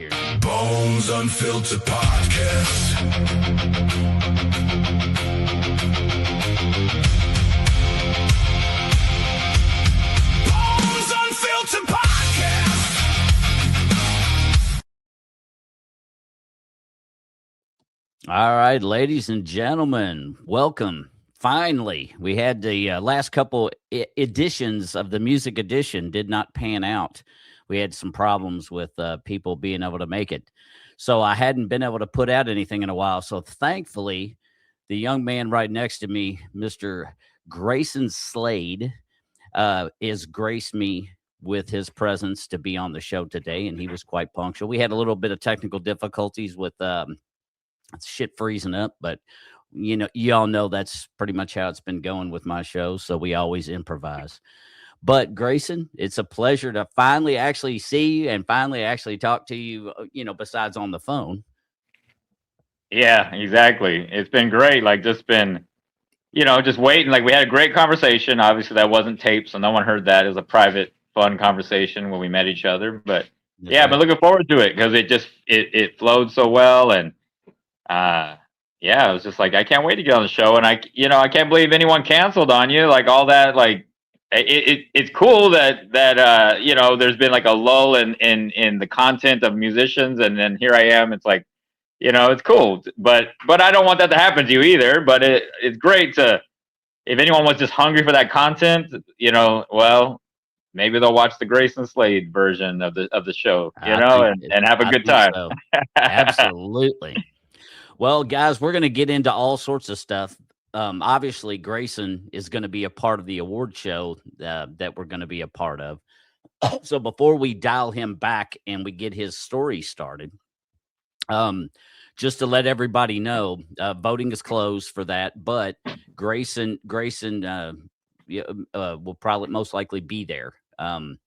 here. Bones Unfiltered Podcast. Bones Unfiltered Podcast. All right, ladies and gentlemen, welcome. Finally, we had the last couple editions of the music edition did not pan out. We had some problems with people being able to make it. So I hadn't been able to put out anything in a while. So thankfully, the young man right next to me, Mr. Graysin Slade, is graced me with his presence to be on the show today, and he was quite punctual. We had a little bit of technical difficulties with shit freezing up, but you know, y'all know that's pretty much how it's been going with my show. So we always improvise. But Graysin, it's a pleasure to finally actually see you and finally actually talk to you, besides on the phone. Yeah, exactly. It's been great. Like just been, just waiting. Like we had a great conversation. Obviously that wasn't taped, so no one heard that. It was a private, fun conversation when we met each other. But That's yeah, right. I've been looking forward to it because it flowed so well. And yeah, I was just like, I can't wait to get on the show. And I can't believe anyone canceled on you. Like all that, like it's cool that there's been like a lull in the content of musicians, and then here I am. It's like, it's cool, but I don't want that to happen to you either. But it's great to, if anyone was just hungry for that content, well, maybe they'll watch the Graysin Slade version of the show, and have a good time. So. Absolutely. Well, guys, we're going to get into all sorts of stuff. Obviously, Graysin is going to be a part of the award show that we're going to be a part of. So before we dial him back and we get his story started, just to let everybody know, voting is closed for that, but Graysin will probably most likely be there. And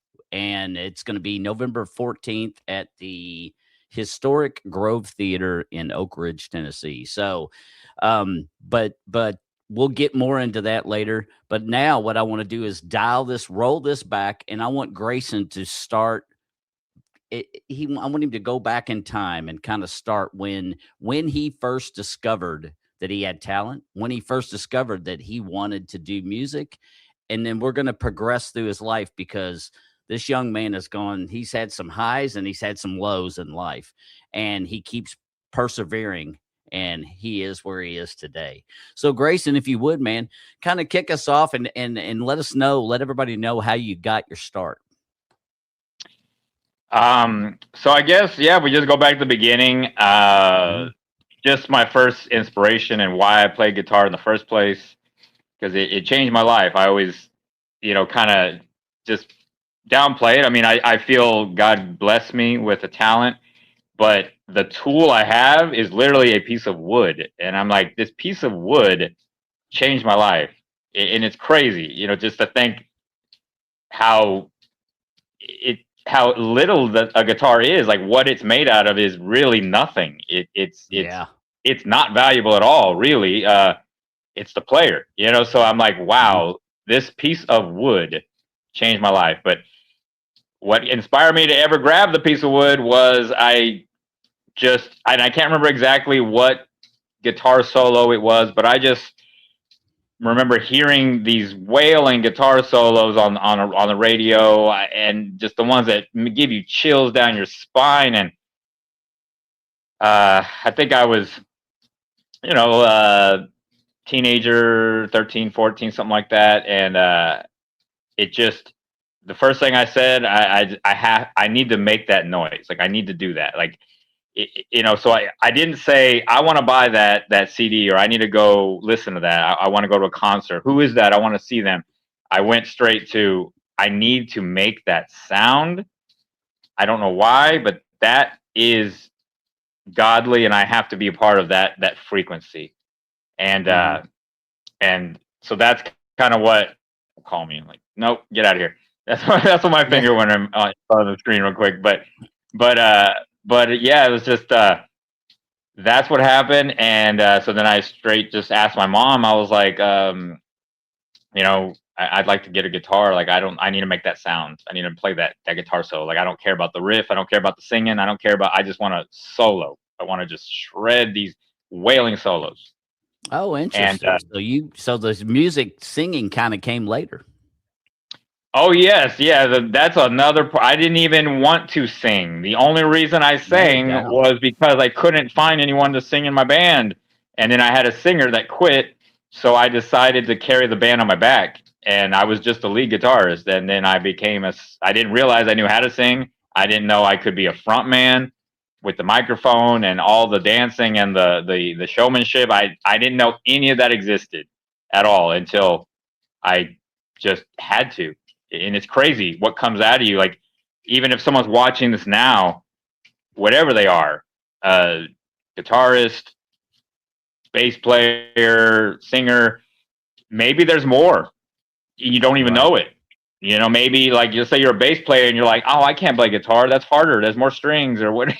it's going to be November 14th at the Historic Grove Theater in Oak Ridge, Tennessee. So, but we'll get more into that later. But now what I want to do is roll this back, and I want Graysin to start. I want him to go back in time and kind of start when he first discovered that he had talent, when he first discovered that he wanted to do music. And then we're going to progress through his life, because this young man he's had some highs and he's had some lows in life, and he keeps persevering, and he is where he is today. So Graysin, if you would, man, kind of kick us off and let everybody know how you got your start. So I guess, yeah, we just go back to the beginning. Just my first inspiration and why I played guitar in the first place, because it changed my life. I always, kind of just downplay it. I mean, I feel God blessed me with a talent, but the tool I have is literally a piece of wood. And I'm like, this piece of wood changed my life. And it's crazy, just to think how little a guitar is, like what it's made out of is really nothing. It's not valuable at all, really. It's the player, so I'm like, wow, this piece of wood changed my life. But what inspired me to ever grab the piece of wood was I can't remember exactly what guitar solo it was, but I just remember hearing these wailing guitar solos on the radio, and just the ones that give you chills down your spine. And I think I was, teenager, 13, 14, something like that. And the first thing I said, I need to make that noise. Like I need to do that. Like, so I didn't say I want to buy that CD, or I need to go listen to that. I want to go to a concert. Who is that? I want to see them. I went straight to, I need to make that sound. I don't know why, but that is godly, and I have to be a part of that frequency. And and so that's kind of what call me. I'm like, nope, get out of here. That's what my finger went on the screen real quick. But yeah, it was just that's what happened. And so then I straight just asked my mom. I was like, I'd like to get a guitar. Like I need to make that sound. I need to play that guitar solo. Like I don't care about the riff. I don't care about the singing. I don't care about. I just want to solo. I want to just shred these wailing solos. Oh, And interesting. So the music singing kind of came later. oh yes, yeah. That's another. I didn't even want to sing. The only reason I No sang doubt. was because I couldn't find anyone to sing in my band, and then I had a singer that quit. So I decided to carry the band on my back, and I was just a lead guitarist. And then I became a. I didn't realize I knew how to sing. I didn't know I could be a front man with the microphone and all the dancing and the showmanship. I didn't know any of that existed at all until I just had to. And it's crazy what comes out of you. Like, even if someone's watching this now, whatever they are, guitarist, bass player, singer, maybe there's more. You don't even Right. know it. Maybe like you say you're a bass player and you're like, oh, I can't play guitar. That's harder. There's more strings or what,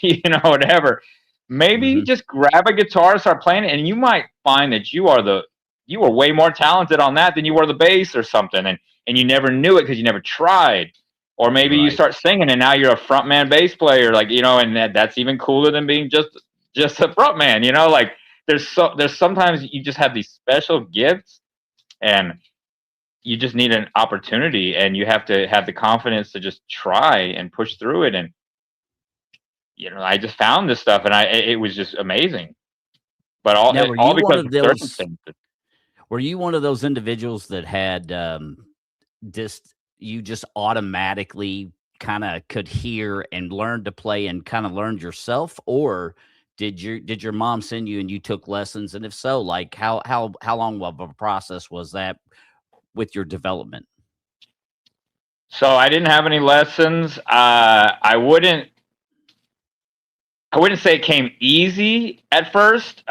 whatever. Maybe Hmm. just grab a guitar, start playing it, and you might find that you are way more talented on that than you were the bass or something, and you never knew it because you never tried. Or maybe you Right. start singing and now you're a frontman bass player, like and that's even cooler than being just a frontman. Like there's sometimes you just have these special gifts and you just need an opportunity and you have to have the confidence to just try and push through it. And I just found this stuff and it was just amazing. But Now, all because of circumstances. were you one of those individuals that had just you just automatically kind of could hear and learn to play and kind of learned yourself, or did your mom send you and you took lessons? And if so, like how long of a process was that with your development? So I didn't have any lessons. I wouldn't say it came easy at first.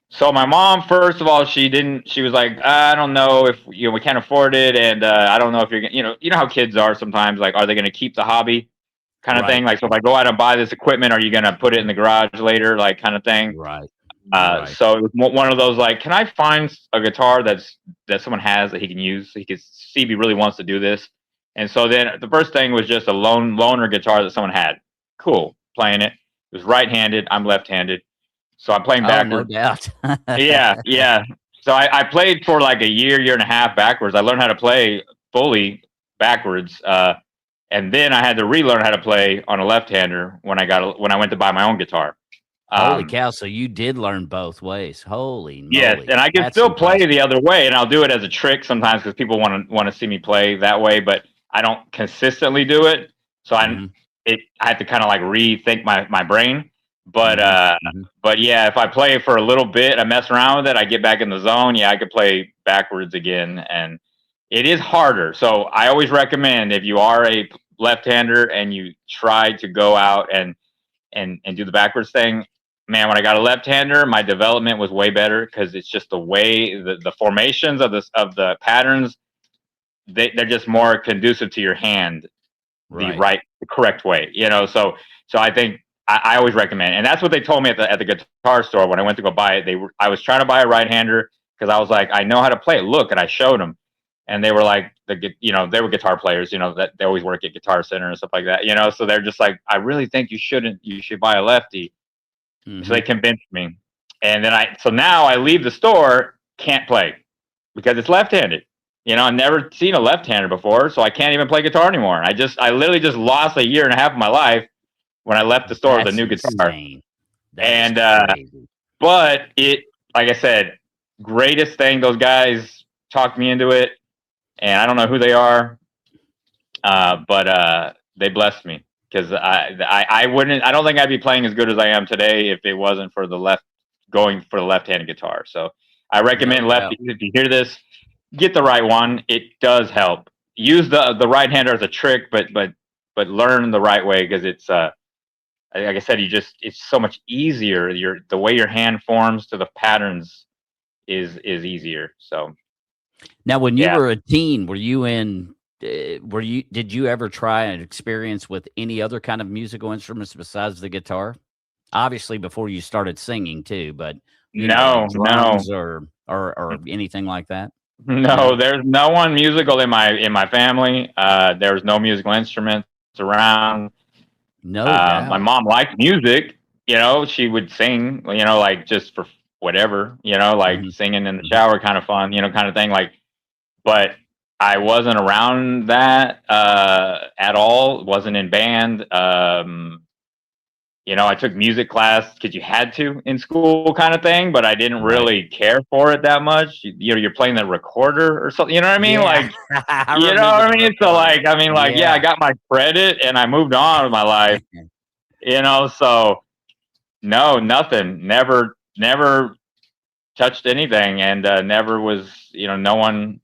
So my mom, first of all, she didn't. She was like, I don't know if we can't afford it, and I don't know if you're gonna, how kids are sometimes. Like, are they going to keep the hobby, kind of thing? Right. Like, so if I go out and buy this equipment, are you going to put it in the garage later, like kind of thing? Right. Right. So it was one of those like, can I find a guitar that someone has that he can use, so he can see if he really wants to do this? And so then the first thing was just a loaner guitar that someone had. Cool, playing it. It was right-handed. I'm left-handed, so I'm playing Oh, no backwards. doubt. Yeah, yeah. So I played for like a year and a half backwards. I learned how to play fully backwards, and then I had to relearn how to play on a left-hander when I went to buy my own guitar. Holy Um, cow! So you did learn both ways. Holy yes, moly, and I can that's still play impressive. the other way, and I'll do it as a trick sometimes because people want to see me play that way, but I don't consistently do it. So Hmm. I have to kind of like rethink my brain. But Hmm. uh, Hmm. but yeah, if I play it for a little bit, I mess around with it, I get back in the zone. Yeah, I could play backwards again, and it is harder. So I always recommend if you are a left-hander and you try to go out and do the backwards thing. Man, when I got a left-hander, my development was way better because it's just the way the formations of the patterns, they're just more conducive to your hand Right. the correct way. So I think I always recommend, and that's what they told me at the guitar store when I went to go buy it. I was trying to buy a right-hander because I was like, I know how to play it. Look, and I showed them, and they were like, they were guitar players, that they always work at Guitar Center and stuff like that. So they're just like, I really think you shouldn't. You should buy a lefty. So they Hmm. convinced me, and then so now I leave the store, can't play because it's left-handed. I've never seen a left-hander before, so I can't even play guitar anymore. I literally just lost a year and a half of my life when I left the store with a That's new guitar. insane. That is And crazy. but like I said, greatest thing. Those guys talked me into it, and I don't know who they are, but they blessed me because I wouldn't. I don't think I'd be playing as good as I am today if it wasn't for going for the left-handed guitar. So I No recommend lefties. doubt. If you hear this, get the right one. It does help. Use the right hander as a trick, but learn the right way because it's like I said, it's so much easier. The way your hand forms to the patterns is easier. So Now, when you yeah. were a teen, did you ever try an experience with any other kind of musical instruments besides the guitar? Obviously, before you started singing too, but like No, no. drums or anything like that? No, there's no one musical in my family. There's no musical instruments around. No My doubt. mom liked music. You know, she would sing. You know, like just for whatever. You know, like Mhm, singing in the mhm. shower, kind of fun. You know, kind of thing. Like, but I wasn't around that at all. Wasn't in band. You know, I took music class because you had to in school, kind of thing. But I didn't Right. really care for it that much. You know, you're playing the recorder or something. You know what I mean? Yeah. Like, I you know remember what I the mean? So recorder. like, I mean, like, yeah, I Yeah. got my credit and I moved on with my life. You know, so no, nothing. Never touched anything, and never was. You know, no one.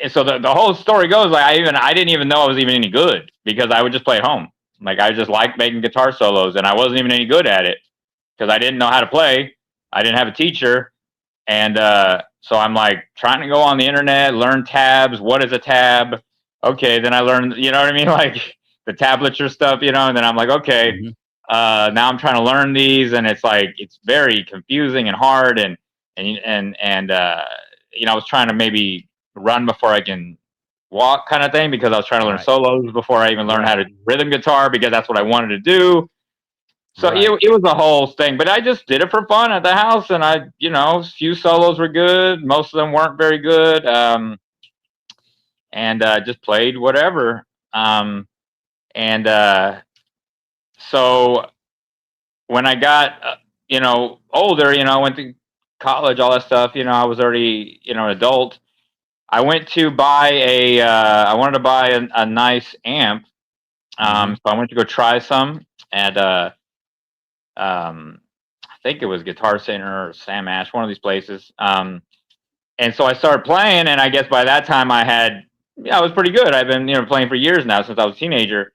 So the whole story goes like I didn't even know I was even any good because I would just play at home. Like I just liked making guitar solos, and I wasn't even any good at it because I didn't know how to play. I didn't have a teacher, and so I'm like trying to go on the internet, learn tabs. What is a tab? Okay, then I learned, you know what I mean, like the tablature stuff, you know. And then I'm like, okay, Mhm. now I'm trying to learn these, and it's like it's very confusing and hard, and you know, I was trying to maybe run before I can walk, kind of thing, because I was trying to learn Right. solos before I even learned how Right. to rhythm guitar because that's what I wanted to do. So Right. it was a whole thing, but I just did it for fun at the house, and I, you know, a few solos were good, most of them weren't very good, and just played whatever. And so when I got, you know, older, you know, I went to college, all that stuff. You know, I was already, you know, an adult. I went to buy I wanted to buy a nice amp. Mhm. So I went to go try some, and um, I think it was Guitar Center or Sam Ash, one of these places. And so I started playing, and I guess by that time I had, yeah, I was pretty good. I've been, you know, playing for years now since I was a teenager.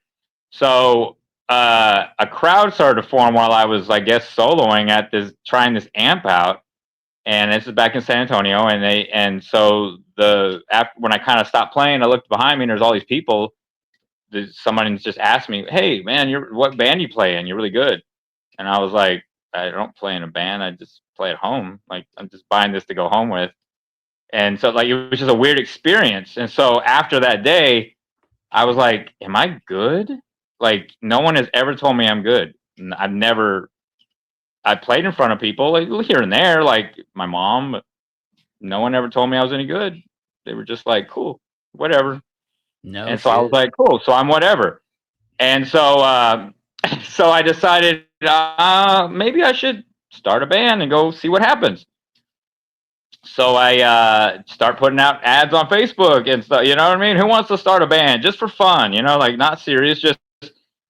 So a crowd started to form while I was, I guess, soloing at this, trying this amp out. And this is back in San Antonio, and so after when I kind of stopped playing, I looked behind me, and there's all these people. Someone just asked me, "Hey, man, what band you play in? You're really good." And I was like, I don't play in a band. I just play at home. Like I'm just buying this to go home with. And so like it was just a weird experience. And so after that day, I was like, am I good? Like no one has ever told me I'm good. I've never I played in front of people like here and there, like my mom, but no one ever told me I was any good. They were just like, cool, whatever. No And so I was shit. like, cool, so I'm whatever. And so so I decided maybe I should start a band and go see what happens. So I start putting out ads on Facebook and stuff. You know what I mean? Who wants to start a band just for fun? You know, like not serious, just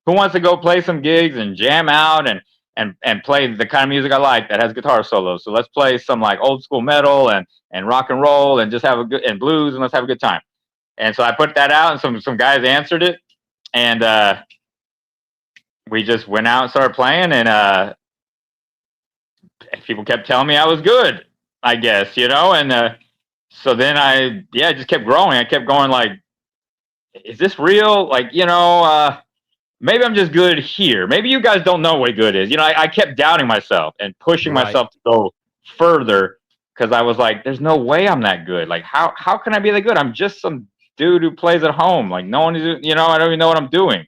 who wants to go play some gigs and jam out and play the kind of music I like that has guitar solos. So let's play some like old school metal and rock and roll and just have a good and blues and let's have a good time. And so I put that out and some guys answered it and we just went out and started playing and people kept telling me I was good, I guess, you know, and so then I just kept growing. I kept going like, is this real? Like, you know, maybe I'm just good here. Maybe you guys don't know what good is. You know, I kept doubting myself and pushing Right. myself to go further because I was like, there's no way I'm that good. Like, how can I be that good? I'm just some dude who plays at home. Like, no one is, you know, I don't even know what I'm doing.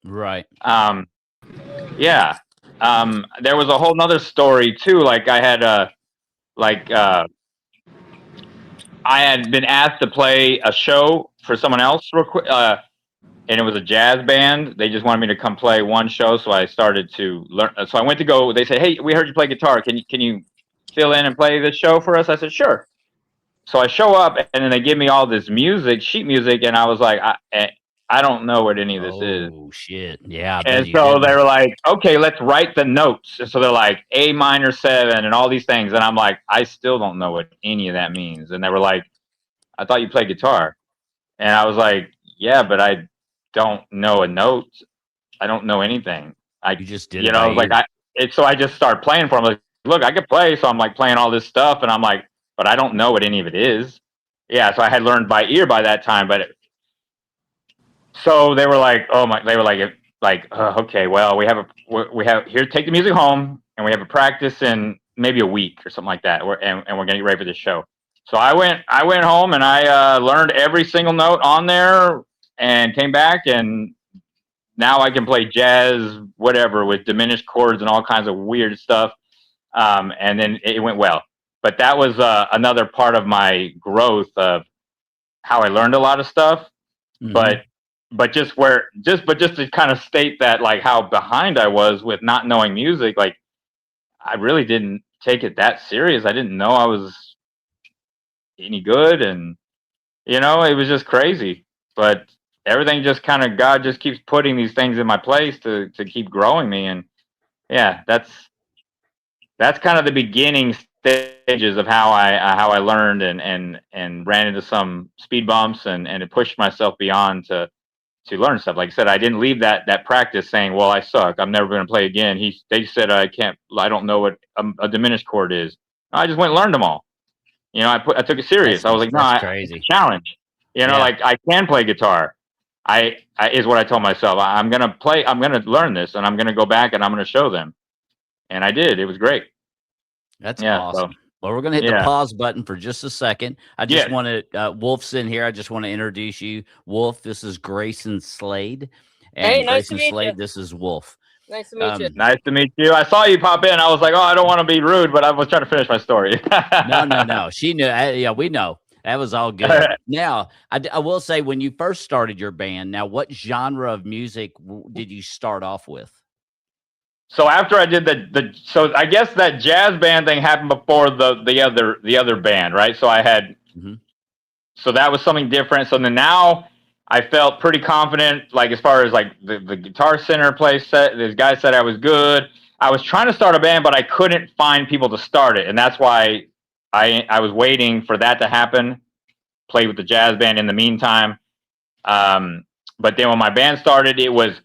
Right. Um, yeah. There was a whole nother story too. Like I had like I had been asked to play a show for someone else real quick, and it was a jazz band. They just wanted me to come play one show, so I started to learn. So I went to go. They said, "Hey, we heard you play guitar. Can you fill in and play this show for us?" I said, "Sure." So I show up, and then they give me all this music, sheet music, and I was like, I don't know what any of this is. Oh shit. Yeah, I bet And you so they didn't. were like, okay, let's write the notes. And so they're like A minor 7 and all these things. And I'm like, I still don't know what any of that means. And they were like, I thought you played guitar. And I was like, yeah, but I don't know a note. I don't know anything. You just did it by Like ear. so I just started playing for them. Like, look, I could play. So I'm like playing all this stuff. And I'm like, but I don't know what any of it is. Yeah. So I had learned by ear by that time. So they were like, oh my, they were like, okay, well, we have here, take the music home, and we have a practice in maybe a week or something like that, and we're gonna get ready for this show. So I went home and I learned every single note on there and came back, and now I can play jazz, whatever, with diminished chords and all kinds of weird stuff. And then it went well. But that was another part of my growth of how I learned a lot of stuff. Mm-hmm. But just to kind of state that, like, how behind I was with not knowing music, like I really didn't take it that serious. I didn't know I was any good, and it was just crazy. But everything just kind of, God just keeps putting these things in my place to keep growing me. And yeah, that's kind of the beginning stages of how I learned and ran into some speed bumps, and it pushed myself beyond to learn stuff. Like I said, I didn't leave that practice saying, "Well, I suck. I'm never going to play again." They said I can't. I don't know what a diminished chord is. I just went and learned them all. I took it serious. I was like, no, That's it's a crazy. challenge. Yeah, Like I can play guitar. I is what I told myself. I'm gonna play. I'm gonna learn this, and I'm gonna go back and I'm gonna show them. And I did. It was great. that's Yeah. So awesome. Well, we're gonna hit the yeah. pause button for just a second. I just Yes. want to Wolf's in here. I just want to introduce you, Wolf. This is Grayson Slade, Hey, and nice to Grayson meet you. Slade. This is Wolf. Nice to meet you. Um, Nice to meet you. I saw you pop in. I was like, oh, I don't want to be rude, but I was trying to finish my story. no. She knew. Yeah, we know. That was all good. Now, I will say, when you first started your band, now what genre of music did you start off with? So after I did so I guess that jazz band thing happened before the other band, right? So I had Mhm. so that was something different. So then now I felt pretty confident, like as far as like the Guitar Center place said, this guy said I was good. I was trying to start a band, but I couldn't find people to start it, and that's why I was waiting for that to happen. Played with the jazz band in the meantime. Um, but then when my band started, it was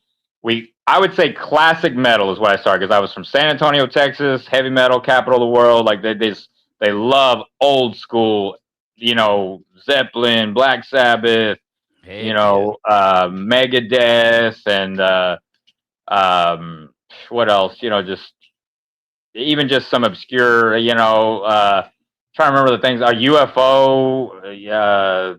I would say classic metal is what I started, because I was from San Antonio, Texas, heavy metal capital of the world. Like they love old school, Zeppelin, Black Sabbath, Heck yeah. Megadeth, and what else? Just even just some obscure, trying to remember the things. UFO,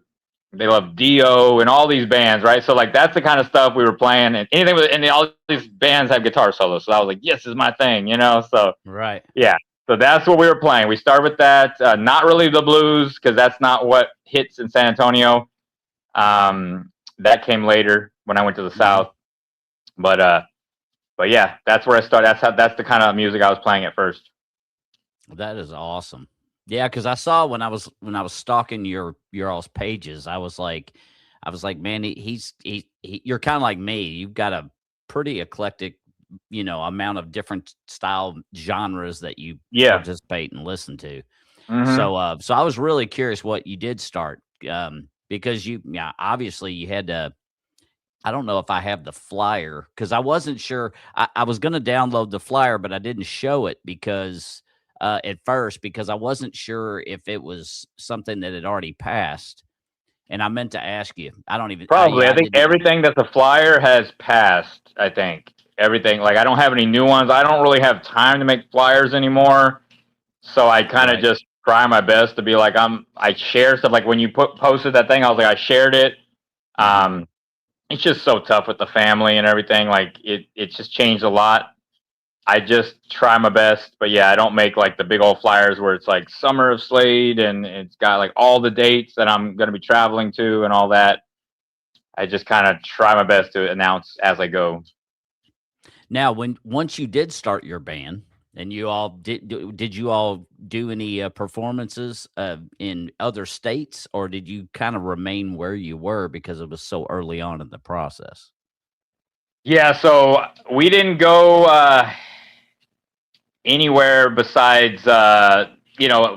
they love Dio and all these bands, right? So like that's the kind of stuff we were playing, and anything with, and all these bands have guitar solos. So I was like, yes, this is my thing. So Right. yeah, so that's what we were playing. We started with that. Not really the blues, because that's not what hits in San Antonio. That came later when I went to the Mhm. South. But yeah, that's where I started. That's the kind of music I was playing at first. That is awesome. Yeah, because I saw when I was stalking your all's pages, I was like, man, you're kind of like me. You've got a pretty eclectic, amount of different style genres that you Yeah. participate and listen to. Hmm. So I was really curious what you did start, because yeah, obviously you had to. I don't know if I have the flyer, because I wasn't sure. I was going to download the flyer, but I didn't show it because at first, because I wasn't sure if it was something that had already passed. And I meant to ask you. I don't even. Probably. Yeah, I I think didn't even. everything that's a flyer has passed. I think everything. Like I don't have any new ones. I don't really have time to make flyers anymore. So I kind of Right. just try my best to be like I share stuff. Like when you posted that thing, I was like I shared it. Hmm. Um, it's just so tough with the family and everything. Like it's just changed a lot. I just try my best, but yeah, I don't make like the big old flyers where it's like Summer of Slade and it's got like all the dates that I'm going to be traveling to and all that. I just kind of try my best to announce as I go. Now, once you did start your band, and you all did you all do any performances in other states, or did you kind of remain where you were because it was so early on in the process? Yeah, so we didn't go anywhere besides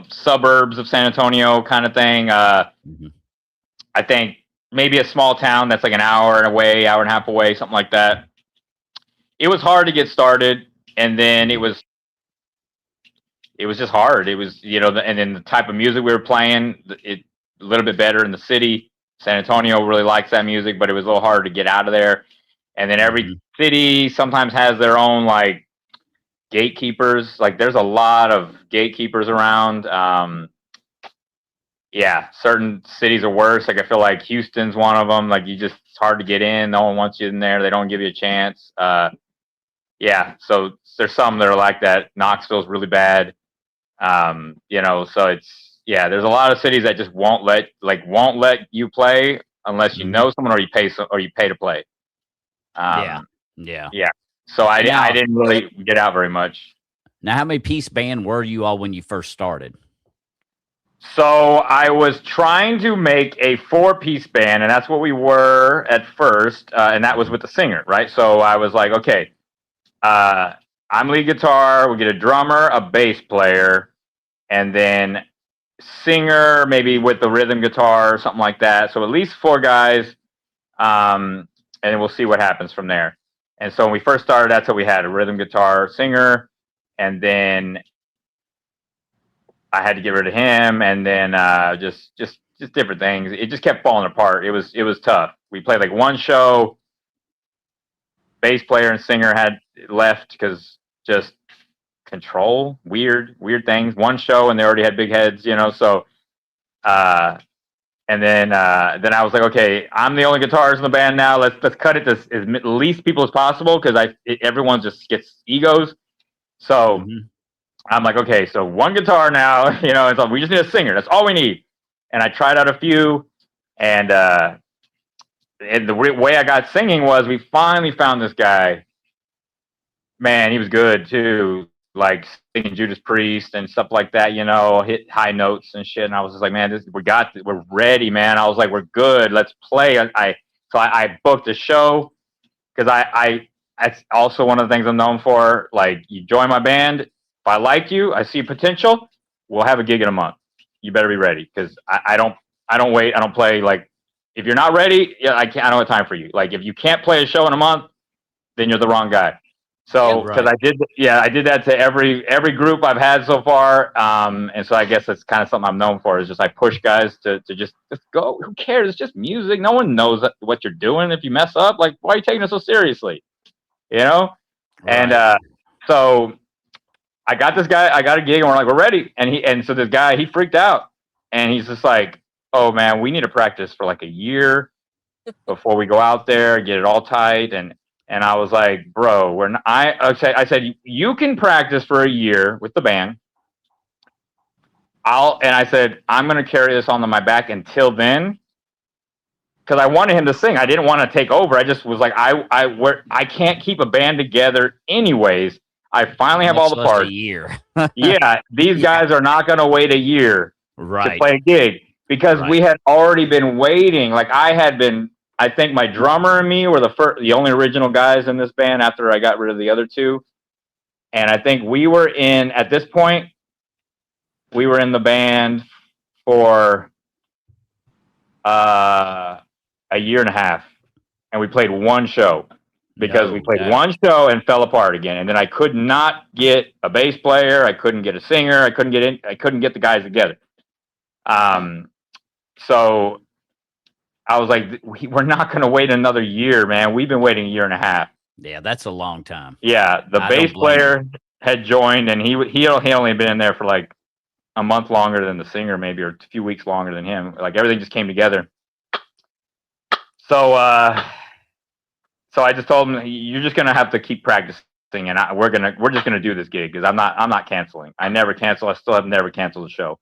suburbs of San Antonio kind of thing. Mhm. I think maybe a small town that's like an hour away, hour and a half away, something like that. It was hard to get started, and then Mhm. it was just hard. It was, and then the type of music we were playing, it a little bit better in the city. San Antonio really likes that music, but it was a little harder to get out of there. And then every Mhm. city sometimes has their own like gatekeepers. Like there's a lot of gatekeepers around. yeah, certain cities are worse. Like I feel like Houston's one of them. Like it's hard to get in. No one wants you in there. They don't give you a chance. Yeah, so there's some that are like that. Knoxville's really bad. So there's a lot of cities that just won't let you play unless you Mhm. know someone or you pay to play. Yeah. Um, Yeah. yeah. So I Now didn't really get out very much. now how many piece band were you all when you first started? So I was trying to make a 4-piece band, and that's what we were at first, and that was Mhm. with the singer, right? So I was like, okay, uh, I'm lead guitar. We get a drummer, a bass player, and then singer, maybe with the rhythm guitar or something like that. So at least 4 guys, and then we'll see what happens from there. And so when we first started, that's what we had: a rhythm guitar, singer, and then I had to get rid of him, and then just different things. It just kept falling apart. It was tough. We played like one show. Bass player and singer had left because just control, weird things. One show and they already had big heads, So uh, and then I was like, okay, I'm the only guitarist in the band now. Let's cut it to as least people as possible because everyone just gets egos. So Mhm. I'm like, okay, so one guitar now, it's like we just need a singer. That's all we need. And I tried out a few, and the way I got singing was we finally found this guy. Man, he was good too, like singing Judas Priest and stuff like that. Hit high notes and shit. And I was just like, man, we're ready, man. I was like, we're good. Let's play. I booked a show because that's also one of the things I'm known for. Like, you join my band. If I like you, I see potential. We'll have a gig in a month. You better be ready because I don't wait. I don't play like if you're not ready. Yeah, I can't. I don't have time for you. Like if you can't play a show in a month, then you're the wrong guy. So because Right. I did that to every group I've had so far, and so I guess that's kind of something I'm known for is just I push guys to just go. Who cares? It's just music. No one knows what you're doing. If you mess up, like why are you taking it so seriously? You know? And Right. so I got this guy. I got a gig, and we're like, we're ready. And so this guy he freaked out, and he's just like, oh man, we need to practice for like a year before we go out there, get it all tight. And I was like, bro, we're not, I said, you can practice for a year with the band. And I said, I'm going to carry this on my back until then. Cause I wanted him to sing. I didn't want to take over. I just was like, I can't keep a band together anyways. I finally have all Much the less a parts. year. Yeah. These Yeah. guys are not going to wait a year to Right. play a gig because we Right. had already been waiting. Like I think my drummer and me were the only original guys in this band after I got rid of the other two. And I think at this point, we were in the band for uh, a year and a half. And we played one show because we No played doubt. one show and fell apart again. And then I could not get a bass player. I couldn't get a singer. I couldn't get the guys together. Um, so I was like, we're not going to wait another year, man. We've been waiting a year and a half. Yeah, that's a long time. Yeah, the I bass don't blame you. player had joined, and he only been in there for like a month longer than the singer, maybe, or a few weeks longer than him. Like everything just came together. So, so I just told him, you're just gonna have to keep practicing, and we're just gonna do this gig because I'm not canceling. I never cancel. I still have never canceled a show,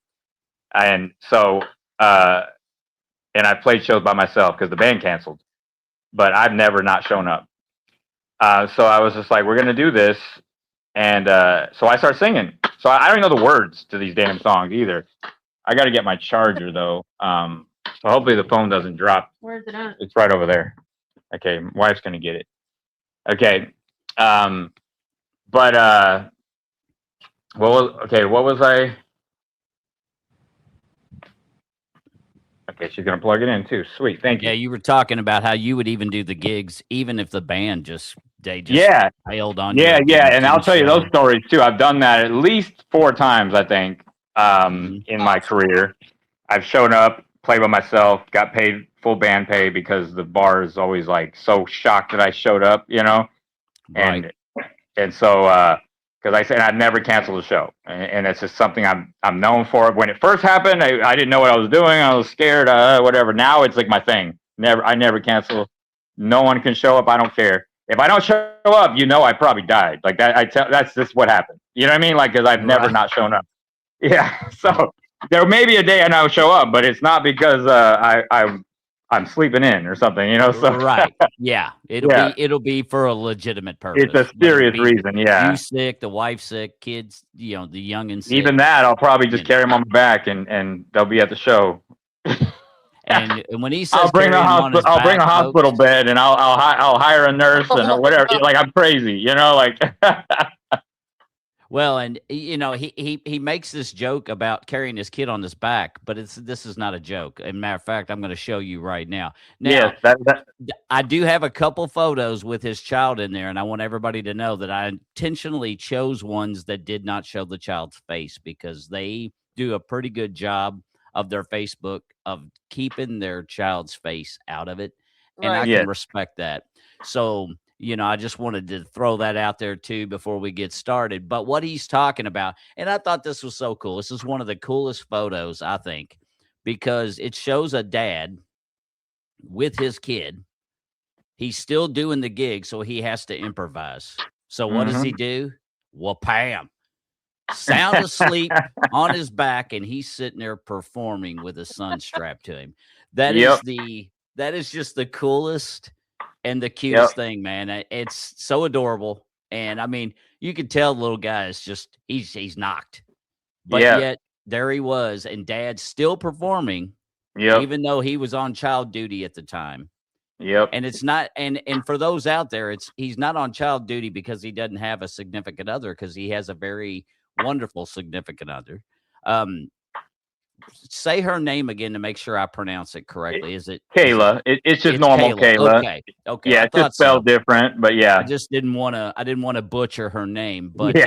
and so and I played shows by myself because the band canceled, but I've never not shown up. So I was just like, we're gonna do this, and so I start singing. So I don't even know the words to these damn songs either. I got to get my charger though. So hopefully the phone doesn't drop. Where's it at? It's right over there. Okay, my wife's gonna get it. Okay, but what was I? Okay, she's gonna plug it in too. Sweet, thank Yeah, you. you were talking about how you would even do the gigs, even if the band they just Yeah, bailed on you yeah, or yeah, and I'll didn't tell you those show. stories too. I've done that at least 4 times, I think, Mhm. in my career. I've shown up, played by myself, got paid full band pay because the bar is always like so shocked that I showed up, Right. and so because I said I'd never cancel the show, and it's just something I'm known for. When it first happened, I didn't know what I was doing. I was scared, whatever. Now it's like my thing. I never cancel. No one can show up. I don't care. If I don't show up, I probably died. Like that. That's just what happened. You know what I mean? Like, because I've never not shown up. Yeah. So there may be a day I don't show up, but it's not because I'm sleeping in or something. So right. Yeah. It'll be for a legitimate purpose. It's a serious reason. Yeah. You sick, the wife sick, kids, the young and sick. Even that, I'll probably just carry them on my back, and they'll be at the show. And when he says I'll bring a hospital bed, and I'll hire a nurse and whatever. Like, I'm crazy, like. Well, and he makes this joke about carrying his kid on his back, but this is not a joke. As a matter of fact, I'm going to show you right now. Now, yes, I do have a couple photos with his child in there, and I want everybody to know that I intentionally chose ones that did not show the child's face because they do a pretty good job of their Facebook of keeping their child's face out of it. And I can respect that. So, I just wanted to throw that out there too before we get started. But what he's talking about, and I thought this was so cool. This is one of the coolest photos, I think, because it shows a dad with his kid. He's still doing the gig, so he has to improvise. So what does he do? Well, Pam. Sound asleep on his back, and he's sitting there performing with his son strapped to him. That is just the coolest and the cutest thing, man. It's so adorable. And I mean, you could tell the little guy is just he's knocked. But yet there he was, and dad's still performing, even though he was on child duty at the time. Yep. And it's not and for those out there, he's not on child duty because he doesn't have a significant other, because he has a very wonderful significant other. Say her name again to make sure I pronounce it correctly. Is it Kayla? It's just normal Kayla. Okay. Yeah, it's just spelled different, but yeah. I just didn't want to butcher her name, but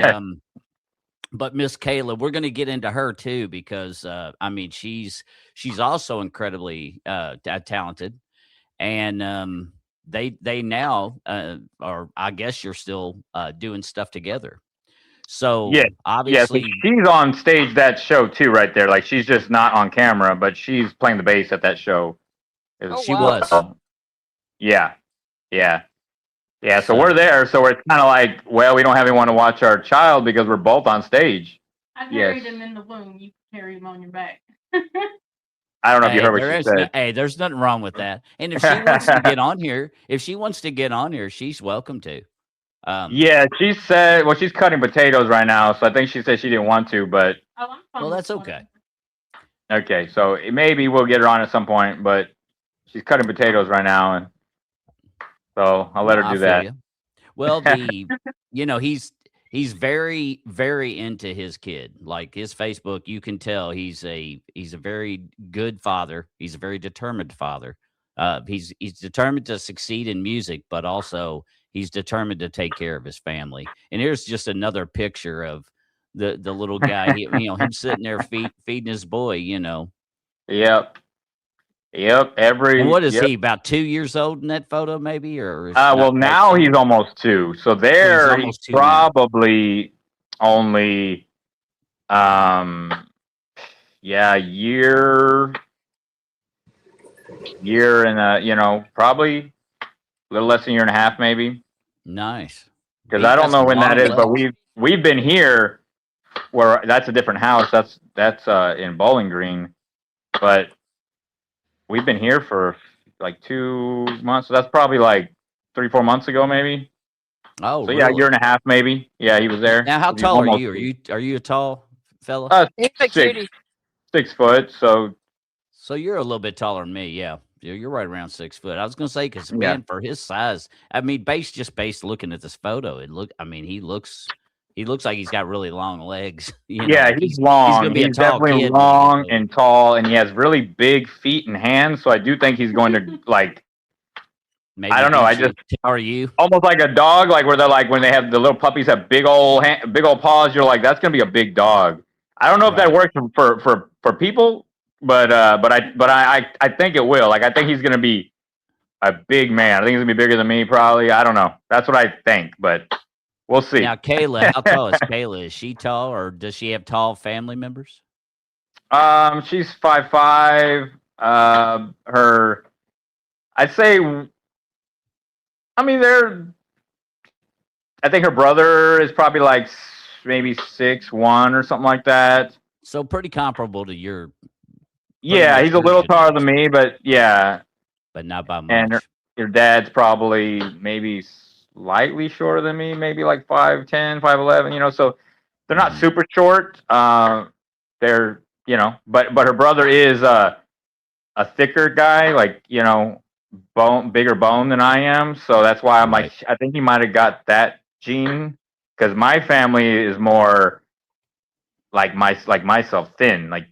but Miss Kayla, we're going to get into her too because I mean she's also incredibly talented, and they now are, I guess you're still doing stuff together. So obviously she's on stage that show too, right there. Like, she's just not on camera, but she's playing the bass at that show. She was. Yeah. So we're there. So it's kind of like, well, we don't have anyone to watch our child because we're both on stage. I carried him in the womb. You can carry him on your back. I don't know if you heard what she said. Hey, there's nothing wrong with that. And if she wants to get on here, she's welcome to. She said, well, she's cutting potatoes right now, so I think she said she didn't want to, but well, that's okay. Okay, so maybe we'll get her on at some point, but she's cutting potatoes right now, and so I'll let her do that. Well, he's very, very into his kid. Like his Facebook, you can tell he's a very good father. He's a very determined father. He's determined to succeed in music, but also he's determined to take care of his family. And here's just another picture of the little guy, him sitting there feeding his boy, Yep. And what is he, about 2 years old in that photo, maybe? Or well, now he's almost 2. So he's probably only, year and probably a little less than a year and a half, maybe. Nice. Because I don't know when that is, but we've been here where that's a different house. That's in Bowling Green, but we've been here for like 2 months. So that's probably like 3-4 months ago, maybe. Oh, so really? A year and a half, maybe. Yeah, he was there. Now, how tall are you? Are you a tall fella? 6 foot. So you're a little bit taller than me. Yeah. You're right around 6 foot. I was going to say, because man, for his size, I mean, based looking at this photo, he looks like he's got really long legs. He's long. He's definitely long and tall, and he has really big feet and hands. So I do think he's going to like. Maybe I don't know. How are you? Almost like a dog, like where they're like when they have the little puppies have big old paws. You're like, that's going to be a big dog. I don't know if that works for people. But I think it will. Like, I think he's going to be a big man. I think he's going to be bigger than me, probably. I don't know. That's what I think, but we'll see. Now, Kayla, how tall is Kayla? Is she tall, or does she have tall family members? She's 5'5". I'd say, I mean, I think her brother is probably like maybe 6'1" or something like that. So pretty comparable to your. Yeah, he's a little taller than me, but yeah. But not by And much. your dad's probably maybe slightly shorter than me, maybe like 5'10", 5'11", so they're not super short. They're, but her brother is a thicker guy, like, bigger bone than I am. So that's why Right. I think he might have got that gene, because my family is more like myself, thin, like,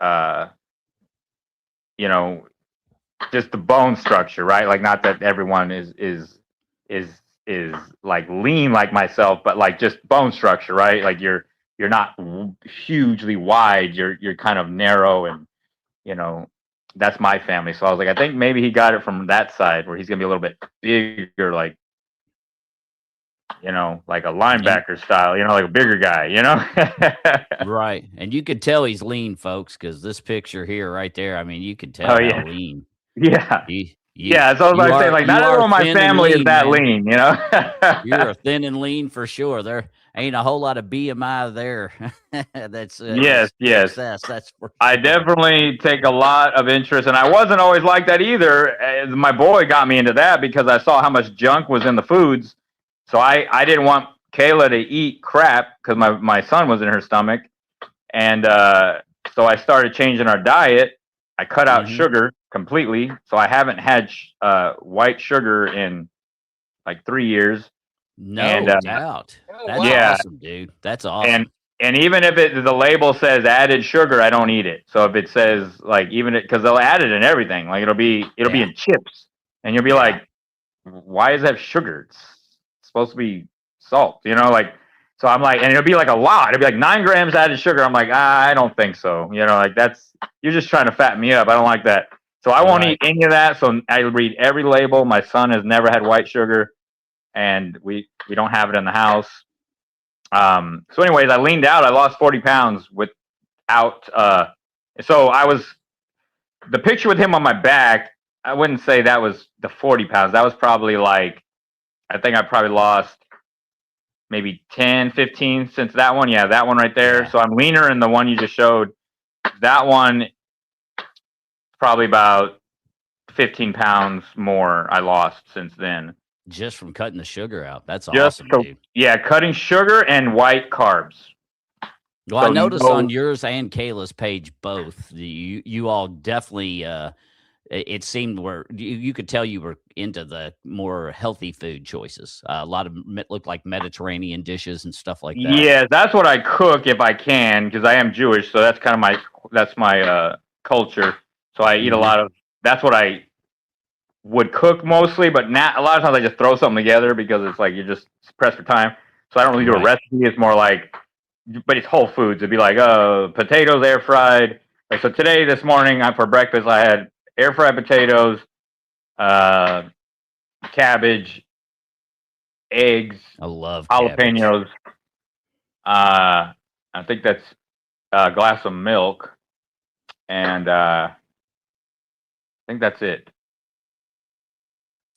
uh, just the bone structure, right? Like, not that everyone is like lean like myself, but like just bone structure, right? Like you're not hugely wide. You're kind of narrow, and that's my family. So I was like, I think maybe he got it from that side, where he's gonna be a little bit bigger, like like a linebacker style, like a bigger guy, Right. And you could tell he's lean, folks, because this picture here, right there, I mean, you could tell Oh, how yeah. lean. Yeah. You, Yeah, so I was like saying, like, not everyone in my family is that lean, You're thin and lean for sure. There ain't a whole lot of BMI there. That's yes. success. That's for sure. I definitely take a lot of interest, and I wasn't always like that either. My boy got me into that because I saw how much junk was in the foods. So I didn't want Kayla to eat crap because my son was in her stomach. And so I started changing our diet. I cut out sugar completely. So I haven't had white sugar in like 3 years. No doubt. That's awesome, dude. That's awesome. And even if the label says added sugar, I don't eat it. So if it says like, because they'll add it in everything, like it'll be in chips, and you'll be like, why does it have sugar? It's supposed to be salt, like. So I'm like, and it'll be like a lot. It'll be like 9 grams added sugar. I'm like, I don't think so. Like you're just trying to fatten me up. I don't like that. So I won't eat any of that. So I read every label. My son has never had white sugar, and we don't have it in the house. So anyways, I leaned out. I lost 40 pounds without. So the picture with him on my back, I wouldn't say that was the 40 pounds. That was probably like, I think I probably lost maybe 10, 15 since that one. Yeah, that one right there. So I'm leaner than the one you just showed. That one, probably about 15 pounds more I lost since then. Just from cutting the sugar out. That's awesome, dude. Yeah, cutting sugar and white carbs. Well, I noticed on yours and Kayla's page both, you all definitely, it seemed where you could tell you were into the more healthy food choices. A lot of looked like Mediterranean dishes and stuff like that. Yeah, that's what I cook if I can, because I am Jewish, so that's kind of my culture. So I eat a lot of. That's what I would cook mostly, but a lot of times I just throw something together because it's like you're just pressed for time. So I don't really do a recipe. It's more like, but it's whole foods. It'd be like potatoes air fried. Like, so this morning for breakfast I had air fried potatoes, cabbage, eggs. I love jalapenos. I think that's a glass of milk, and I think that's it.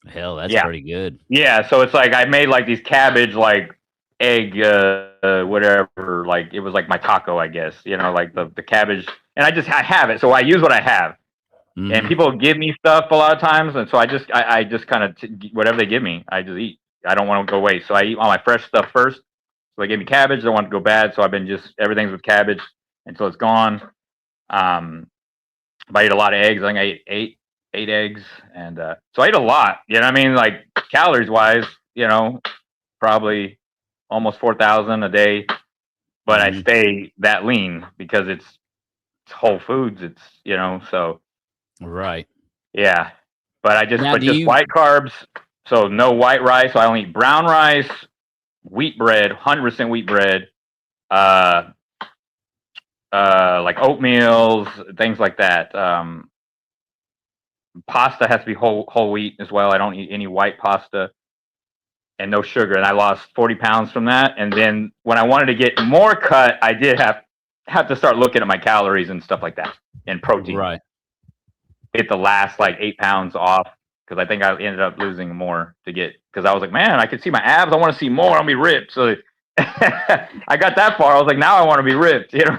Hell, that's pretty good. Yeah, so it's like I made like these cabbage, like egg, whatever. Like it was like my taco, I guess. Like the cabbage, and I have it, so I use what I have. And people give me stuff a lot of times, and so I just kind of whatever they give me, I just eat. I don't want to go waste, so I eat all my fresh stuff first. So they give me cabbage, I don't want it to go bad, so I've been everything's with cabbage until it's gone. But I eat a lot of eggs. I think I ate eight eggs, and so I ate a lot. You know what I mean? Like calories wise, probably almost 4,000 a day. But I stay that lean because it's whole foods. It's so. Right. Yeah. But I just just white carbs. So no white rice. So I only eat brown rice, wheat bread, 100% wheat bread, like oatmeals, things like that. Pasta has to be whole wheat as well. I don't eat any white pasta. and no sugar. And I lost 40 pounds from that. And then when I wanted to get more cut, I did have to start looking at my calories and stuff like that and protein. Right. Hit the last like 8 pounds off because I think I ended up losing more because I was like, man, I can see my abs. I want to see more. I'll be ripped. So I got that far. I was like, now I want to be ripped. You know.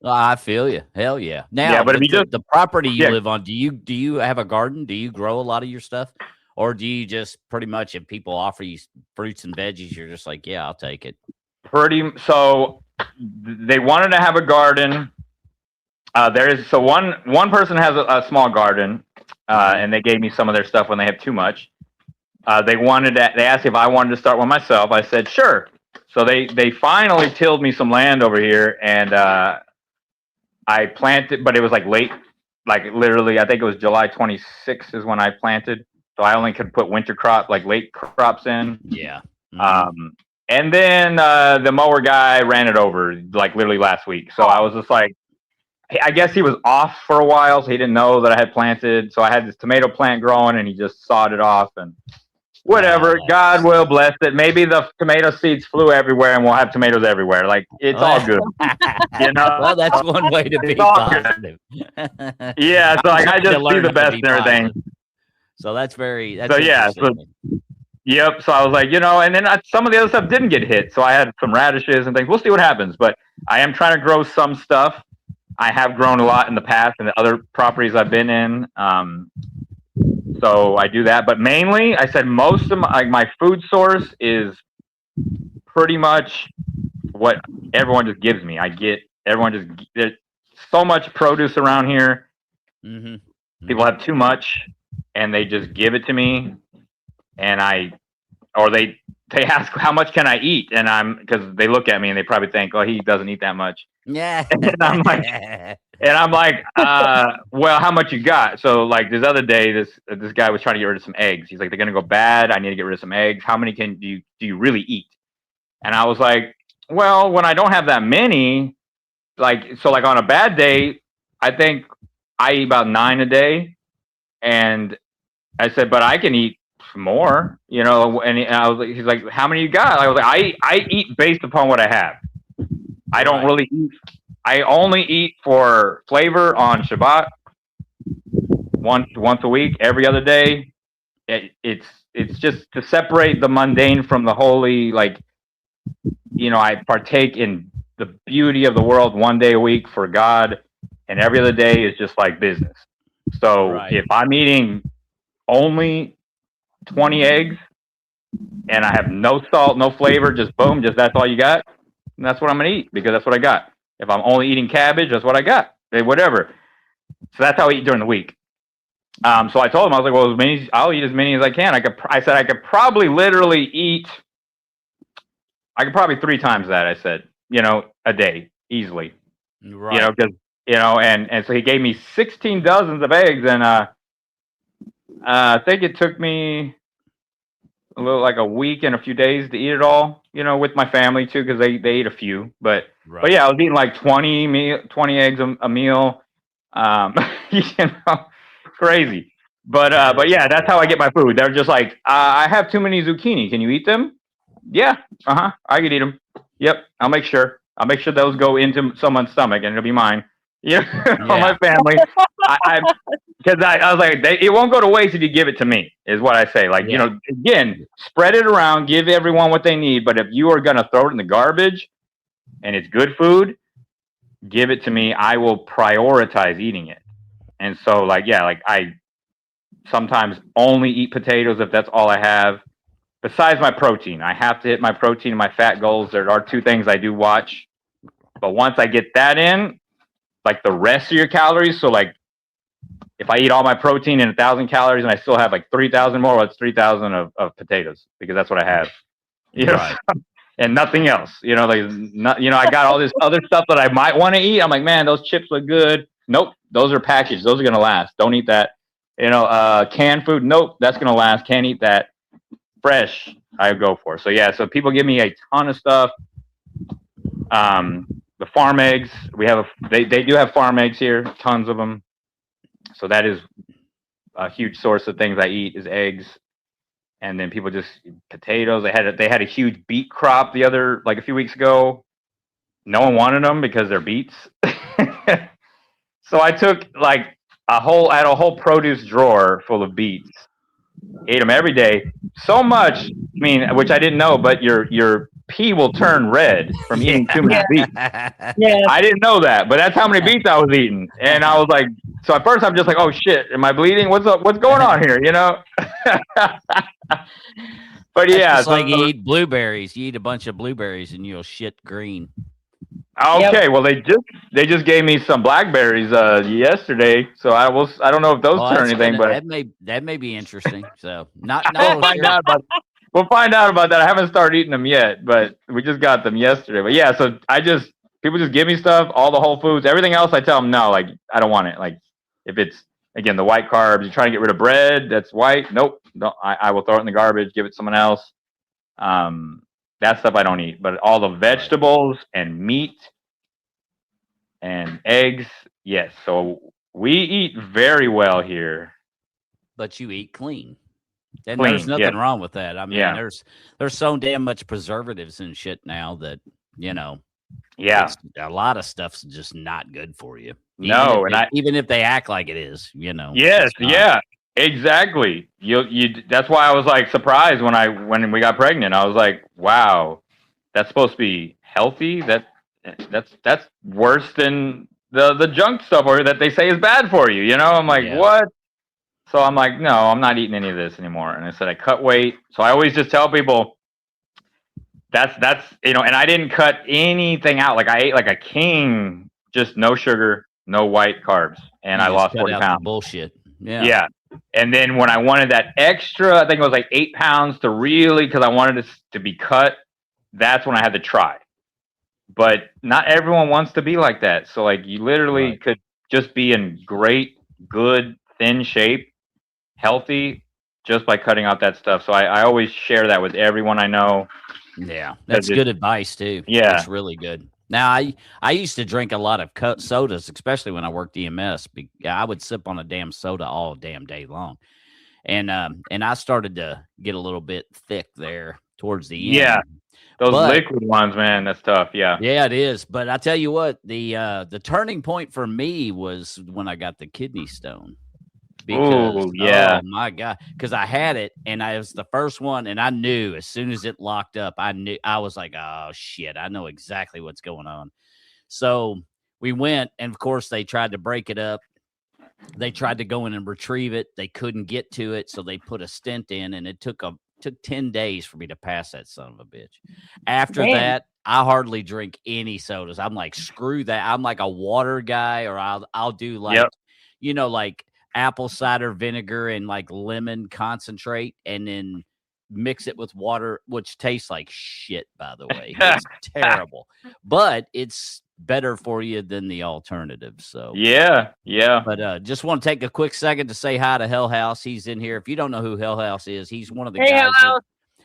I feel you. Hell yeah. Now, yeah, but if you the property you live on, do you have a garden? Do you grow a lot of your stuff? Or do you just pretty much, if people offer you fruits and veggies, you're just like, yeah, I'll take it? So they wanted to have a garden. One person has a small garden, and they gave me some of their stuff when they have too much. They asked if I wanted to start one myself. I said, sure. So they finally tilled me some land over here, and I planted, but it was like late, like literally, I think it was July 26th is when I planted. So I only could put winter crop, like late crops in. Yeah. And then the mower guy ran it over like literally last week. So I was just like, I guess he was off for a while, so he didn't know that I had planted. So I had this tomato plant growing, and he just sawed it off and whatever. God will bless it. Maybe the tomato seeds flew everywhere, and we'll have tomatoes everywhere. Like it's all good, you know. Well, that's one way to be positive. Yeah, so like, I just see the best and everything. Positive. So that's very. So yeah. Yep. So I was like, and then some of the other stuff didn't get hit. So I had some radishes and things. We'll see what happens. But I am trying to grow some stuff. I have grown a lot in the past and the other properties I've been in. So I do that. But mainly, I said most of my food source is pretty much what everyone just gives me. There's so much produce around here. Mm-hmm. People have too much, and they just give it to me. And they ask how much can I eat, and because they look at me and they probably think, oh, he doesn't eat that much. Yeah. And I'm like, well, how much you got? So like this other day, this guy was trying to get rid of some eggs. He's like, they're gonna go bad. I need to get rid of some eggs. How many do you really eat? And I was like, well, when I don't have that many, like on a bad day, I think I eat about 9 a day. And I said, but I can eat more, and he's like, how many you got? I was like, I eat based upon what I have. I don't really eat. I only eat for flavor on Shabbat once a week. Every other day, it's just to separate the mundane from the holy. Like, I partake in the beauty of the world one day a week for God, and every other day is just like business. So if I'm eating only 20 eggs and I have no salt, no flavor, just that's all you got, and that's what I'm gonna eat because that's what I got. If I'm only eating cabbage, that's what I got. Whatever. So that's how I eat during the week. So I told him, I was like, well, I'll eat as many as I can. I said I could probably literally eat. I could probably 3 times that. I said, a day easily. Right. Because and so he gave me 16 dozens of eggs, and I think it took me a little like a week and a few days to eat it all, with my family too, because they eat a few. But yeah, I was eating like 20 eggs a meal. Crazy. But yeah, that's how I get my food. They're just like, I have too many zucchini. Can you eat them? Yeah. I can eat them. Yep. I'll make sure those go into someone's stomach, and it'll be mine. For my family. Because I was like, it won't go to waste if you give it to me, is what I say. Like, again, spread it around, give everyone what they need. But if you are going to throw it in the garbage and it's good food, give it to me. I will prioritize eating it. And so, I sometimes only eat potatoes if that's all I have. Besides my protein, I have to hit my protein and my fat goals. There are 2 things I do watch. But once I get that in, like the rest of your calories, so like if I eat all my protein and 1,000 calories and I still have like 3,000 more, well, it's 3,000 of potatoes because that's what I have, Right. And nothing else, I got all this other stuff that I might want to eat. I'm like, man, those chips look good. Nope. Those are packaged. Those are going to last. Don't eat that. Canned food. Nope. That's going to last. Can't eat that. Fresh, I go for. So yeah, so people give me a ton of stuff. The farm eggs, they do have farm eggs here, tons of them. So that is a huge source of things I eat is eggs. and then people just potatoes. They had a huge beet crop a few weeks ago. No one wanted them because they're beets. So I took like I had a whole produce drawer full of beets. Ate them every day. So much, I mean, which I didn't know, but your pee will turn red from eating too many beets. Yeah. I didn't know that, but that's how many beets I was eating. And I was like, so at first I'm just like, oh shit, am I bleeding? What's up? What's going on here? You know? But yeah, it's like you eat blueberries. You eat a bunch of blueberries and you'll shit green. Okay, well they just gave me some blackberries yesterday, so I don't know if those turn anything, but that may be interesting. So not we'll find out about that. I haven't started eating them yet, but we just got them yesterday. But yeah, so people just give me stuff, all the whole foods, everything else I tell them no, like I don't want it. Like if it's again the white carbs, you're trying to get rid of bread that's white. Nope, no, I will throw it in the garbage, give it to someone else. That stuff I don't eat, but all the vegetables and meat and eggs, yes. So we eat very well here. But you eat clean. And Clean, there's nothing wrong with that. I mean, Yeah. there's so damn much preservatives and shit now that, you know, Yeah. a lot of stuff's just not good for you. No, Even if they act like it is, you know. Yes, it's not. yeah. Exactly. That's why I was like surprised when we got pregnant. I was like, wow, that's supposed to be healthy. That's worse than the junk stuff or that they say is bad for you. You know, I'm like, Yeah. what? So I'm like, no, I'm not eating any of this anymore. And I said I cut weight. So I always just tell people that's and I didn't cut anything out. Like I ate like a king, just no sugar, no white carbs, and You I just lost cut 40 out the pounds. bullshit. Yeah. Yeah. And then when I wanted that extra, I think it was like 8 pounds to really, because I wanted it to be cut, that's when I had to try. But not everyone wants to be like that. So like you literally could just be in great, good, thin shape, healthy, just by cutting out that stuff. So I always share that with everyone I know. Yeah. That's good advice too. Yeah. It's really good. Now, I used to drink a lot of sodas, especially when I worked EMS. I would sip on a damn soda all damn day long. And I started to get a little bit thick there towards the end. Yeah. Those liquid ones, man, that's tough. Yeah. Yeah, it is. But I tell you what, the turning point for me was when I got the kidney stone. Because oh my God, because I had it and I was the first one, and I knew as soon as it locked up, I was like, oh shit, I know exactly what's going on. So we went, and of course they tried to break it up. They tried to go in and retrieve it. They couldn't get to it, so they put a stent in, and it took 10 days for me to pass that son of a bitch. After that, I hardly drink any sodas. I'm like, screw that. I'm like a water guy, or I'll do like, like apple cider vinegar and like lemon concentrate, and then mix it with water, which tastes like shit, by the way. It's terrible, but it's better for you than the alternative. So yeah. But just want to take a quick second to say hi to Hell House. He's in here. If you don't know who Hell House is, he's one of the guys.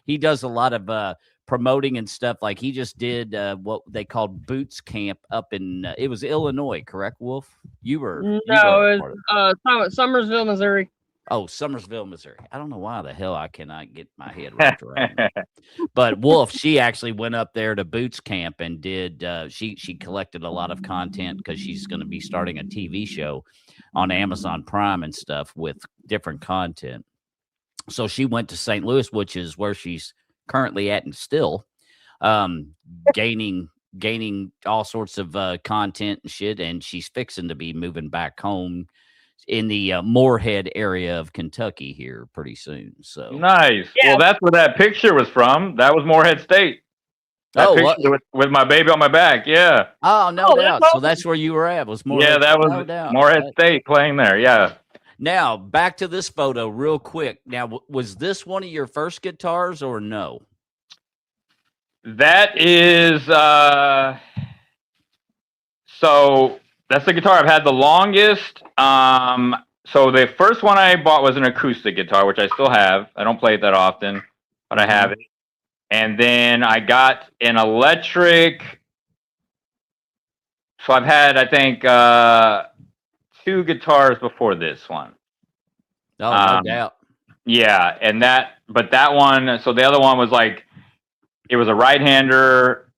He does a lot of promoting and stuff. Like he just did what they called Boots Camp up in it was Illinois, correct, Wolf? You were it was Summersville, Missouri. Oh, Summersville, Missouri. I don't know why the hell I cannot get my head wrapped around that. But Wolf, she actually went up there to Boots Camp and did she collected a lot of content because she's going to be starting a TV show on Amazon Prime and stuff with different content. So she went to St. Louis, which is where she's currently at and still gaining all sorts of content and shit, and she's fixing to be moving back home in the Moorhead area of Kentucky here pretty soon. So nice. Yeah. Well, that's where that picture was from. That was Moorhead State. That picture with my baby on my back. Yeah. Oh, no doubt. So that's where you were at. Was Moorhead? Yeah, that was Moorhead State playing there. Yeah. Now back to this photo real quick. Now, was this one of your first guitars or no? That is so that's the guitar I've had the longest. So the first one I bought was an acoustic guitar, which I still have. I don't play it that often, but I have it. And then I got an electric. So I've had, I think, 2 guitars before this one. Oh, no doubt. Yeah, but that one. So the other one was like, it was a right-hander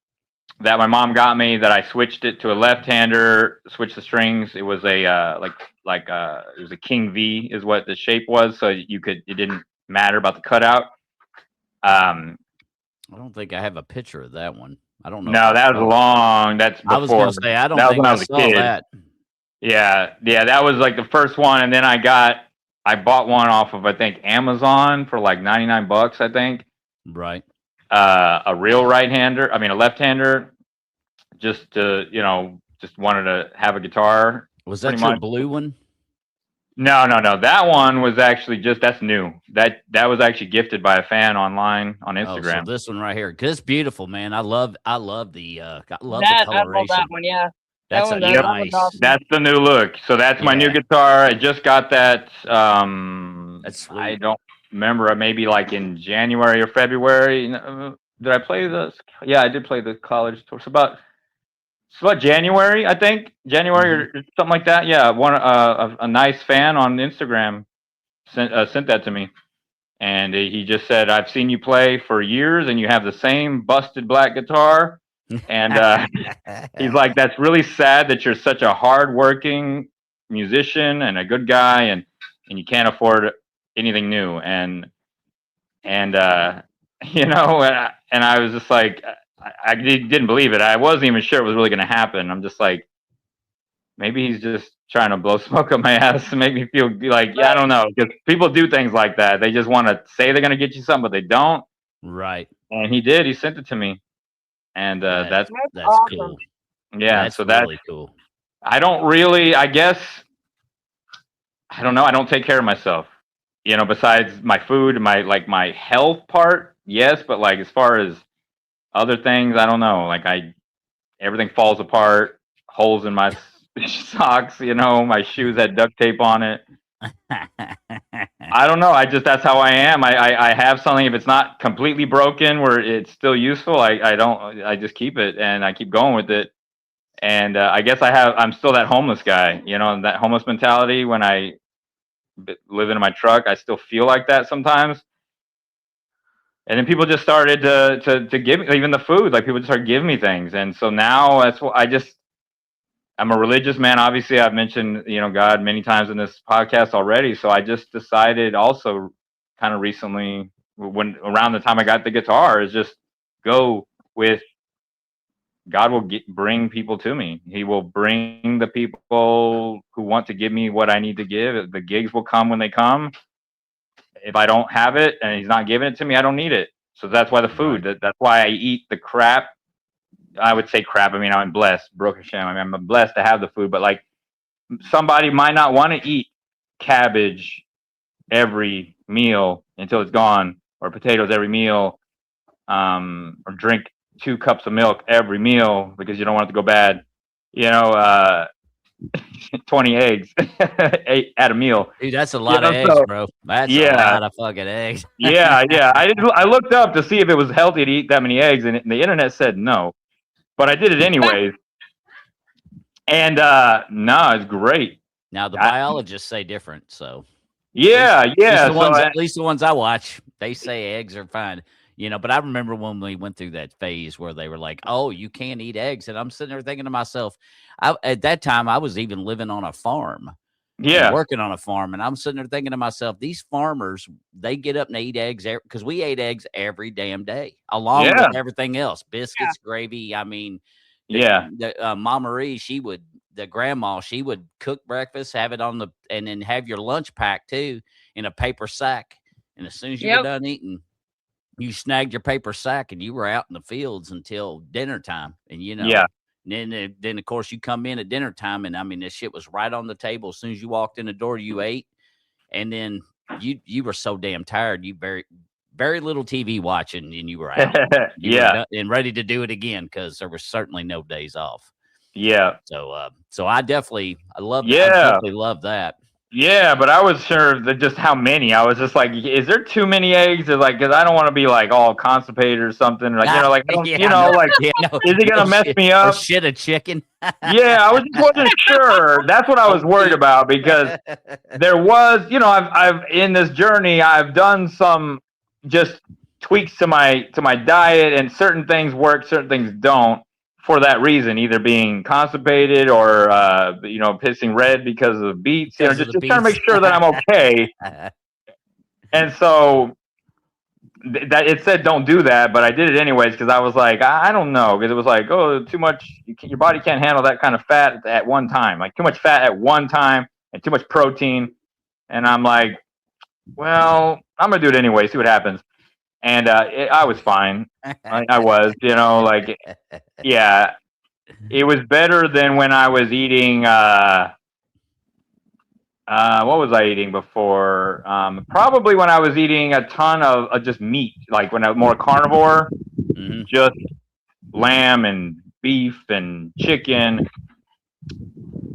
that my mom got me. That I switched it to a left-hander. Switched the strings. It was a it was a King V is what the shape was. So it didn't matter about the cutout. I don't think I have a picture of that one. I don't know. No, that was long. That's before. I was going to say I don't that was think when I I was a saw kid. that. Yeah, that was like the first one, and then I bought one off of I think Amazon for like $99, I think. Right. A real right-hander, I mean a left-hander, just to just wanted to have a guitar. Was that pretty your much. blue one? No. That one was actually that's new. That was actually gifted by a fan online on Instagram. Oh, so this one right here, 'cause it's beautiful, man. I love the I the love coloration. that one. Yeah. That's That a one- that nice. one's awesome. That's the new look. So that's my new Yeah. guitar. I just got that. That's sweet. I don't remember. Maybe like in January or February. Did I play this? Yeah, I did play the college tour. So about January, I think. January or something like that. Yeah, a nice fan on Instagram sent that to me, and he just said, "I've seen you play for years, and you have the same busted black guitar." And he's like, "That's really sad that you're such a hardworking musician and a good guy, and you can't afford anything new." And and I was just like, I didn't believe it. I wasn't even sure it was really going to happen. I'm just like, maybe he's just trying to blow smoke up my ass to make me feel like, I don't know, because people do things like that. They just want to say they're going to get you something, but they don't. Right. And he did. He sent it to me, and that's awesome. cool. yeah. That's so that's really cool. I don't really. I guess I don't know. I don't take care of myself. Besides my food, my health part, yes, but like as far as other things, I don't know. Like everything falls apart. Holes in my socks. My shoes had duct tape on it. I don't know. That's how I am. I have something. If it's not completely broken, where it's still useful, I just keep it and I keep going with it. And I guess I'm still that homeless guy. That homeless mentality. When I live in my truck, I still feel like that sometimes. And then people just started to give me even the food. Like people just started giving me things, and so now that's what I'm a religious man. Obviously, I've mentioned God many times in this podcast already. So I just decided also, kind of recently, when around the time I got the guitar, is just go with God will bring people to me. He will bring the people who want to give me what I need to give. The gigs will come when they come. If I don't have it and he's not giving it to me, I don't need it. So that's why the food. Right. That's why I eat the crap. I would say crap. I mean, I'm blessed. Baruch Hashem. I mean, I'm blessed to have the food. But like, somebody might not want to eat cabbage every meal until it's gone, or potatoes every meal, or drink 2 cups of milk every meal because you don't want it to go bad. 20 eggs at a meal. Dude, that's a lot of eggs, bro. That's a lot of fucking eggs. yeah. I looked up to see if it was healthy to eat that many eggs, and the internet said no, but I did it anyways. And no, it's great. Now the biologists say different, so yeah. At least the ones I watch, they say eggs are fine. But I remember when we went through that phase where they were like, "Oh, you can't eat eggs," and I'm sitting there thinking to myself, at that time I was even living on a farm, working on a farm, and I'm sitting there thinking to myself, these farmers, they get up and they eat eggs because we ate eggs every damn day, along with everything else, biscuits, gravy. I mean, Mama Marie, the grandma, she would cook breakfast, have it and then have your lunch pack too in a paper sack, and as soon as you were done eating, you snagged your paper sack and you were out in the fields until dinner time. And, then of course you come in at dinner time, and I mean, this shit was right on the table. As soon as you walked in the door, you ate. And then you were so damn tired. You very little TV watching, and you were out. You were and ready to do it again, because there was certainly no days off. Yeah. So I definitely love that. Yeah, but I was sure that just how many. I was just like, is there too many eggs? Or like, because I don't want to be like all constipated or something. Like, like I don't, Yeah, no, like, yeah, no, is it no gonna mess shit, me or up? shit a chicken. Yeah, I was just wasn't sure. That's what I was worried about because there was, I've in this journey, I've done some just tweaks to my diet, and certain things work, certain things don't. For that reason, either being constipated or pissing red because of the beets, Because of just the trying to make beats. sure that I'm okay. And so that it said don't do that, but I did it anyways because I was like, I don't know, because it was like, oh, too much, your body can't handle that kind of fat at one time, like too much fat at one time and too much protein. And I'm like, well, I'm gonna do it anyway, see what happens. And I was fine. I was, like, yeah, it was better than when I was eating. What was I eating before? Probably when I was eating a ton of just meat, like when I was more carnivore, Mhm. just lamb and beef and chicken.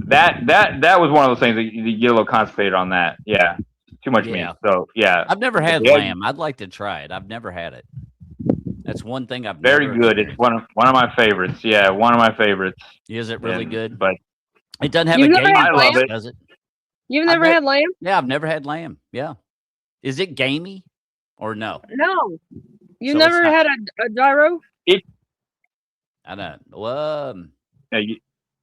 That was one of those things that you get a little constipated on that. Yeah, too much meat. Yeah. So yeah, I've never had the egg, lamb. I'd like to try it. I've never had it. That's one thing I've very never good. It's experienced. one of my favorites. Yeah, one of my favorites. Is it really good? But It doesn't have a You've never gamey had I love taste, it. does it? You've I've never had lamb? Yeah, I've never had lamb. Yeah. Is it gamey or no? No. You So never it's not. had a gyro? I don't. Well, Yeah,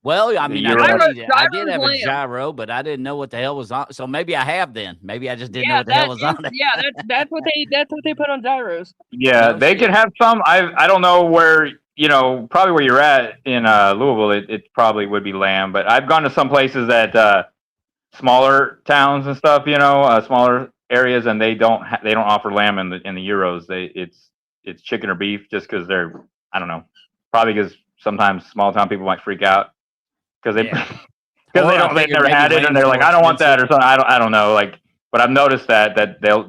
well, I mean, I you're did right. eat, I did Gyro's have a lamb. gyro, but I didn't know what the hell was on. So maybe I have then. Maybe I just didn't know Yeah, what the hell was on it. yeah, that's what they put on gyros. Yeah, No they shit. can have some. I don't know where, probably where you're at in Louisville. It probably would be lamb, but I've gone to some places that smaller towns and stuff, smaller areas, and they don't offer lamb in the euros. It's chicken or beef, just because they're, I don't know, probably because sometimes small town people might freak out because they Yeah. because Or I they've figured never maybe had it, and lamb's they're like, more I don't want that, or expensive. something. I don't know, like, but I've noticed that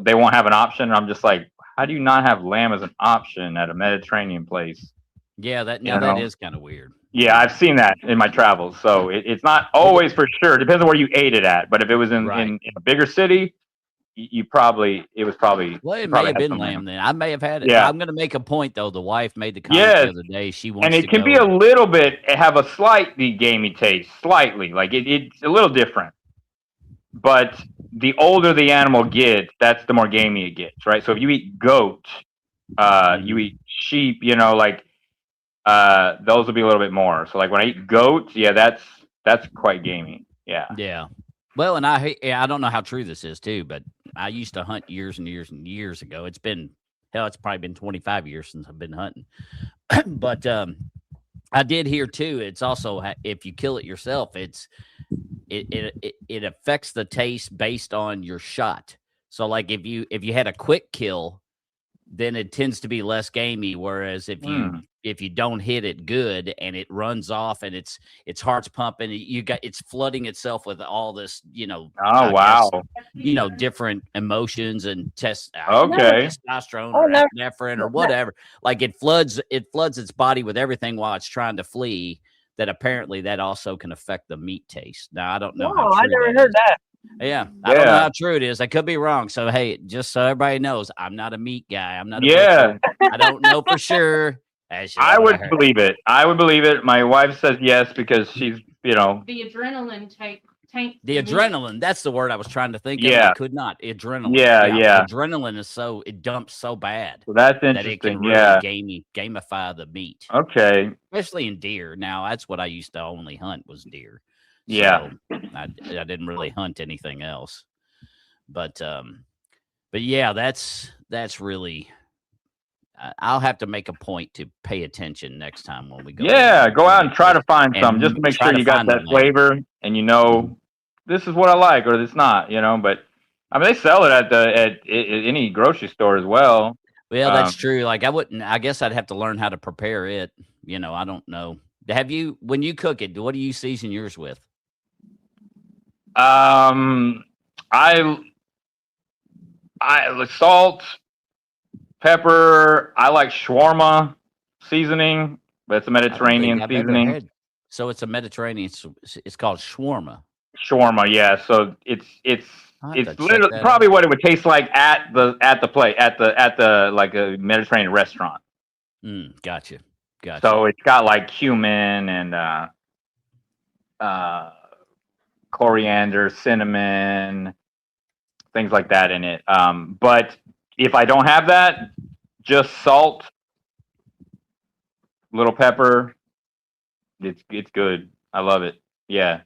they won't have an option. And I'm just like, how do you not have lamb as an option at a Mediterranean place? Yeah, that You now that know? is kind of weird. Yeah, I've seen that in my travels. So it's not always for sure. It depends on where you ate it at. But if it was Right. in a bigger city, it was probably, Well, it you may probably have had been some lamb lamb. then. I may have had it. Yeah. I'm going to make a point though. The wife made the comment the Yes. other day. She And wants to it can be go. a little bit, have a slightly gamey taste, slightly. Like it's a little different. But the older the animal gets, that's the more gamey it gets, right? So if you eat goat, you eat sheep, like those will be a little bit more. So like when I eat goat, yeah, that's quite gamey. Yeah. Yeah. Well, and I don't know how true this is too, but I used to hunt years and years and years ago. It's probably been 25 years since I've been hunting. But I did hear too. It's also if you kill it yourself, it affects the taste based on your shot. So like if you had a quick kill, then it tends to be less gamey. Whereas if you don't hit it good and it runs off and its heart's pumping, it's flooding itself with all this, Oh, I wow. guess, different emotions and Okay. testosterone or epinephrine or whatever. Like it floods its body with everything while it's trying to flee. That apparently that also can affect the meat taste. Now I don't know. Oh, I never heard that. Yeah, I don't know how true it is. I could be wrong. So hey, just so everybody knows, I'm not a meat guy. I'm not. Yeah. I don't know for sure. I would believe it. I would believe it. My wife says yes because she's, The adrenaline tank. The adrenaline. That's the word I was trying to think of. Yeah. I could not. Adrenaline. Yeah. Adrenaline is it dumps so bad. So that's that it can interesting. really gamify the meat. Okay. Especially in deer. Now that's what I used to only hunt was deer. Yeah. So I didn't really hunt anything else. But yeah, that's really. I'll have to make a point to pay attention next time when we go. Yeah, go out and try to find some, just to make try sure to you got find that the flavor and this is what I like or it's not, But I mean, they sell it at any grocery store as well. Well, that's true. Like I guess I'd have to learn how to prepare it. I don't know. When you cook it, what do you season yours with? I salt, pepper. I like shawarma seasoning, but it's a Mediterranean seasoning. So it's a Mediterranean. It's called shawarma. shawarma. Yeah, so it's I'll have to check literally that probably out. what it would taste like at the plate at the like a Mediterranean restaurant. Gotcha. So it's got like cumin and uh, coriander, cinnamon, things like that in it. But if I don't have that, just salt, little pepper. It's good. I love it. Yeah.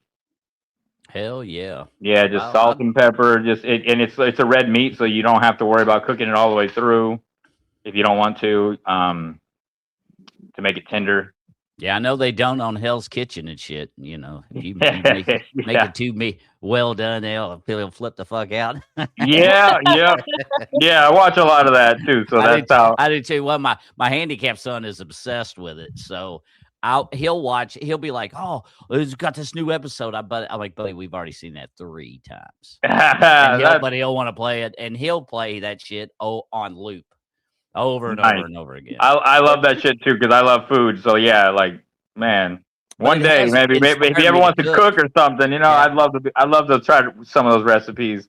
Hell yeah. Yeah, just Wow, salt and pepper. And it's a red meat, so you don't have to worry about cooking it all the way through if you don't want to make it tender. yeah, I know they don't on Hell's Kitchen and shit. You know, if you make Yeah. it too well done, they'll flip the fuck out. Yeah, yeah. I watch a lot of that too. So that's how. I did too. Well, my handicapped son is obsessed with it. So he'll watch. He'll be like, "Oh, it's got this new episode." I'm like, "Buddy, we've already seen that 3 times." But he'll want to play it, and he'll play that shit on loop over and over and over again. I love that shit too because I love food. So yeah, like man, one day maybe if he ever wants to cook or something, you know, I'd love to try some of those recipes.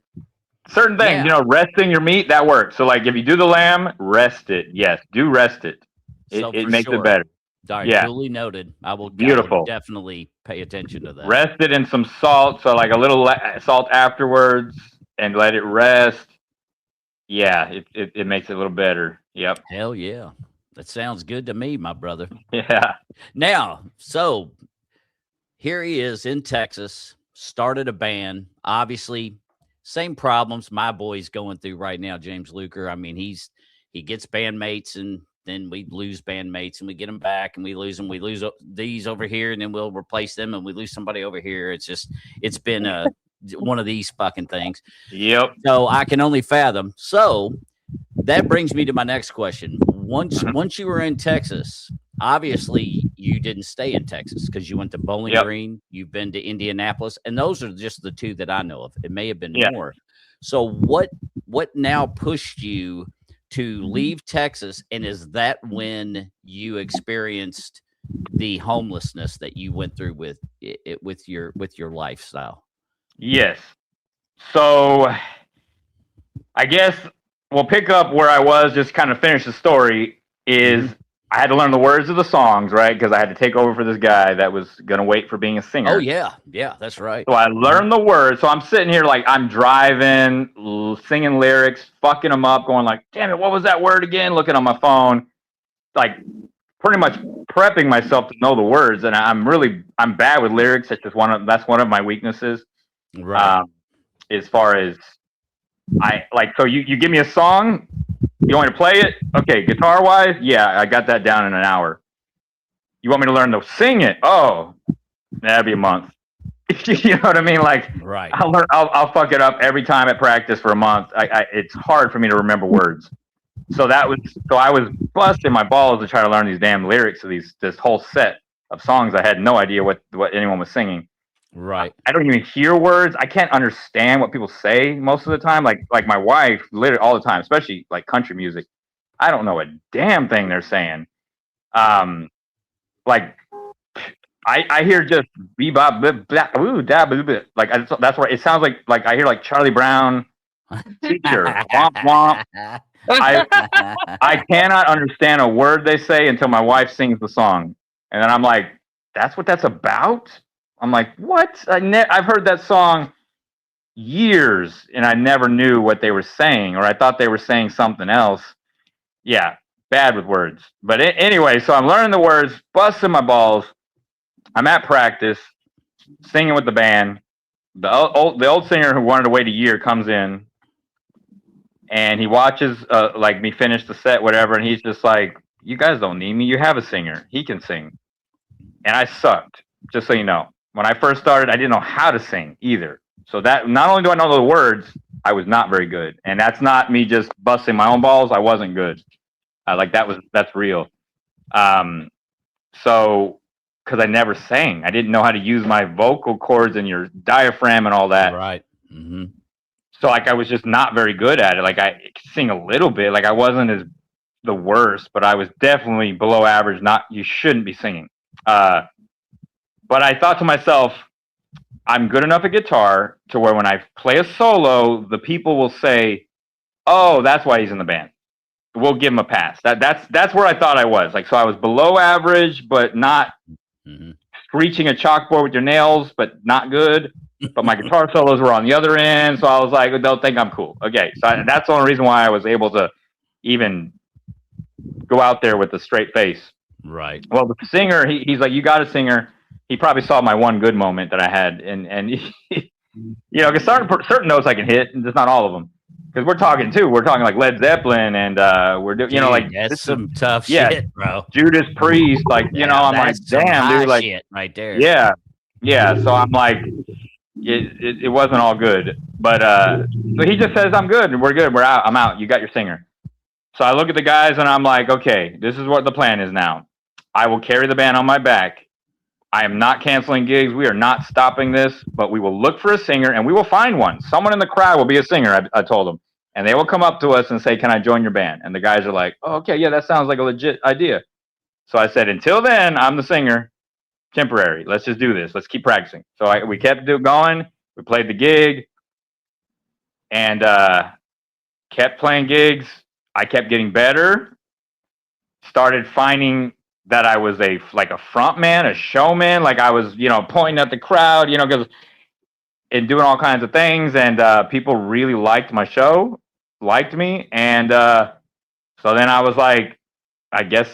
Certain things, you know, resting your meat that works. So like if you do the lamb, rest it. Yes, do rest it. It makes it better. Yeah, duly noted. I will definitely pay attention to that. Rest it in some salt, so like a little salt afterwards, and let it rest. Yeah, it makes it a little better. Yep. Hell yeah. That sounds good to me, my brother. Yeah. Now, so here he is in Texas, started a band. Obviously, same problems my boy's going through right now, James Luker. I mean, he gets bandmates and then we lose bandmates and we get them back and we lose them. We lose these over here and then we'll replace them and we lose somebody over here. It's been one of these fucking things. Yep. So I can only fathom. So that brings me to my next question. Once you were in Texas, obviously you didn't stay in Texas because you went to Bowling Green, you've been to Indianapolis, and those are just the 2 that I know of. It may have been more. So what now pushed you to leave Texas, and is that when you experienced the homelessness that you went through with your lifestyle? Yes. So I guess we'll pick up where I was, just kind of finish the story, is I had to learn the words of the songs, right? Because I had to take over for this guy that was going to wait for being a singer. Oh, yeah. Yeah, that's right. So I learned the words. So I'm sitting here like I'm driving, singing lyrics, fucking them up, going like, damn it, what was that word again? Looking on my phone, like pretty much prepping myself to know the words. And I'm bad with lyrics. That's one of my weaknesses. Right. As far as so you give me a song, you want me to play it? Okay, guitar wise, yeah, I got that down in an hour. You want me to learn to sing it? Oh, that'd be a month. You know what I mean? Like, right. I'll fuck it up every time at practice for a month. It's hard for me to remember words. So I was busting my balls to try to learn these damn lyrics of this whole set of songs. I had no idea what anyone was singing. Right. I don't even hear words. I can't understand what people say most of the time. Like my wife, literally all the time, especially like country music. I don't know a damn thing they're saying. Like I hear just bebop, ooh, da, boo, boo. Like that's why it sounds like I hear like Charlie Brown, teacher, womp womp. I cannot understand a word they say until my wife sings the song, and then I'm like, that's what that's about. I'm like, what? I've heard that song years, and I never knew what they were saying, or I thought they were saying something else. Yeah, bad with words. But anyway, so I'm learning the words, busting my balls. I'm at practice, singing with the band. The old singer who wanted to wait a year comes in, and he watches like me finish the set, whatever, and he's just like, "You guys don't need me. You have a singer. He can sing." And I sucked, just so you know. When I first started, I didn't know how to sing either. So that not only do I know the words, I was not very good. And that's not me just busting my own balls. I wasn't good. That's real. So because I never sang, I didn't know how to use my vocal cords and your diaphragm and all that. Right. Mm-hmm. So like I was just not very good at it. Like I could sing a little bit. Like I wasn't as the worst, but I was definitely below average. You shouldn't be singing. But I thought to myself, I'm good enough at guitar to where when I play a solo, the people will say, "Oh, that's why he's in the band." We'll give him a pass. That's where I thought I was. Like, so I was below average, but not screeching a chalkboard with your nails, but not good. But my guitar solos were on the other end, so I was like, they'll think I'm cool. Okay, so that's the only reason why I was able to even go out there with a straight face. Right. Well, the singer, he's like, you got a singer. He probably saw my one good moment that I had, and you know, because certain notes I can hit, and just not all of them. Because we're talking like Led Zeppelin, and we're doing, you know, like that's some tough shit, bro. Judas Priest, like, you know, I'm like, damn, dude, like, shit right there. Yeah. So I'm like, it wasn't all good, but so he just says I'm good, and we're good, we're out, I'm out. You got your singer. So I look at the guys, and I'm like, okay, this is what the plan is now. I will carry the band on my back. I am not canceling gigs. We are not stopping this, but we will look for a singer, and we will find one. Someone in the crowd will be a singer, I told them. And they will come up to us and say, can I join your band? And the guys are like, oh, okay, yeah, that sounds like a legit idea. So I said, until then, I'm the singer, temporary. Let's just do this. Let's keep practicing. So we kept going. We played the gig and kept playing gigs. I kept getting better. Started finding that I was a front man, a showman. Like I was, you know, pointing at the crowd, you know, and doing all kinds of things. And people really liked my show, liked me. And so then I was like, I guess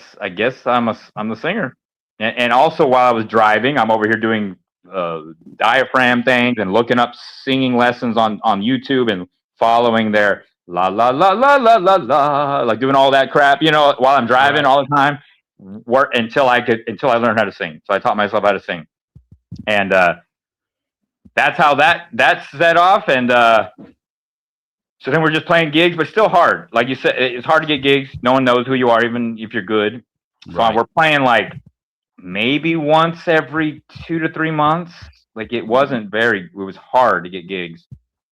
I'm the singer. And also while I was driving, I'm over here doing diaphragm things and looking up singing lessons on YouTube and following their la la la la la la la, like doing all that crap, you know, while I'm driving all the time. Until I learned how to sing. So I taught myself how to sing, and that's how that set off. And so then we're just playing gigs, but still hard. Like you said, it's hard to get gigs. No one knows who you are, even if you're good. So we're playing like maybe once every 2 to 3 months. Like it was hard to get gigs.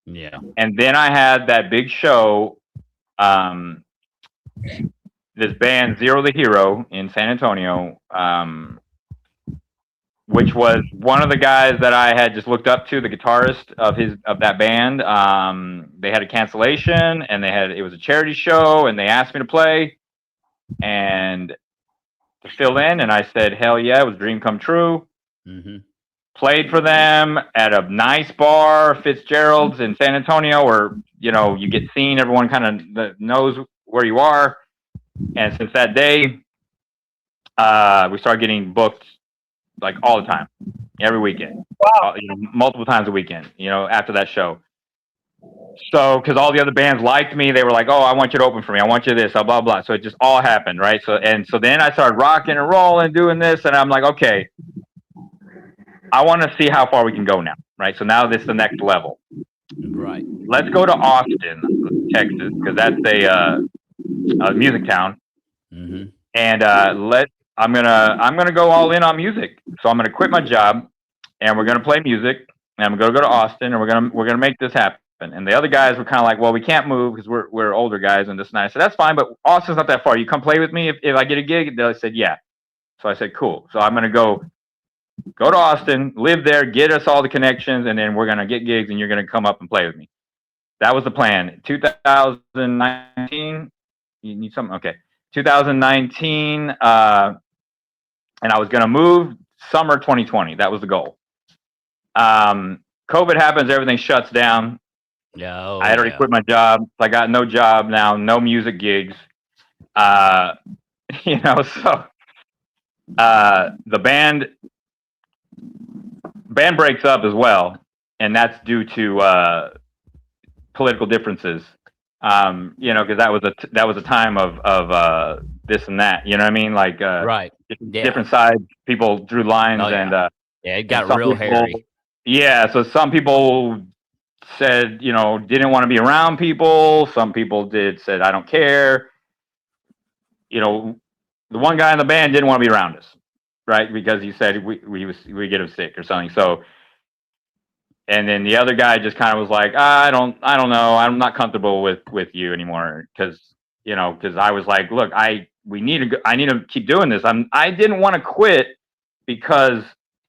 Yeah. And then I had that big show, this band Zero the Hero in San Antonio, which was one of the guys that I had just looked up to, the guitarist of that band. They had a cancellation, and it was a charity show, and they asked me to play and to fill in, and I said, hell yeah, it was a dream come true. Mm-hmm. Played for them at a nice bar, Fitzgerald's in San Antonio, where, you know, you get seen, everyone kind of knows where you are. And since that day, we started getting booked like all the time, every weekend. Wow. You know, multiple times a weekend, you know, after that show. So, because all the other bands liked me, they were like, oh, I want you to open for me. I want you to this, blah, blah, blah. So it just all happened, right? So then I started rocking and rolling, doing this, and I'm like, okay, I want to see how far we can go now, right? So now this is the next level. Right. Let's go to Austin, Texas, because that's a music town. Mm-hmm. And I'm gonna go all in on music. So I'm gonna quit my job, and we're gonna play music, and I'm gonna go to Austin, and we're gonna make this happen. And the other guys were kind of like, well, we can't move because we're older guys and this and that. I said, that's fine, but Austin's not that far. You come play with me if I get a gig? They said, yeah. So I said, cool. So I'm gonna go to Austin, live there, get us all the connections, and then we're gonna get gigs, and you're gonna come up and play with me. That was the plan. 2019. You need something? Okay. 2019. And I was gonna move summer 2020. That was the goal. COVID happens, everything shuts down. Yeah, I had already quit my job. So I got no job now, no music gigs. You know, so the band breaks up as well, and that's due to political differences. You know, because that was a time of this and that. You know what I mean? Like right, different sides. People drew lines, and it got real hairy. Yeah, so some people said, you know, didn't want to be around people. Some people said, I don't care. You know, the one guy in the band didn't want to be around us, right? Because he said we get him sick or something. So, and then the other guy just kind of was like, I don't know. I'm not comfortable with you anymore. Cause I was like, look, I need to keep doing this. I didn't want to quit because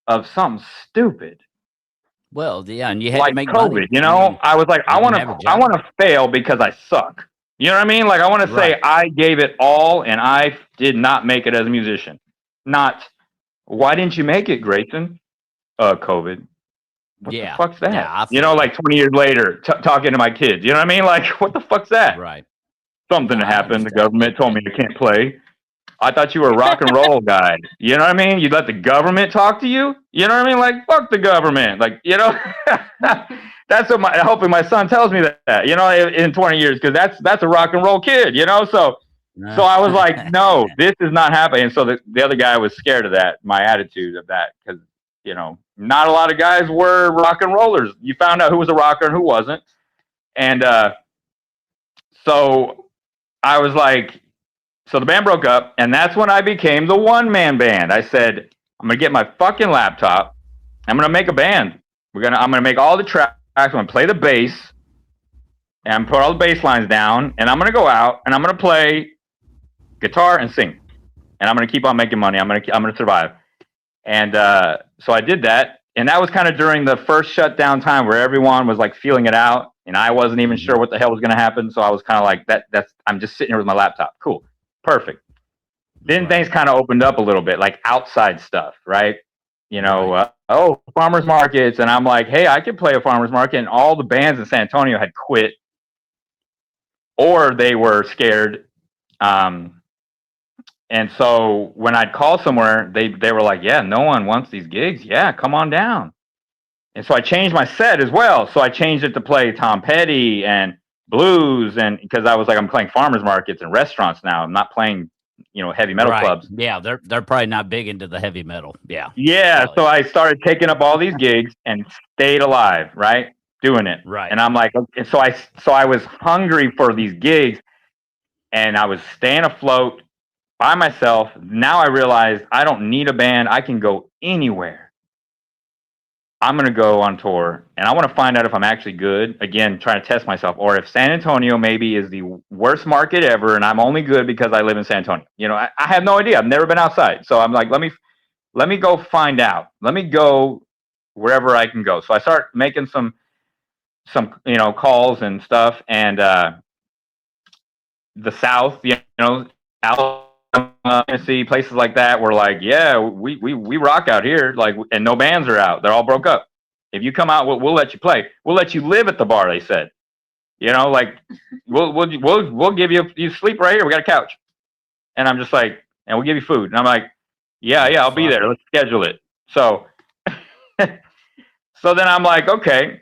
of something stupid. Well, yeah, and you had like to make COVID, money. you know? I was like, I didn't want have a to job. fail because I suck. You know what I mean? Like I want to say Right. I gave it all and I did not make it as a musician. Not why didn't you make it, Grayson? COVID. What the Yeah. fuck's that? Yeah, I You know, feel you. like 20 years later, talking to my kids. You know what I mean? Like, what the fuck's that? Right. Something No, I happened. The understand. government told me I can't play. I thought you were a rock and roll guy. You know what I mean? You let the government talk to you? You know what I mean? Like, fuck the government. Like, you know, that's what hoping my son tells me that, you know, in 20 years, because that's a rock and roll kid, you know? So I was like, no, this is not happening. And so the other guy was scared of that, my attitude of that, because, you know, not a lot of guys were rock and rollers. You found out who was a rocker and who wasn't. And so I was like, so the band broke up, and that's when I became the one-man band. I said, I'm gonna get my fucking laptop. I'm gonna make a band. I'm gonna make all the tracks. I'm gonna play the bass, and put all the bass lines down. And I'm gonna go out and I'm gonna play guitar and sing. And I'm gonna keep on making money. I'm gonna survive. And so I did that, and that was kind of during the first shutdown time where everyone was like feeling it out, and I wasn't even sure what the hell was gonna happen. So I was kind of like, I'm just sitting here with my laptop. Cool. Perfect. Then things kind of opened up a little bit, like outside stuff, right? You know, farmers markets. And I'm like, hey, I could play a farmers market. And all the bands in San Antonio had quit or they were scared. And so when I'd call somewhere, they were like, yeah, no one wants these gigs. Yeah, come on down. And so I changed my set as well. So I changed it to play Tom Petty and blues, and because I was like, I'm playing farmers markets and restaurants now. I'm not playing, you know, heavy metal clubs. Yeah, they're probably not big into the heavy metal. Yeah. Yeah. So I started taking up all these gigs and stayed alive, right? Doing it. Right. And I'm like, and so I was hungry for these gigs, and I was staying afloat by myself. Now I realized I don't need a band. I can go anywhere. I'm going to go on tour, and I want to find out if I'm actually good. Again, trying to test myself, or if San Antonio maybe is the worst market ever, and I'm only good because I live in San Antonio. You know, I have no idea. I've never been outside, so I'm like, let me go find out. Let me go wherever I can go. So I start making some you know calls and stuff, and the South, you know, Alabama, Tennessee, places like that were like, yeah, we rock out here, like, and no bands are out. They're all broke up. If you come out, we'll let you play. We'll let you live at the bar. They said, you know, like we'll give you sleep right here. We got a couch, and I'm just like, and we'll give you food. And I'm like, yeah, I'll be there. Let's schedule it. So, so then I'm like, okay,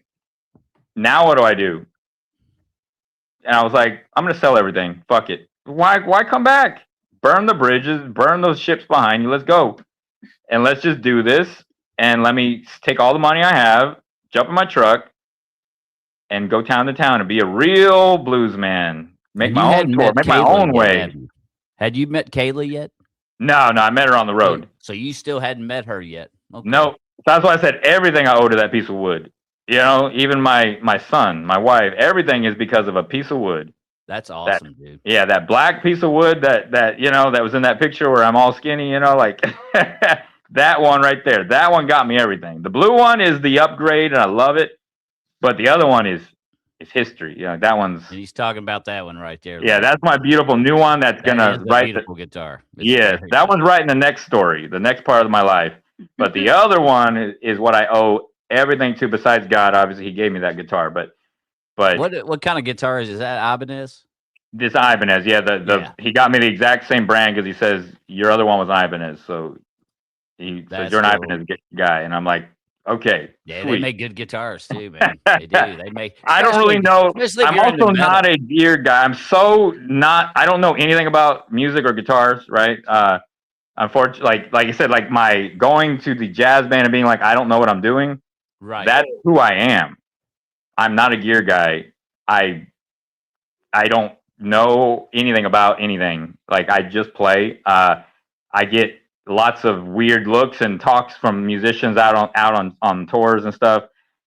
now what do I do? And I was like, I'm gonna sell everything. Fuck it. Why come back? Burn the bridges, burn those ships behind you. Let's go. And let's just do this. And let me take all the money I have, jump in my truck, and go town to town and be a real blues man. Make my own tour, make my own way. Had you met Kayla yet? No, I met her on the road. So you still hadn't met her yet? Okay. No. That's why I said everything I owe to that piece of wood. You know, even my son, my wife, everything is because of a piece of wood. That's awesome, dude. Yeah, that black piece of wood that you know that was in that picture where I'm all skinny, you know, like that one right there. That one got me everything. The blue one is the upgrade, and I love it. But the other one is history. You know, that one's. And he's talking about that one right there. Yeah, that's my beautiful new one. That's gonna write beautiful guitar. Yes, that one's writing the next story, the next part of my life. But the other one is what I owe everything to besides God. Obviously, he gave me that guitar, but what kind of guitar is that? Ibanez? This Ibanez, yeah. He got me the exact same brand because he says your other one was Ibanez, so he says you're an Ibanez guy, and I'm like, okay, yeah, sweet. They make good guitars too, man. They do. They make. I don't really know. I'm also not a gear guy. I'm so not. I don't know anything about music or guitars, right? Unfortunately, like I said, like my going to the jazz band and being like, I don't know what I'm doing. Right. That's who I am. I'm not a gear guy. I don't know anything about anything. Like I just play. I get lots of weird looks and talks from musicians out on tours and stuff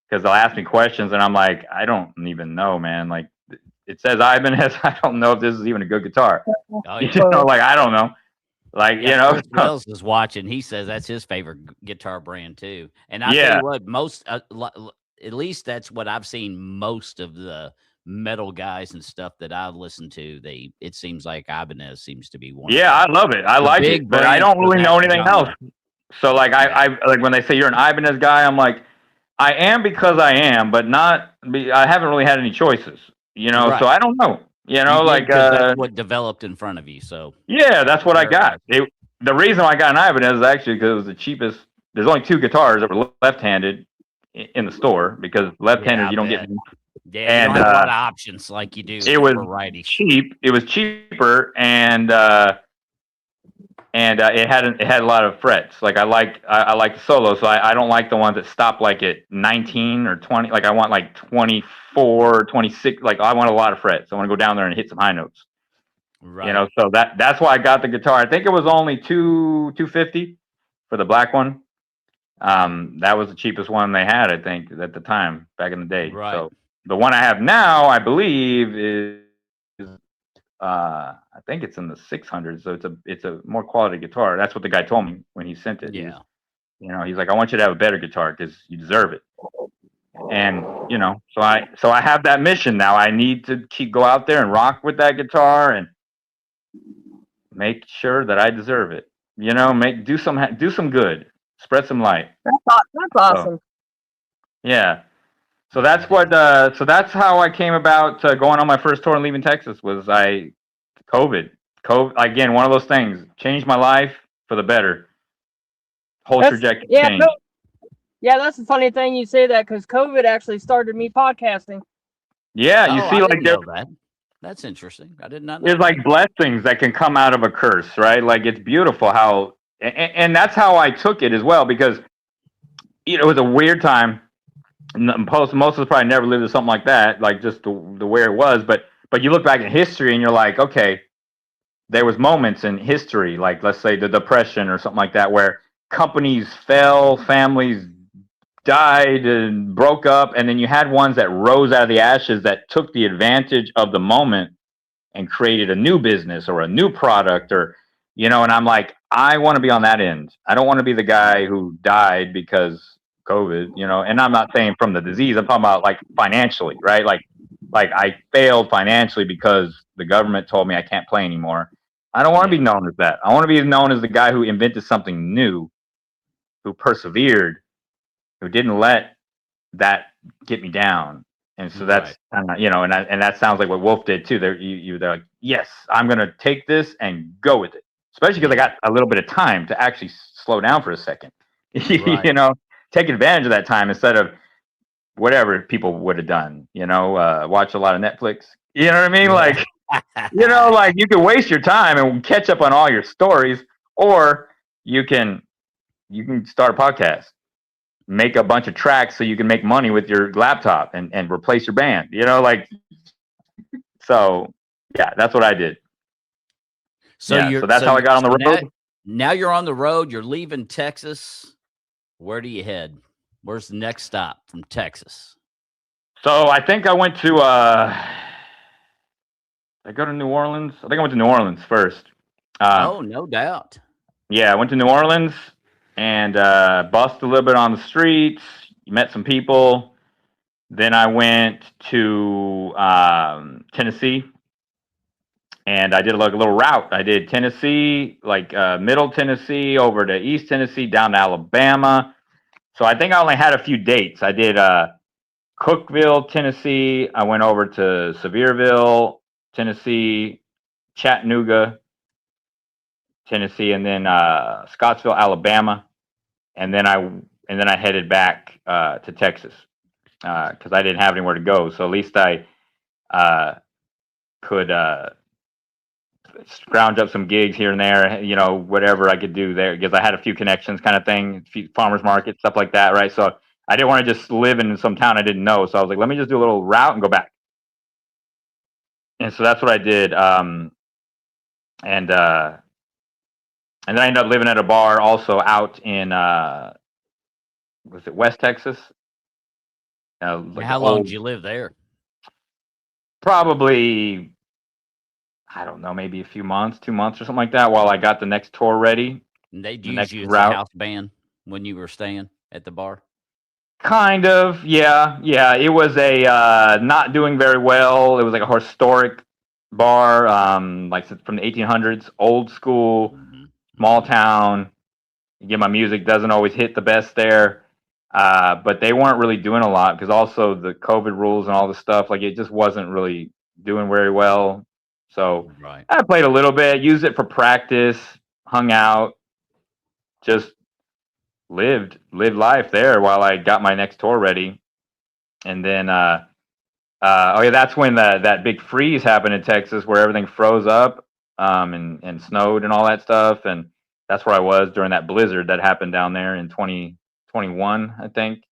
because they'll ask me questions and I'm like, I don't even know, man. Like it says Ibanez. I don't know if this is even a good guitar. Oh, yeah. You know, like I don't know. Like, you Yeah, know, Chris Wells is watching. He says that's his favorite guitar brand too. And I tell yeah, you what, most at least that's what I've seen. Most of the metal guys and stuff that I've listened to, it seems like Ibanez seems to be one of yeah, I love it. I the like it, big but I brands don't for really that know anything else. genre. So like, Yeah. I like when they say you're an Ibanez guy, I'm like, I am because I am, but I haven't really had any choices, you know. So Right. I don't know, you You know, did like, because that's what developed in front of you. So yeah, that's what I fair enough. got. The reason I got an Ibanez is actually because it was the cheapest. There's only two guitars that were left-handed in the store because Yeah, left-handers I you don't get, bet. Yeah, you don't and have a lot of options like you do it was for righties. cheap. It was cheaper, and it had a lot of frets. Like I like the solo, so I don't like the ones that stop like at 19 or 20. Like I want like 24, 26. Like I want a lot of frets. I want to go down there and hit some high notes. Right. You know, so that's why I got the guitar. I think it was only 250 for the black one. That was the cheapest one they had, I think, at the time back in the day. Right. So the one I have now, I believe, is I think it's in the 600s. So it's a more quality guitar. That's what the guy told me when he sent it. Yeah. You know, he's like, I want you to have a better guitar because you deserve it. And you know, so I have that mission now. I need to go out there and rock with that guitar and make sure that I deserve it. You know, do some good, spread some light. That's awesome. So, yeah. So that's what. So that's how I came about going on my first tour and leaving Texas. Was COVID. COVID again. One of those things changed my life for the better. Whole trajectory changed. Yeah, that's the funny thing you say that because COVID actually started me podcasting. Yeah, you see, I like didn't know that. That's interesting. I did not know. There's like blessings that can come out of a curse, right? Like it's beautiful how, and that's how I took it as well because you know it was a weird time. Most of us probably never lived with something like that, like just the way it was. But you look back in history and you're like, okay, there was moments in history, like let's say the Depression or something like that, where companies fell, families died and broke up, and then you had ones that rose out of the ashes that took the advantage of the moment and created a new business or a new product or you know, and I'm like, I want to be on that end. I don't want to be the guy who died because COVID, you know, and I'm not saying from the disease, I'm talking about like financially, right? Like I failed financially because the government told me I can't play anymore. I don't want to be known as that. I want to be known as the guy who invented something new, who persevered, who didn't let that get me down. And so that's you know, and that sounds like what Wolf did too. They're like, yes, I'm gonna take this and go with it. Especially because I got a little bit of time to actually slow down for a second. You know, take advantage of that time instead of whatever people would have done. You know, watch a lot of Netflix. You know what I mean? Like, you know, like you can waste your time and catch up on all your stories, or you can start a podcast, make a bunch of tracks so you can make money with your laptop and replace your band, you know, like, so yeah, that's what I did. So that's how I got on the road. Now you're on the road, you're leaving Texas. Where do you head? Where's the next stop from Texas? So I think I went to I go to New Orleans. I think I went to New Orleans first. Oh, no doubt. Yeah, I went to New Orleans and bussed a little bit on the streets, met some people. Then I went to Tennessee, and I did like a little route. I did Tennessee, like Middle Tennessee, over to East Tennessee, down to Alabama. So I think I only had a few dates. I did Cookeville, Tennessee. I went over to Sevierville, Tennessee, Chattanooga, Tennessee, and then Scottsville, Alabama, and then I headed back to Texas because I didn't have anywhere to go. So at least I could scrounge up some gigs here and there, you know, whatever I could do there because I had a few connections, kind of thing, a few farmers market, stuff like that, right? So I didn't want to just live in some town I didn't know. So I was like, let me just do a little route and go back. And so that's what I did. And then I ended up living at a bar also out in was it West Texas? Like how long did you live there? Probably I don't know, maybe a few months, 2 months or something like that, while I got the next tour ready, And they'd the use next you as a route. house band when you were staying at the bar. Kind of, yeah, yeah. It was a not doing very well. It was like a historic bar, like from the 1800s, old school, Mhm, small mhm. town. Again, my music doesn't always hit the best there, but they weren't really doing a lot because also the COVID rules and all the stuff, like it just wasn't really doing very well. So Right. I played a little bit, used it for practice, hung out, just lived life there while I got my next tour ready. And then oh yeah, that's when that big freeze happened in Texas where everything froze up, and snowed and all that stuff. And that's where I was during that blizzard that happened down there in 2021, I think.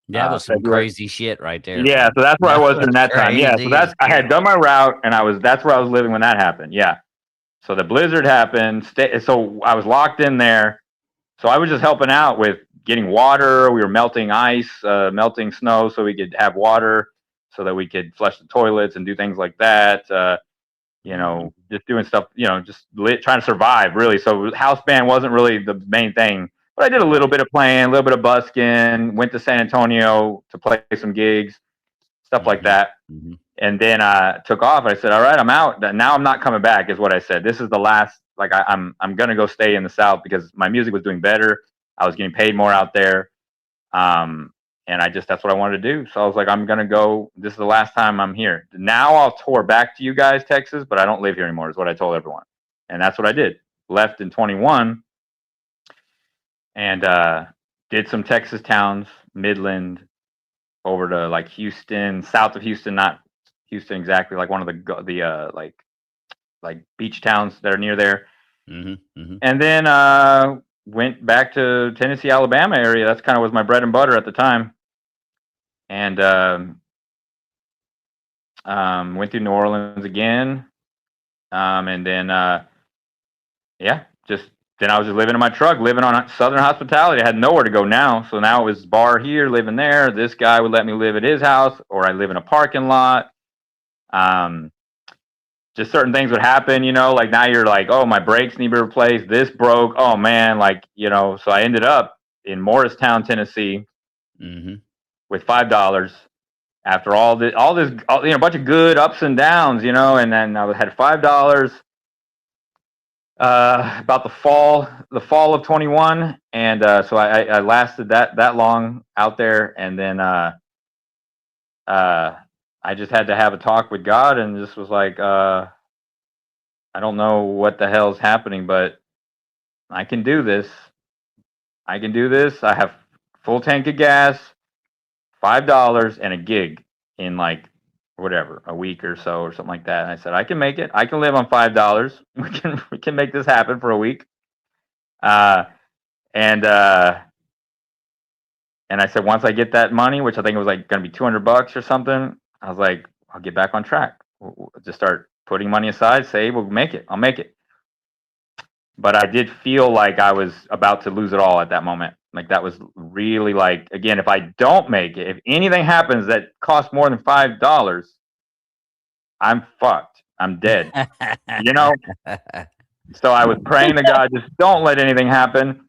That was some February. crazy shit right there, Yeah, man. so that's where I That was was during that time. Yeah, so crazy as that's I had hell. done my route and that's where I was living when that happened. Yeah. So the blizzard happened. So I was locked in there. So I was just helping out with getting water. We were melting ice, melting snow, so we could have water, so that we could flush the toilets and do things like that. Mhm. Just doing stuff. Just trying to survive, really. So house band wasn't really the main thing, but I did a little Right. bit of playing, a little bit of busking. Went to San Antonio to play some gigs, stuff like Mhm, that. mhm. And then took off. I said, "All right, I'm out. Now I'm not coming back." Is what I said. This is the last. Like I'm gonna go stay in the South because my music was doing better. I was getting paid more out there, um, and that's what I wanted to do. So I was like, I'm gonna go. This is the last time I'm here. Now I'll tour back to you guys, Texas, but I don't live here anymore. Is what I told everyone, and that's what I did. Left in 21 and did some Texas towns, Midland, over to like Houston, south of Houston, not Houston exactly, like one of the like beach towns that are near there, Mhm, mhm. and then went back to Tennessee, Alabama area. That's kind of was my bread and butter at the time, and went through New Orleans again, and then yeah, just then I was just living in my truck, living on Southern hospitality. I had nowhere to go now, so now it was bar here, living there. This guy would let me live at his house, or I live in a parking lot. Um, just certain things would happen, like now you're like, oh, my brakes need to be replaced. This broke. Oh man, so I ended up in Morristown, Tennessee Mhm. with $5 after a bunch of good ups and downs, and then I had $5 about the fall of 21. And so I lasted that long out there. And then I just had to have a talk with God and just was like, I don't know what the hell's happening, but I can do this. I can do this. I have full tank of gas, $5 and a gig in like whatever, a week or so or something like that. And I said, I can make it. I can live on $5. We can make this happen for a week. Uh and and I said, once I get that money, which I think it was like gonna be $200 or something, I was like, I'll get back on track. We'll just start putting money aside, say we'll make it. I'll make it. But I did feel like I was about to lose it all at that moment. Like that was really like, again, if I don't make it, if anything happens that costs more than $5, I'm fucked. I'm dead. You know? So I was praying to God, just don't let anything happen.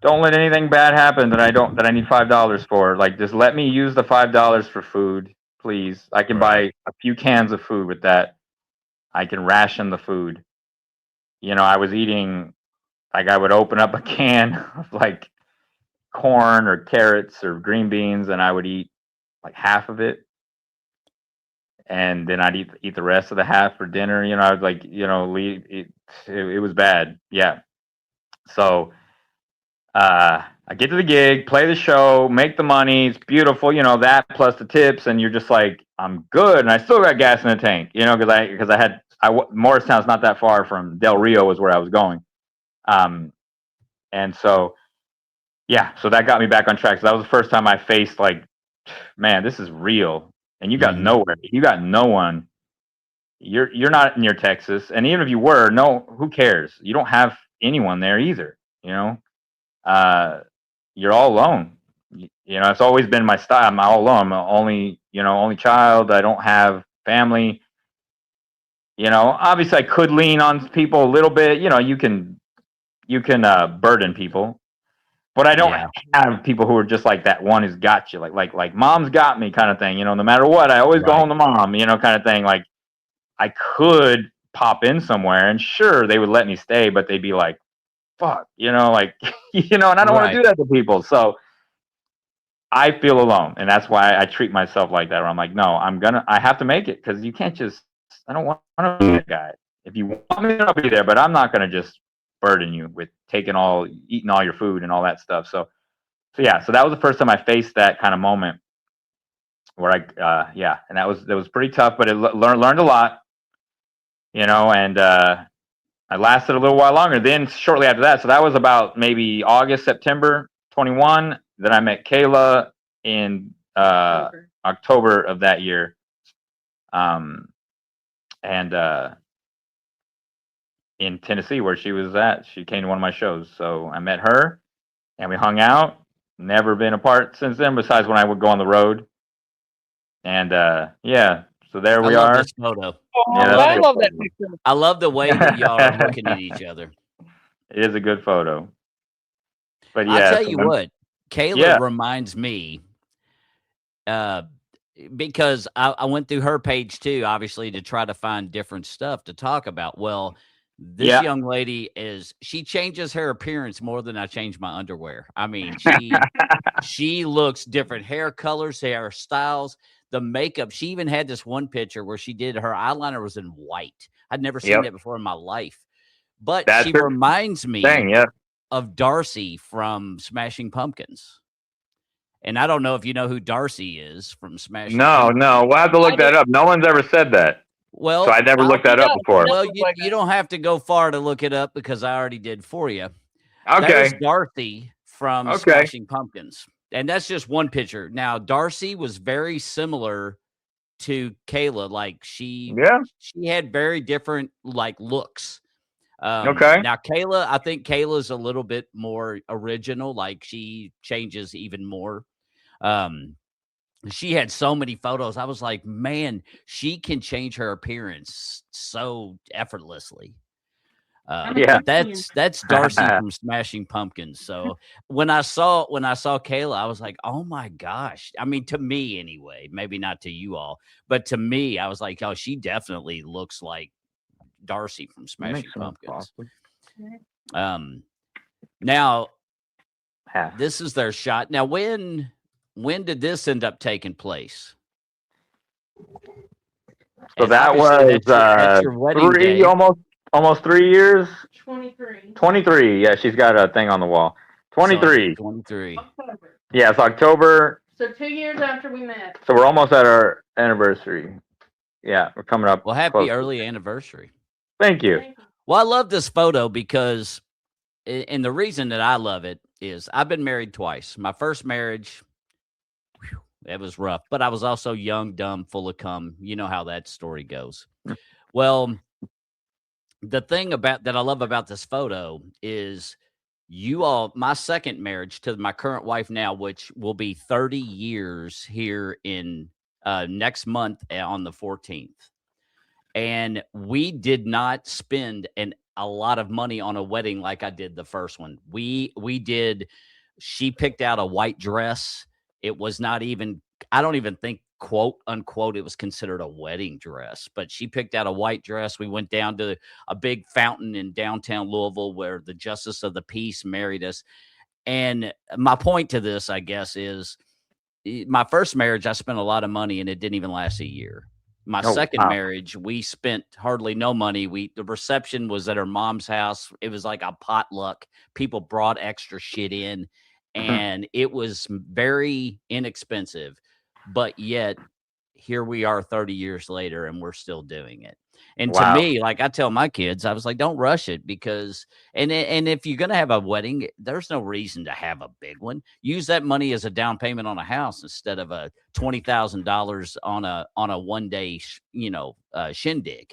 Don't let anything bad happen that I need $5 for. Like just let me use the $5 for food, please. I can Right. buy a few cans of food with that. I can ration the food. I was eating, like I would open up a can of like corn or carrots or green beans, and I would eat like half of it, and then I'd eat the rest of the half for dinner. I was like, leave it was bad. Yeah. So I get to the gig, play the show, make the money. It's beautiful, that plus the tips, and you're just like, I'm good, and I still got gas in the tank, because I had Morristown's not that far from Del Rio was where I was going, and so yeah, so that got me back on track. So that was the first time I faced like, man, this is real, and you got Mhm. nowhere, you got no one. You're not near Texas, and even if you were, no, who cares? You don't have anyone there either. Uh, you're all alone. It's always been my style. I'm all alone. I'm only child. I don't have family. You know, obviously I could lean on people a little bit. You know, you can burden people, but I don't Yeah. have people who are just like that one who's got you, like mom's got me kind of thing. You know, no matter what, I always go Right. home to mom. You know, kind of thing. Like I could pop in somewhere, and sure they would let me stay, but they'd be like, "Fuck," you know, like you know, and I don't want to Right. do that to people. So I feel alone, and that's why I treat myself like that. Where I'm like, no, I have to make it because you can't just. I don't want to be that guy. If you want me, I'll be there, but I'm not gonna just burden you with eating all your food and all that stuff. So yeah, so that was the first time I faced that kind of moment where yeah, and that was pretty tough, but it learned a lot, you know, and I lasted a little while longer. Then shortly after that, so that was about maybe August, September 21. Then I met Kayla in October of that year, and in Tennessee where she was at. She came to one of my shows, so I met her, and we hung out. Never been apart since then, besides when I would go on the road. And yeah, so there I we love are. this photo. Oh, Yeah, love I it. love that picture. I love the way that y'all are looking at each other. It is a good photo. But I'll yeah, tell so you what, Kayla yeah, reminds me, uh, because I went through her page too, obviously, to try to find different stuff to talk about. Well, this yeah, young lady she changes her appearance more than I change my underwear. I mean, she looks different, hair colors, hairstyles, the makeup. She even had this one picture where she did her eyeliner was in white. I'd never seen yep. that before in my life. But That's she her reminds me thing. Yeah. of Darcy from Smashing Pumpkins. And I don't know if you know who Darcy is from Smashing No, Pumpkins. no, we'll have to look I do. that up. No one's ever said that, so I Well, never looked He that up does. He before. does well, look like you don't have to go far to look it up because I already did for you. That is Okay, Darcy from okay, Smashing Pumpkins. And that's just one picture. Now, Darcy was very similar to Kayla. Like yeah, she had very different like looks. okay, Now Kayla, I think Kayla's a little bit more original. Like she changes even more. Um, she had so many photos. I was like, man, she can change her appearance so effortlessly. yeah. But that's Darcy from Smashing Pumpkins. So when I saw Kayla, I was like, oh my gosh. I mean, to me anyway, maybe not to you all, but to me, I was like, oh, she definitely looks like Darcy from Smashing Makes sense, Pumpkins. possibly. Now Half. this is their shot. Now when did this end up taking place? So And that obviously was that's your wedding day. almost 3 years. 23. 23. Yeah, she's got a thing on the wall. So 23. 23. October. Yeah, it's October. So 2 years after we met. So we're almost at our anniversary. Yeah, we're coming up Well, happy close. early anniversary. Thank you. Thank you. Well, I love this photo because, and the reason that I love it is I've been married twice. My first marriage, it was rough, but I was also young, dumb, full of cum. You know how that story goes. Well, the thing about that I love about this photo is my second marriage to my current wife now, which will be 30 years here in next month on the 14th. And we did not spend a lot of money on a wedding like I did the first one. She picked out a white dress. It was not even, I don't even think, quote unquote, it was considered a wedding dress, but she picked out a white dress. We went down to a big fountain in downtown Louisville where the Justice of the Peace married us. And my point to this, I guess, is my first marriage, I spent a lot of money and it didn't even last a year. My second marriage, we spent hardly no money. The reception was at her mom's house. It was like a potluck. People brought extra shit in, and it was very inexpensive. But yet, here we are 30 years later, and we're still doing it. And to me, like I tell my kids, I was like, don't rush it because, and if you're going to have a wedding, there's no reason to have a big one. Use that money as a down payment on a house instead of a $20,000 on a one day, shindig.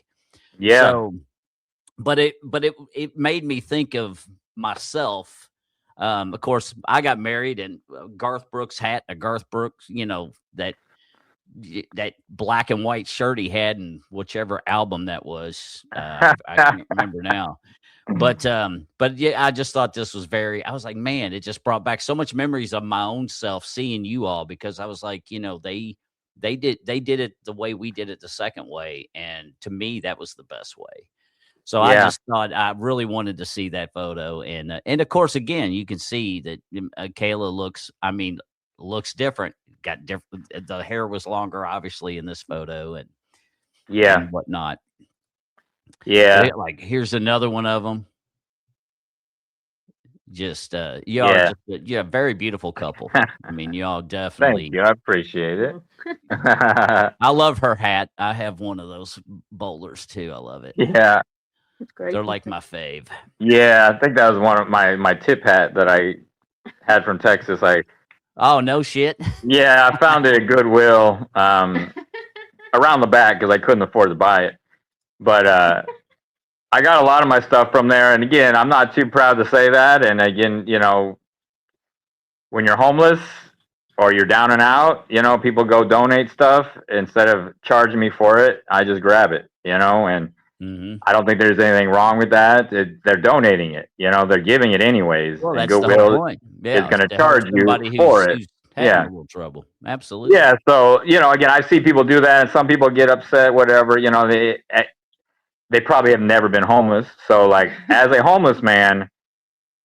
Yeah. So, but it made me think of myself. Of course, I got married and Garth Brooks hat, a Garth Brooks, that that black and white shirt he had in whichever album that was. I can't remember now. But yeah, I just thought this was I was like, man, it just brought back so much memories of my own self seeing you all, because I was like, they did it the way we did it the second way, and to me that was the best way. So I Yeah. just thought I really wanted to see that photo, and of course, again, you can see that Kayla looks different. Got different. The hair was longer, obviously, in this photo, and whatnot. Yeah. So, like, here's another one of them. Just you are Yeah. just a very beautiful couple. I mean, y'all definitely. Thank you. I appreciate it. I love her hat. I have one of those bowlers too. I love it. Yeah. It's great. They're like my fave. Yeah, I think that was one of my tip hat that I had from Texas. Oh, no shit. I found it at Goodwill around the back because I couldn't afford to buy it. But I got a lot of my stuff from there. And again, I'm not too proud to say that. And again, when you're homeless or you're down and out, people go donate stuff. Instead of charging me for it, I just grab it, and I don't think there's anything wrong with that. They're donating it, they're giving it anyways. Well, and that's the whole Goodwill point. is going to charge you for it. Who's having a little trouble. Absolutely. Yeah. So, again, I see people do that, and some people get upset, whatever, they probably have never been homeless. So, like, as a homeless man,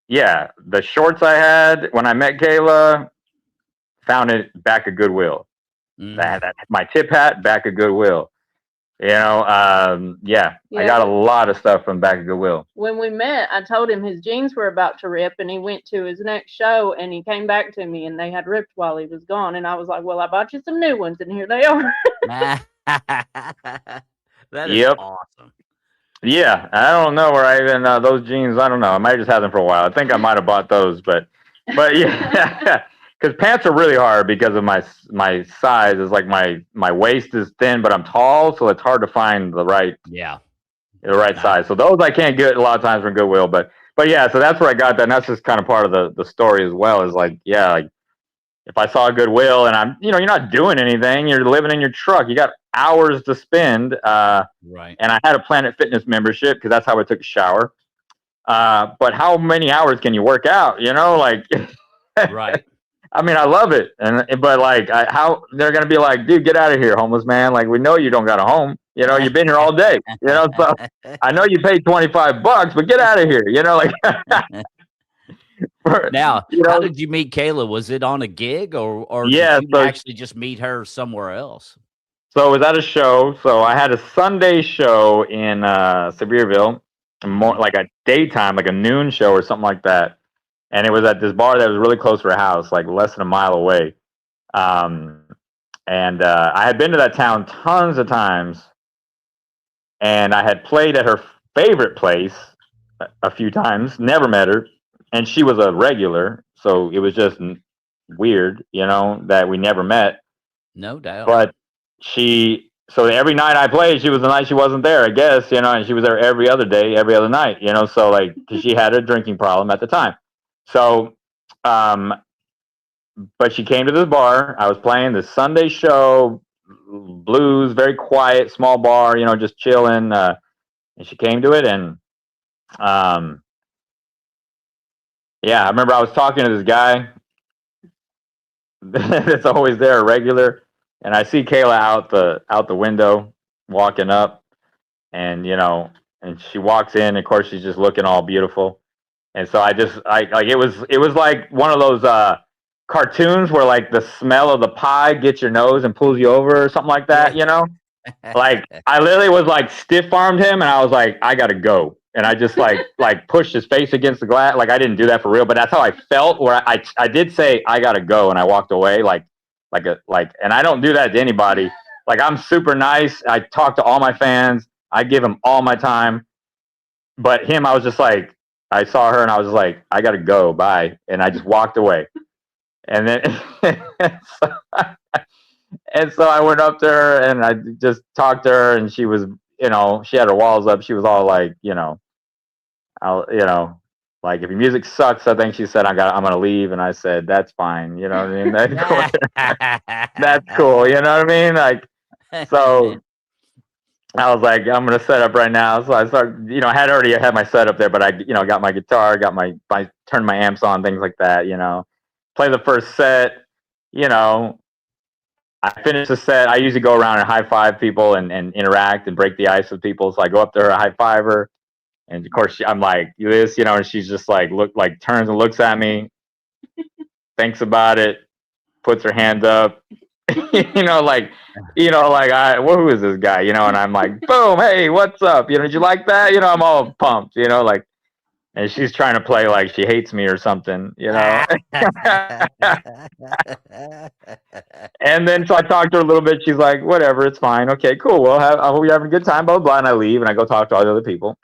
yeah, the shorts I had when I met Kayla, found it back at Goodwill. My tip hat, back at Goodwill. I got a lot of stuff from back at Goodwill. When we met, I told him his jeans were about to rip, and he went to his next show, and he came back to me, and they had ripped while he was gone. And I was like, well, I bought you some new ones, and here they are. That is awesome. Yeah, I don't know where I even those jeans. I don't know. I might just have them for a while. I think I might have bought those, but yeah, because pants are really hard because of my size. Is like my waist is thin, but I'm tall, so it's hard to find the right size. So those I can't get a lot of times from Goodwill, but yeah. So that's where I got that, and that's just kind of part of the story as well. Is like if I saw a Goodwill and I'm you're not doing anything, you're living in your truck, you got hours to spend. Right. And I had a Planet Fitness membership because that's how I took a shower. But how many hours can you work out? Right. I mean, I love it, but how they're gonna be like, dude, get out of here, homeless man. Like, we know you don't got a home. You've been here all day. So I know you paid $25, but get out of here. Now, how did you meet Kayla? Was it on a gig, or did you actually just meet her somewhere else? So it was at a show. So I had a Sunday show in Sevierville, more like a daytime, like a noon show or something like that. And it was at this bar that was really close to her house, like less than a mile away. And I had been to that town tons of times, and I had played at her favorite place a few times, never met her. And she was a regular, so it was just weird, that we never met. No doubt. But so every night I played, she was the night she wasn't there, I guess, and she was there every other day, every other night, so because she had a drinking problem at the time. So, but she came to this bar. I was playing the Sunday show, blues, very quiet, small bar, just chilling. And she came to it, and I remember I was talking to this guy that's always there, a regular, and I see Kayla out the window walking up, and and she walks in. Of course, she's just looking all beautiful, and so it was like one of those cartoons where like the smell of the pie gets your nose and pulls you over or something like that, Like I literally was like stiff armed him, and I was like, I gotta go. And I just like pushed his face against the glass. Like I didn't do that for real, but that's how I felt. Where I did say I gotta go, and I walked away and I don't do that to anybody. Like I'm super nice. I talk to all my fans. I give them all my time. But him, I was just like, I saw her and I was just like, I gotta go, bye, and I just walked away. And then and so I went up to her and I just talked to her, and she was, she had her walls up. She was all like, Like if your music sucks, I think she said I'm gonna leave, and I said that's fine. You know what I mean? That's cool. You know what I mean? Like so. I was like, I'm gonna set up right now. So I started, I had already had my setup there, but I, got my guitar, turned my amps on, things like that. Play the first set. I finished the set. I usually go around and high five people and interact and break the ice with people. So I go up to her, high five her, and of course I'm like this, and she's just like turns and looks at me, thinks about it, puts her hand up. Who is this guy? And I'm like, boom, hey, what's up? Did you like that? I'm all pumped, and she's trying to play like she hates me or something, And then so I talked to her a little bit. She's like, whatever, it's fine. Okay, cool. Well, I hope you're having a good time, blah, blah, blah. And I leave and I go talk to all the other people.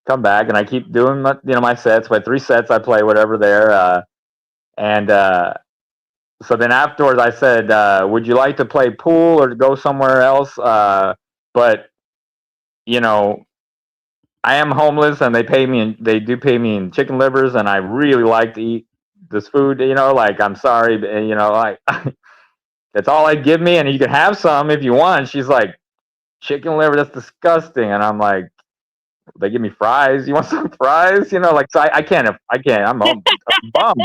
Come back and I keep doing my sets. My 3 sets I play, whatever there. So then afterwards, I said, would you like to play pool or go somewhere else? But, I am homeless and they do pay me in chicken livers, and I really like to eat this food, I'm sorry, but, that's all they give me, and you can have some if you want. She's like, chicken liver, that's disgusting. And I'm like, they give me fries. You want some fries? So I can't, I'm a bum,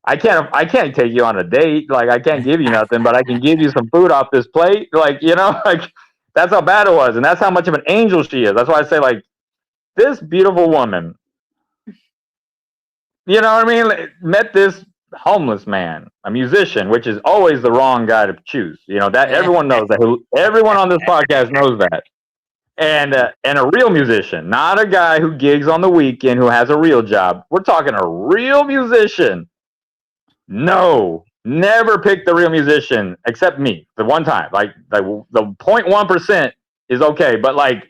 I can't take you on a date. Like, I can't give you nothing, but I can give you some food off this plate. That's how bad it was. And that's how much of an angel she is. That's why I say, this beautiful woman, met this homeless man, a musician, which is always the wrong guy to choose. That everyone knows that. Everyone on this podcast knows that. And a real musician, not a guy who gigs on the weekend who has a real job. We're talking a real musician. No, never pick the real musician except me. The one time, the 0.1% is okay, but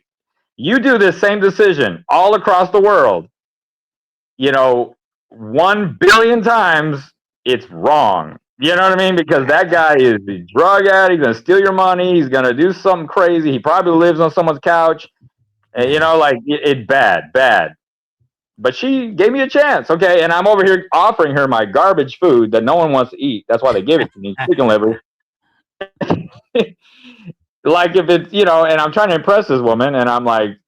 you do this same decision all across the world, 1 billion times, it's wrong. You know what I mean? Because that guy is the drug addict. He's gonna steal your money. He's gonna do something crazy. He probably lives on someone's couch. And, it's bad. But she gave me a chance, okay? And I'm over here offering her my garbage food that no one wants to eat. That's why they give it to me, chicken liver. If it's, and I'm trying to impress this woman, and I'm like,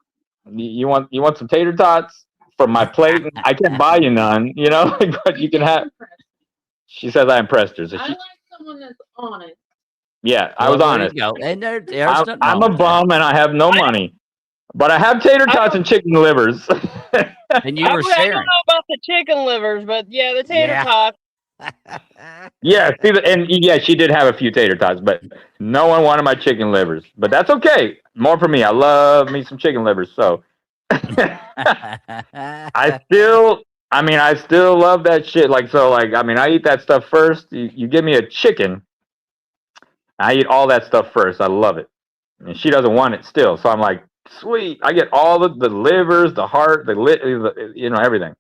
you want some tater tots from my plate? I can't buy you none, but you can have. She says I impressed her. So I like someone that's honest. Yeah, I was honest. And I'm a bum and I have no money. But I have tater tots and chicken livers. And you were sharing. I don't know about the chicken livers, but yeah, the tater tots. Yeah, she did have a few tater tots, but no one wanted my chicken livers. But that's okay. More for me. I love me some chicken livers. So I still love that shit. I eat that stuff first. You give me a chicken, I eat all that stuff first. I love it. And she doesn't want it still. So I'm like, sweet. I get all the livers, the heart, everything.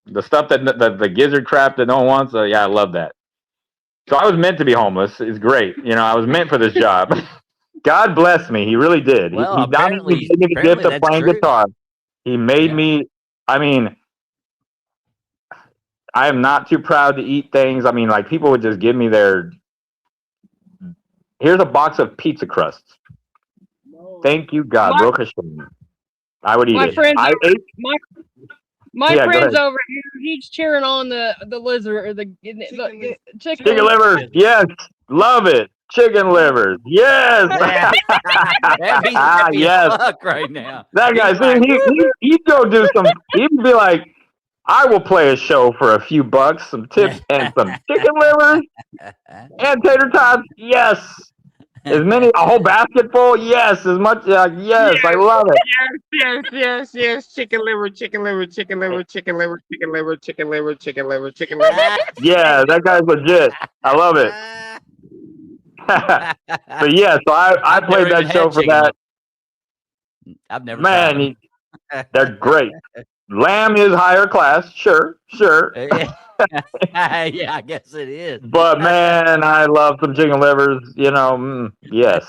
The stuff that the gizzard crap that no one wants. Yeah, I love that. So I was meant to be homeless. It's great. I was meant for this job. God bless me. He really did. Well, he gave me the gift of playing guitar. He made me. I am not too proud to eat things. People would just give me here's a box of pizza crusts. Thank you, God. Baruch Hashem. I would eat it. My friend's over here. He's cheering on the lizard or the chicken livers. Yes, love it. Chicken livers. Yes. Yes. Right now. That guy, he'd go do some. He'd be like, I will play a show for a few bucks, some tips, and some chicken livers and tater tots. Yes. A whole basket full? Yes. As much? Yes. I love it. Yes. Chicken liver. Yeah, that guy's legit. I love it. But yeah, so I played that show for that. I've never. Man, they're great. Lamb is higher class, sure. Yeah, I guess it is. But man, I love some chicken livers. Yes.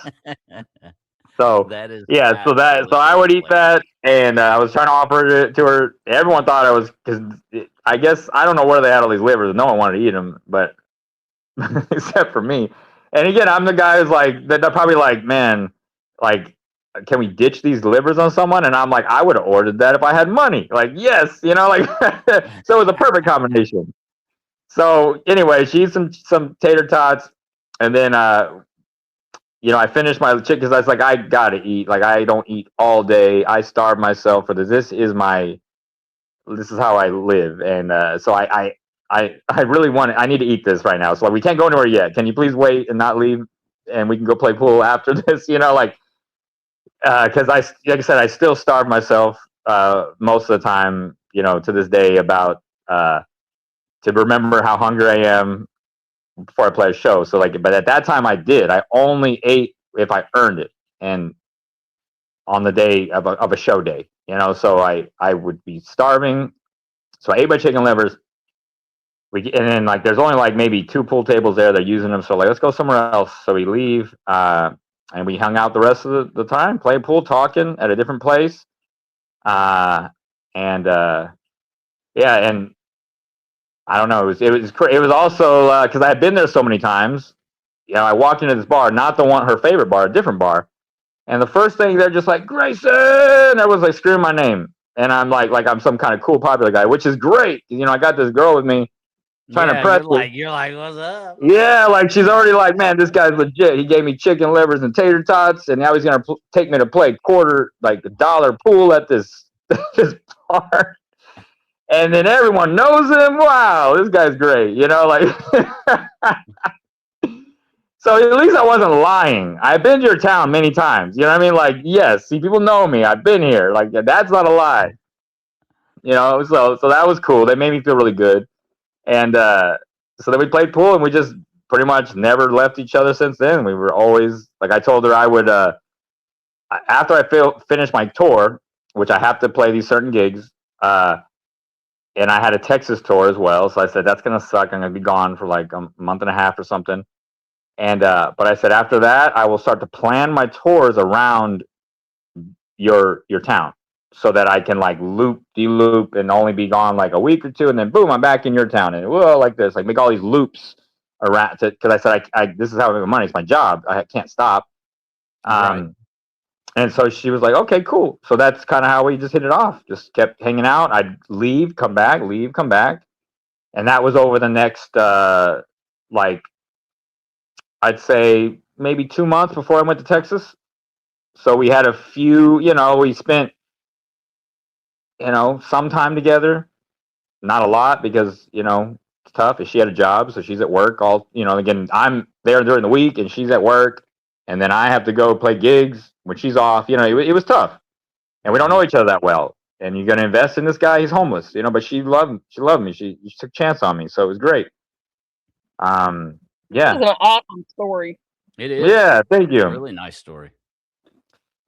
So That is yeah, so I would eat hilarious. that, and I was trying to offer it to her. Everyone thought I was, because I guess I don't know where they had all these livers. No one wanted to eat them, but except for me. And again, I'm the guy who's like, they're probably like, man, like, can we ditch these livers on someone? And I'm like, I would have ordered that if I had money. Like, yes, like, so it was a perfect combination. So anyway, she eats some tater tots, and then I finished my chicken because I was like, I gotta eat. Like, I don't eat all day. I starve myself for this. This is how I live, and so I really want it. I need to eat this right now. So like, we can't go anywhere yet. Can you please wait and not leave, and we can go play pool after this? Like, because like I said, I still starve myself most of the time. To this day, about to remember how hungry I am before I play a show. So like, but at that time I did. I only ate if I earned it, and on the day of a show day. So I would be starving. So I ate my chicken livers. And then like there's only like maybe 2 pool tables there. They're using them. So like, let's go somewhere else. So we leave, and we hung out the rest of the time, playing pool, talking at a different place. And yeah, and I don't know. It was also because I had been there so many times. I walked into this bar, not the one her favorite bar, a different bar. And the first thing they're just like, Graysin! Everyone's like screaming my name. And I'm like I'm some kind of cool popular guy, which is great. I got this girl with me trying to impress her. You're like, what's up? Yeah, like she's already like, man, this guy's legit. He gave me chicken livers and tater tots, and now he's gonna take me to play $1 pool at this this bar. And then everyone knows him. Wow, this guy's great. Like. So at least I wasn't lying. I've been to your town many times. You know what I mean? Like, yes, see, people know me. I've been here. Like, that's not a lie. So that was cool. They made me feel really good. And so then we played pool, and we just pretty much never left each other since then. We were always, like, I told her I would, after I finished my tour, which I have to play these certain gigs, and I had a Texas tour as well. So I said, that's going to suck. I'm going to be gone for like a month and a half or something. And but I said, after that, I will start to plan my tours around your town, so that I can like de-loop, and only be gone like a week or two, and then boom, I'm back in your town, and like this, like make all these loops around. Because I said, I this is how I make money. It's my job. I can't stop. Right. And so she was like, okay, cool. So that's kind of how we just hit it off. Just kept hanging out. I'd leave, come back, leave, come back, and that was over the next like. I'd say maybe 2 months before I went to Texas. So we had a few, we spent, some time together. Not a lot because, it's tough. She had a job, so she's at work again, I'm there during the week and she's at work. And then I have to go play gigs when she's off. It was tough. And we don't know each other that well. And you're going to invest in this guy. He's homeless, but she loved me. She took a chance on me. So it was great. Yeah. This is an awesome story. It is. Yeah, thank you. It's a really nice story.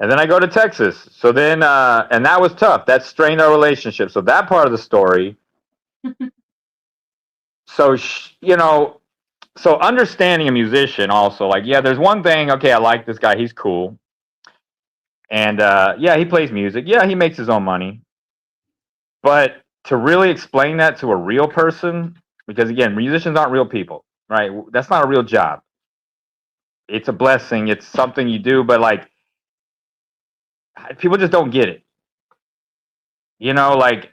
And then I go to Texas. So then, and that was tough. That strained our relationship. So that part of the story. So, so understanding a musician also, like, yeah, there's one thing. Okay, I like this guy. He's cool. And yeah, he plays music. Yeah, he makes his own money. But to really explain that to a real person, because again, musicians aren't real people. Right? That's not a real job. It's a blessing. It's something you do, but like people just don't get it. Like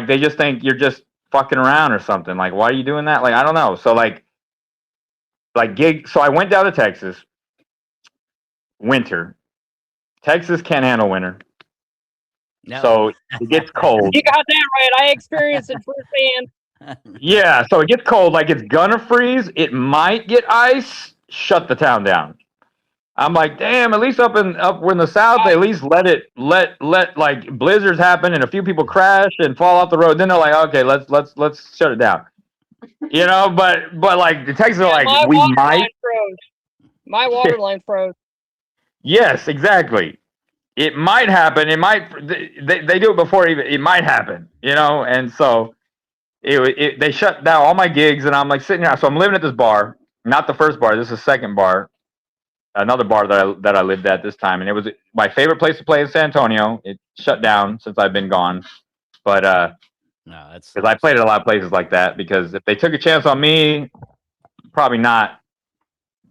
they just think you're just fucking around or something. Like, why are you doing that? Like, I don't know. So like gig. So I went down to Texas. Winter. Texas can't handle winter. No. So it gets cold. You got that right. I experienced it firsthand. Yeah, so it gets cold, like it's gonna freeze. It might get ice. Shut the town down. I'm like, damn. At least up in the south, they at least let like blizzards happen and a few people crash and fall off the road. Then they're like, okay, let's shut it down. But like the Texans are like, we might. My water line froze. Yes, exactly. It might happen. It might. They do it before even. It might happen. And so. They shut down all my gigs, and I'm like sitting here. So I'm living at this bar, not the first bar. This is the second bar, another bar that I lived at this time, and it was my favorite place to play in San Antonio. It shut down since I've been gone, but No, that's because I played at a lot of places like that. Because if they took a chance on me, probably not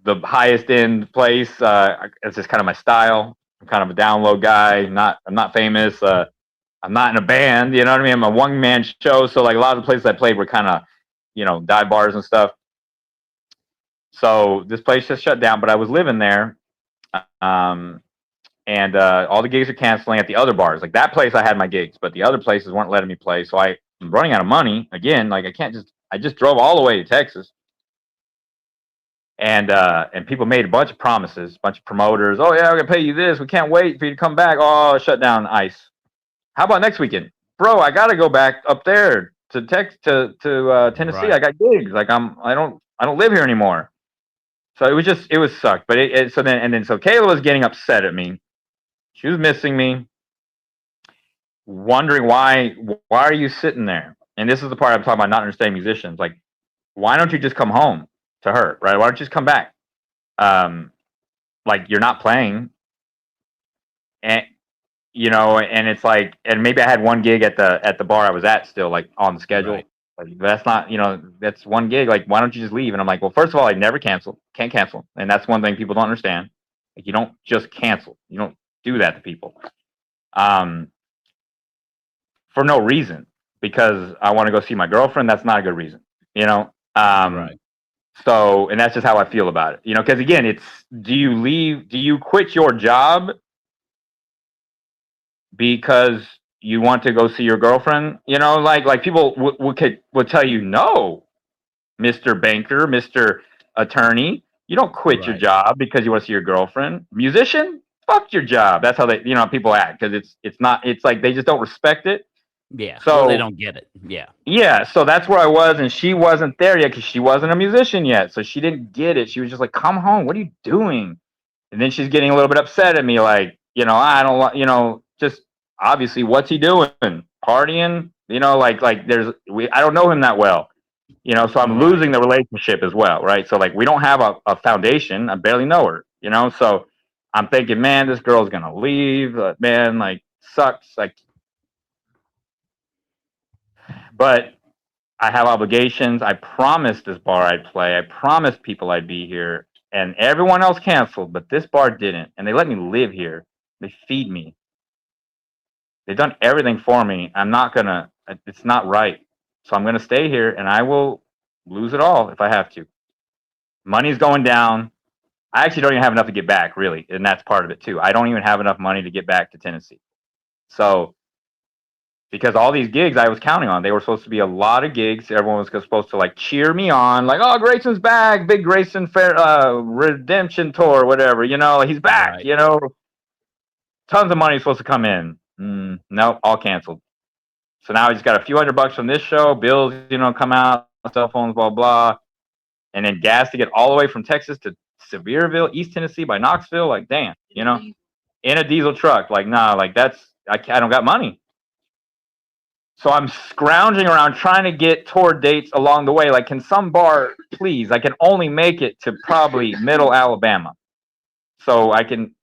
the highest end place. It's just kind of my style. I'm kind of a down low guy. I'm not famous. I'm not in a band. You know what I mean? I'm a one man show. So like a lot of the places I played were kind of, dive bars and stuff. So this place just shut down, but I was living there. Um, and all the gigs are canceling at the other bars. Like that place, I had my gigs, but the other places weren't letting me play. So I'm running out of money again. Like I just drove all the way to Texas, and people made a bunch of promises, a bunch of promoters. Oh yeah, we're gonna pay you this. We can't wait for you to come back. Oh, shut down ice. How about next weekend, bro? I gotta go back up there to Tennessee. right. I got gigs. Like I don't live here anymore. So it was sucked. But so Kayla was getting upset at me. She was missing me, wondering why are you sitting there? And this is the part I'm talking about not understanding musicians. Like, why don't you just come home to her, right? Why don't you just come back? Like you're not playing, and and it's like, and maybe I had one gig at the bar I was at still, like on the schedule. Right. Like that's not, that's one gig. Like, why don't you just leave? And I'm like, well, first of all, I never can't cancel, and that's one thing people don't understand. Like, you don't just cancel. You don't do that to people. For no reason, because I want to go see my girlfriend. That's not a good reason, Right. So, and that's just how I feel about it, because again, it's, do you quit your job because you want to go see your girlfriend? Like people would tell you, no, Mr. Banker, Mr. Attorney, you don't quit your Right. job because you want to see your girlfriend. Musician, fuck your job. That's how they, people act, because it's like they just don't respect it. Yeah. So Well, they don't get it. Yeah. yeah, so that's where I was, and she wasn't there yet because she wasn't a musician yet, so she didn't get it. She was just like, "Come home, what are you doing?" And then she's getting a little bit upset at me, like, I don't want, just obviously, what's he doing? Partying? Like I don't know him that well, so I'm Right. losing the relationship as well, right? So like we don't have a foundation. I barely know her, so I'm thinking, man, this girl's gonna leave, man, like sucks, like. But I have obligations. I promised this bar I'd play. I promised people I'd be here, and everyone else canceled, but this bar didn't. And they let me live here. They feed me. They've done everything for me. It's not right. So I'm gonna stay here, and I will lose it all if I have to. Money's going down. I actually don't even have enough to get back, really, and that's part of it too. I don't even have enough money to get back to Tennessee. So, because all these gigs I was counting on, they were supposed to be a lot of gigs. Everyone was supposed to like cheer me on, like, "Oh, Grayson's back, big Graysin redemption tour, whatever." He's back. Right. Tons of money supposed to come in. Nope, all canceled. So now I just got a few $100 from this show. Bills, come out, cell phones, blah blah, and then gas to get all the way from Texas to Sevierville, East Tennessee by Knoxville. Like, damn, in a diesel truck. Like, nah, like I don't got money. So I'm scrounging around trying to get tour dates along the way. Like, can some bar, please? I can only make it to probably middle Alabama. So I can,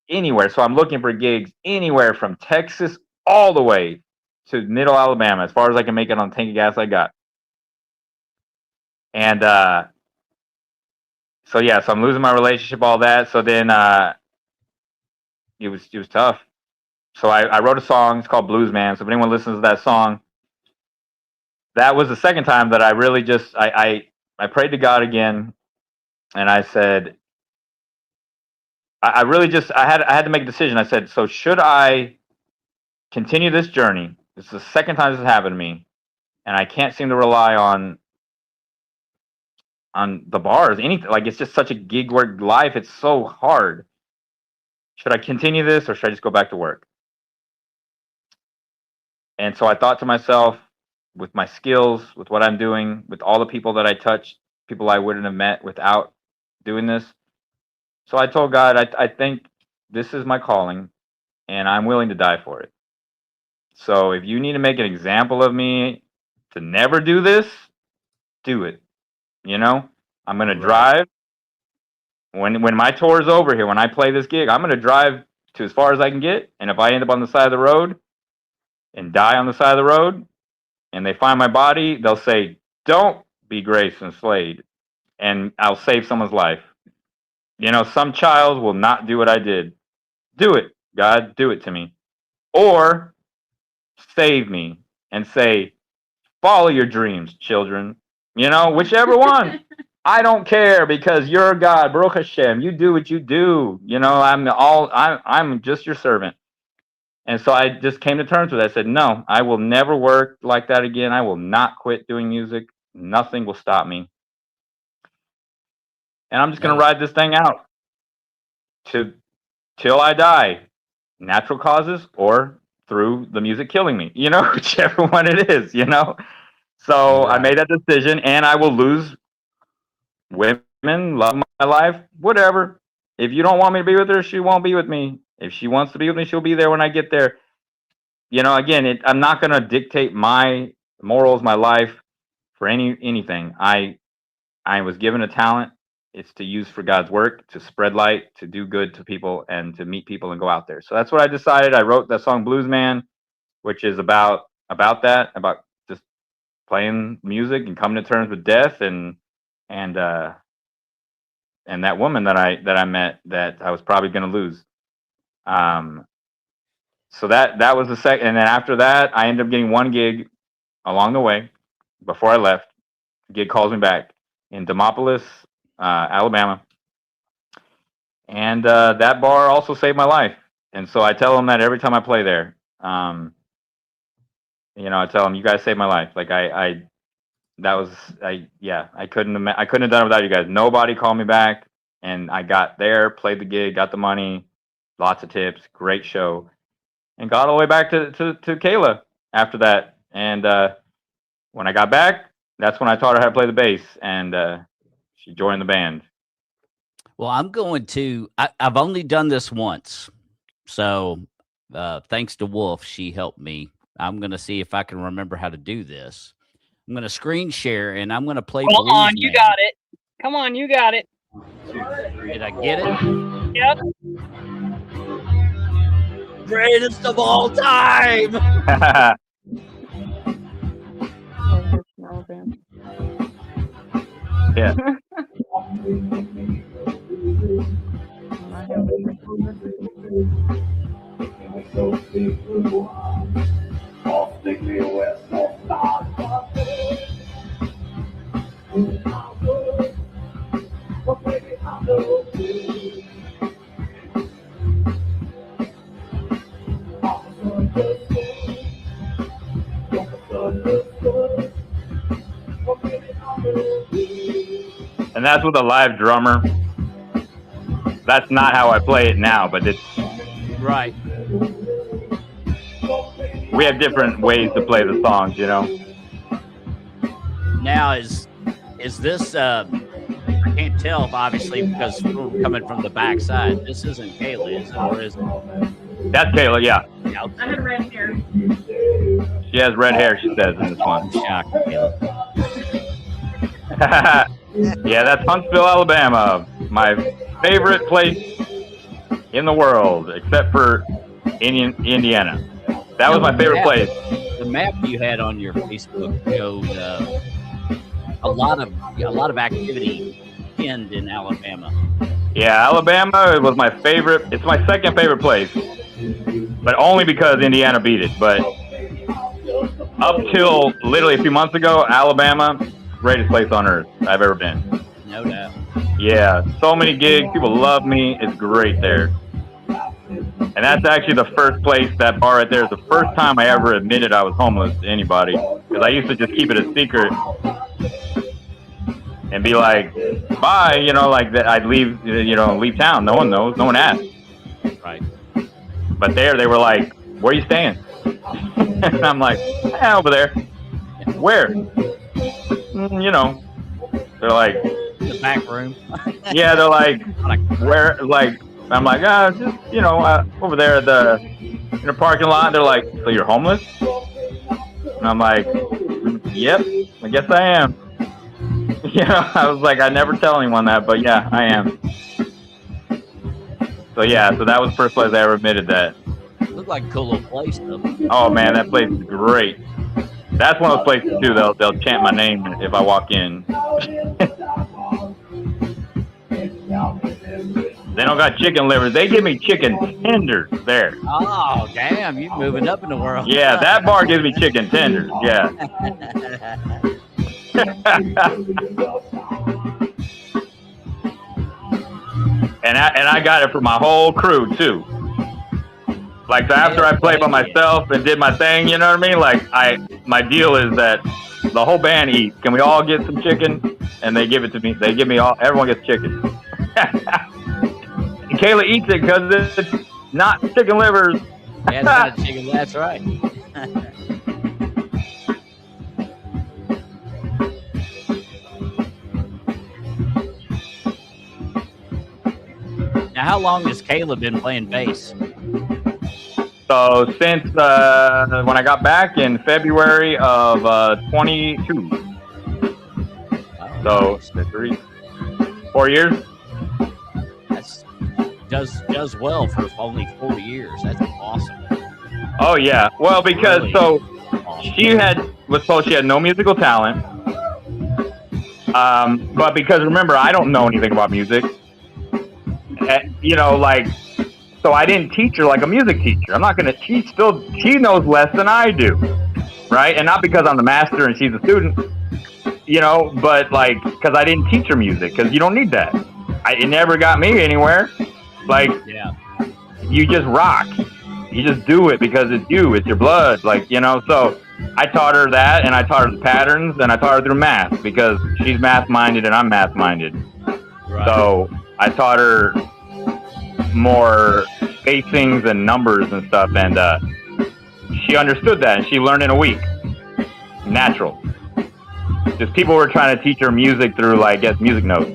anywhere. So I'm looking for gigs anywhere from Texas all the way to middle Alabama, as far as I can make it on the tank of gas I got. And so yeah, so I'm losing my relationship, all that. So then it was tough. So I wrote a song. It's called Blues Man. So if anyone listens to that song, that was the second time that I really just I prayed to God again, and I said, I really just I had to make a decision. I said, so should I continue this journey? This is the second time this has happened to me, and I can't seem to rely on the bars. Anything, like, it's just such a gig work life. It's so hard. Should I continue this, or should I just go back to work? And so I thought to myself, with my skills, with what I'm doing, with all the people that I touched, people I wouldn't have met without doing this. So I told God, I think this is my calling, and I'm willing to die for it. So if you need to make an example of me to never do this, do it. I'm going to drive. when my tour is over here, when I play this gig, I'm going to drive to as far as I can get. And if I end up on the side of the road and die on the side of the road and they find my body, they'll say, don't be Graysin Slade. And I'll save someone's life. You know, some child will not do what I did. Do it, God, do it to me. Or save me and say, follow your dreams, children. You know, whichever one. I don't care because you're God, Baruch Hashem. You do what you do. You know, I'm just your servant. And so I just came to terms with it. I said, no, I will never work like that again. I will not quit doing music. Nothing will stop me. And I'm just going to ride this thing out till I die. Natural causes or through the music killing me, you know, whichever one it is, you know. So I made that decision, and I will lose women, love my life, whatever. If you don't want me to be with her, she won't be with me. If she wants to be with me, she'll be there when I get there. You know, again, I'm not going to dictate my morals, my life for anything. I was given a talent. It's to use for God's work, to spread light, to do good to people, and to meet people and go out there. So that's what I decided. I wrote that song Blues Man, which is about that, about just playing music and coming to terms with death and that woman that I met that I was probably going to lose. So that was the second, and then after that, I ended up getting one gig along the way before I left. The gig calls me back in Demopolis, Alabama, and that bar also saved my life. And so I tell them that every time I play there. You know, I tell them, you guys saved my life. Like I couldn't have done it without you guys. Nobody called me back, and I got there, played the gig, got the money, lots of tips, great show, and got all the way back to Kayla after that. And when I got back, that's when I taught her how to play the bass, and she joined the band. Well, I've only done this once, so thanks to Wolf, she helped me. I'm going to see if I can remember how to do this. I'm going to screen share, and I'm going to play. Hold on, you got it. Come on, you got it. Did I get it? Yep. Greatest of all time. Yeah. And that's with a live drummer. That's not how I play it now, but it's right. We have different ways to play the songs, you know. Now is this I can't tell obviously because we're coming from the backside. This isn't Kayla, is it, or is it? That's Kayla, yeah. I had red hair. She has red hair, she says in this one. Shocked, Kayla. Yeah, that's Huntsville, Alabama. My favorite place in the world, except for Indiana. That was my favorite place. The map you had on your Facebook showed a lot of activity pinned in Alabama. Yeah, Alabama was my favorite. It's my second favorite place, but only because Indiana beat it. But up till literally a few months ago, Alabama, greatest place on earth I've ever been. No doubt. Yeah, so many gigs. People love me. It's great there. And that's actually the first place, that bar right there is the first time I ever admitted I was homeless to anybody. Because I used to just keep it a secret and be like, bye, you know, like that. I'd leave town. No one knows. No one asked. Right. But there, they were like, where are you staying? And I'm like, over there. Where? You know. They're like, the back room. Yeah, they're like, where? Like, I'm like, just, you know, over there in the parking lot. They're like, so you're homeless? And I'm like, yep, I guess I am. You know, I was like, I never tell anyone that, but yeah, I am. So yeah, so that was the first place I ever admitted that. Looked like a cool little place though. Oh man, that place is great. That's one of those places too. They'll chant my name if I walk in. They don't got chicken livers. They give me chicken tenders there. Oh damn, you moving up in the world. Yeah, that bar gives me chicken tenders. Yeah. and I got it for my whole crew too. Like, so after I played by myself and did my thing, you know what I mean? Like, my deal is that the whole band eats. Can we all get some chicken? And they give it to me. They give me all. Everyone gets chicken. And Kayla eats it because it's not chicken livers. Yeah, it's not chicken. That's right. Now, how long has Kayla been playing bass? So since when I got back in February of 22. So 4 years. That's does well for only 4 years. That's awesome. Oh yeah. Well, because Really? so Awesome. she was told she had no musical talent. But because remember, I don't know anything about music. You know, like, so I didn't teach her like a music teacher. I'm not going to teach. Still, she knows less than I do, right? And not because I'm the master and she's a student, you know, but like because I didn't teach her music, because you don't need that. It never got me anywhere. Like, Yeah. you just rock. You just do it because it's you. It's your blood. Like, you know, so I taught her that, and I taught her the patterns, and I taught her through math because she's math-minded and I'm math-minded. Right. So I taught her more spacings and numbers and stuff, and she understood that, and she learned in a week. Natural. Just people were trying to teach her music through, like, music notes.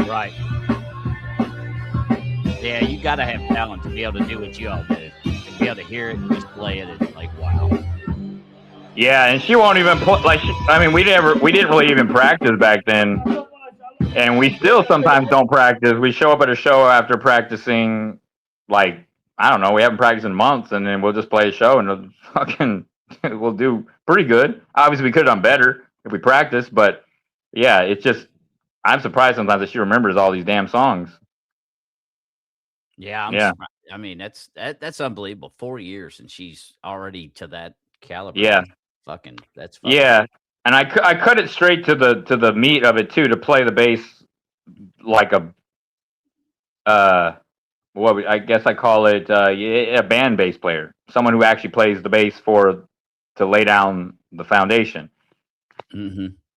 Right. Yeah, you gotta have talent to be able to do what you all did. To be able to hear it and just play it, it's like, wow. Yeah, and she won't even put like. We didn't really even practice back then, and we still sometimes don't practice. We show up at a show after practicing, like, I don't know, we haven't practiced in months, and then we'll just play a show and we'll do pretty good. Obviously, we could have done better if we practiced, but yeah, it's just I'm surprised sometimes that she remembers all these damn songs. Yeah, Yeah. surprised. I mean, that's unbelievable. 4 years and she's already to that caliber. Yeah. That's fucking. Yeah, and I cut it straight to the meat of it too, to play the bass like a I guess I call it a band bass player, someone who actually plays the bass to lay down the foundation,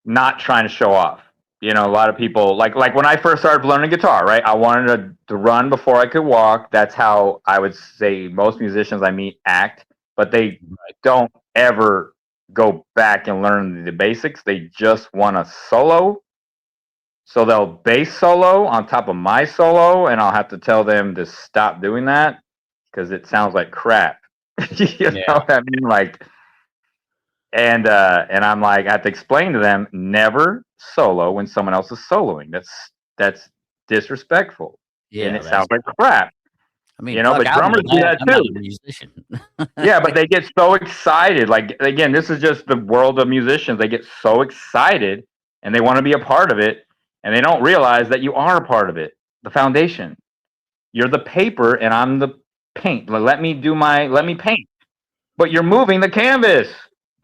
not trying to show off. You know, a lot of people like when I first started learning guitar, right? I wanted to run before I could walk. That's how I would say most musicians I meet act, but they don't ever go back and learn the basics. They just want to solo. So they'll bass solo on top of my solo, and I'll have to tell them to stop doing that because it sounds like crap. You know what I mean? Like, and I'm like, I have to explain to them, never solo when someone else is soloing. That's disrespectful. Yeah, and it sounds like crap. I mean, you know, but drummers do that I'm not too. a musician. Yeah, but they get so excited. Like, again, this is just the world of musicians. They get so excited and they want to be a part of it, and they don't realize that you are a part of it. The foundation. You're the paper and I'm the paint. Let me paint. But you're moving the canvas.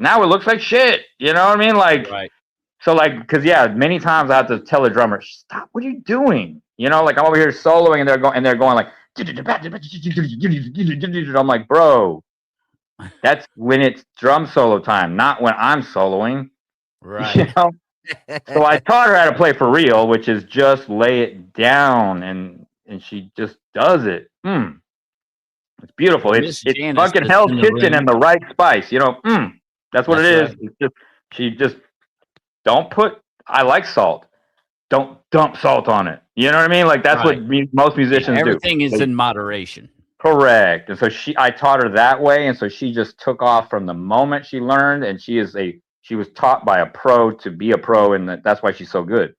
Now it looks like shit. You know what I mean? Like, right. So like, because many times I have to tell the drummer, stop, what are you doing? You know, like I'm over here soloing and they're going like, I'm like, bro, that's when it's drum solo time, not when I'm soloing. Right. You know? So I taught her how to play for real, which is just lay it down, and she just does it. It's beautiful. It's fucking Hell's Kitchen and the right spice. You know, that's what it is. It's just, she just don't put. I like salt. Don't dump salt on it. You know what I mean? Like that's what most musicians do. Everything is in moderation. Correct. And so I taught her that way, and so she just took off from the moment she learned, and she was taught by a pro to be a pro, and that's why she's so good.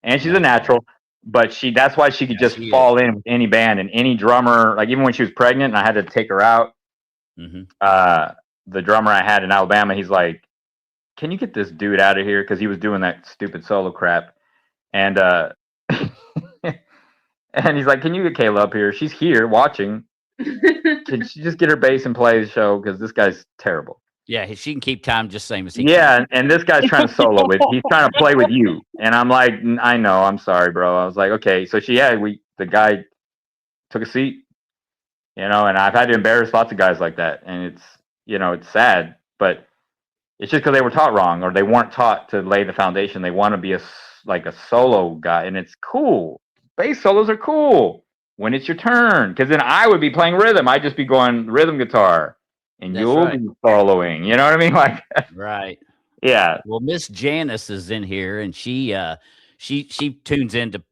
And she's a natural. but that's why she could just she fall in with any band and any drummer. Like even when she was pregnant and I had to take her out, the drummer I had in Alabama, he's like, "Can you get this dude out of here?" Because he was doing that stupid solo crap, and and he's like, "Can you get Kayla up here? She's here watching. Can she just get her bass and play the show? Because this guy's terrible." Yeah, she can keep time just same as he Yeah, can. and this guy's trying to solo with. He's trying to play with you, and I'm like, I know, I'm sorry, bro. I was like, okay, so the guy took a seat, and I've had to embarrass lots of guys like that, and it's sad, but it's just because they were taught wrong or they weren't taught to lay the foundation. They want to be a solo guy, and it's cool. Bass solos are cool when it's your turn, because then I would be playing rhythm. I'd just be going rhythm guitar. And That's you'll right. be following, you know what I mean? Like, right. Yeah. Well, Miss Janice is in here, and she tunes into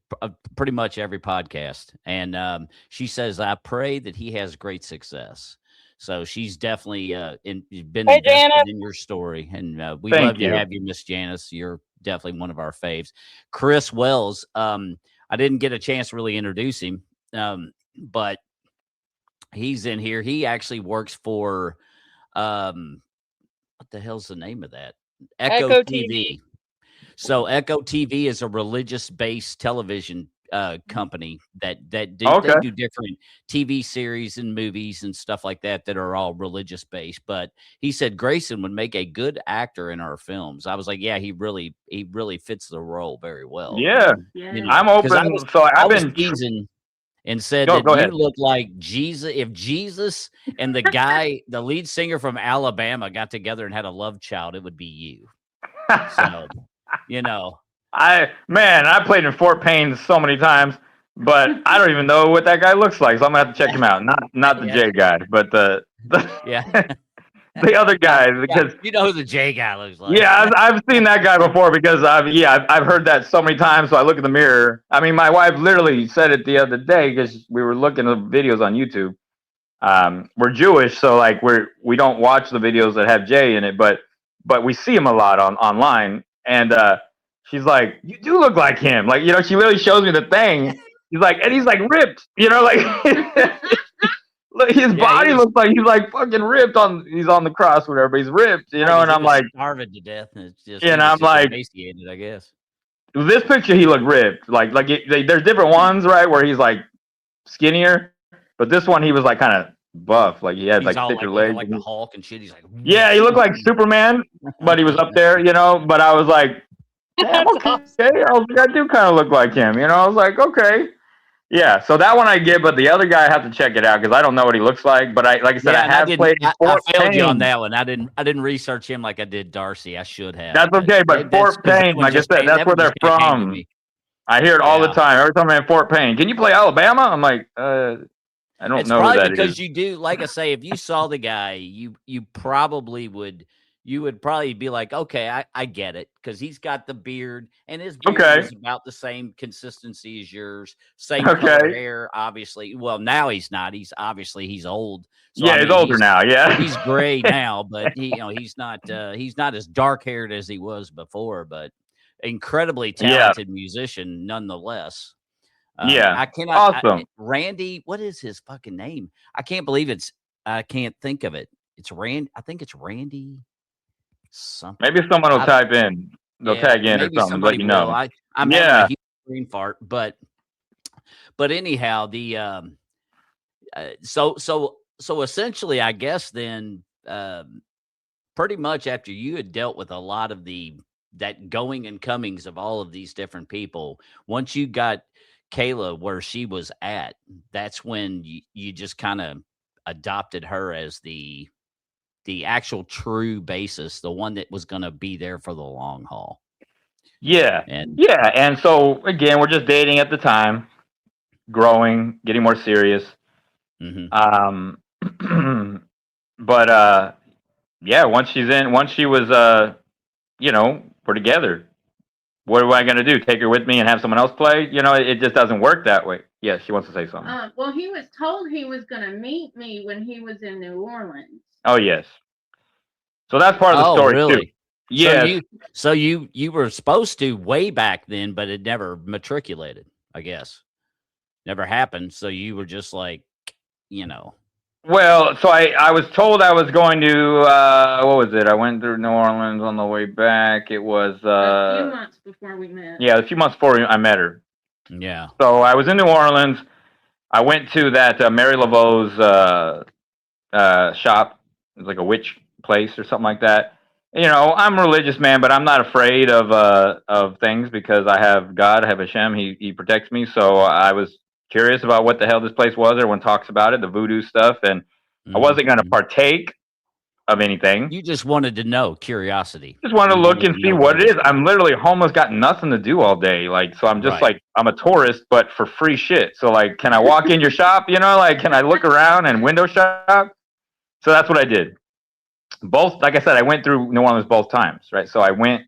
pretty much every podcast, and she says, "I pray that he has great success." So she's definitely been invested Janice. in your story, and we Thank love you. to have you, Miss Janice. You're definitely one of our faves. Chris Wells, I didn't get a chance to really introduce him, but he's in here. He actually works for what the hell's the name of that? Echo TV. So Echo TV is a religious-based television company that they do different TV series and movies and stuff like that are all religious-based. But he said Graysin would make a good actor in our films. I was like, yeah, he really fits the role very well. Yeah. I'm open. I've been teasing and said that you look like Jesus. If Jesus and the lead singer from Alabama got together and had a love child, it would be you. So, I played in Fort Payne so many times, but I don't even know what that guy looks like. So I'm gonna have to check him out. Not the J guy, but the the other guy, because you know who the J guy looks like. Yeah, I've seen that guy before because I've heard that so many times. So I look in the mirror. I mean, my wife literally said it the other day because we were looking at videos on YouTube. We're Jewish, so like we don't watch the videos that have Jay in it, but we see him a lot online. And she's like, "You do look like him." Like, she literally shows me the thing. He's like ripped. Like. His body looks like he's like fucking ripped he's on the cross, whatever, but he's ripped, and I'm like starving to death, and it's just I'm like emaciated, I guess. This picture he looked ripped, there's different ones, right, where he's like skinnier, but this one he was like kind of buff, like he had like thicker legs, like the Hulk and shit. He's like, yeah, he looked like Superman, but he was up there, But I was like, damn, okay, I do kind of look like him, I was like, okay. Yeah, so that one I get, but the other guy I have to check it out because I don't know what he looks like. But I have played. I failed you on that one. I didn't research him like I did Darcy. I should have. That's okay, but Fort Payne, like I said, that's where they're from. I hear it all the time. Every time I'm in Fort Payne, can you play Alabama? I'm like, I don't it's know probably who that because is. You do, like I say, if you saw the guy, you probably would. You would probably be like, okay, I get it, because he's got the beard, and his beard is about the same consistency as yours, same color hair, obviously. Well, now he's not. He's old. So, he's older now. Yeah, he's gray now, but he's not as dark haired as he was before, but incredibly talented musician nonetheless. I cannot. Awesome. Randy, what is his fucking name? I can't believe I can't think of it. It's Rand. I think it's Randy. Something. Maybe someone will type in. They'll tag in or something. Let you know. I'm having a huge brain fart, but anyhow, the so essentially, I guess then, pretty much after you had dealt with a lot of that going and comings of all of these different people, once you got Kayla where she was at, that's when you just kind of adopted her as the actual true basis, the one that was going to be there for the long haul. Yeah. And so again, we're just dating at the time, growing, getting more serious. Mm-hmm. But once she was, we're together. What am I going to do? Take her with me and have someone else play? It just doesn't work that way. Yes, she wants to say something. Well, he was told he was going to meet me when he was in New Orleans. Oh, yes. So that's part of the story, really? too. Yeah. So you were supposed to way back then, but it never matriculated. I guess. Never happened. So you were just like, you know. Well, so I was told I was going to what was it? I went through New Orleans on the way back. It was a few months before we met. yeah, a few months before I met her. Yeah. So I was in New Orleans. I went to that Mary Laveau's shop. It was like a witch place or something like that. You know, I'm a religious man, but I'm not afraid of things because I have God, I have Hashem. He protects me. So I was curious about what the hell this place was. Everyone talks about it, the voodoo stuff, and I wasn't going to partake of anything. You just wanted to know, curiosity. Just want to look and see what it is. Was. I'm literally homeless, got nothing to do all day. Like, so I'm just like, I'm a tourist, but for free shit. So like, can I walk in your shop? You know, like, can I look around and window shop? So that's what I did. Both, like I said, I went through New Orleans both times, right? So I went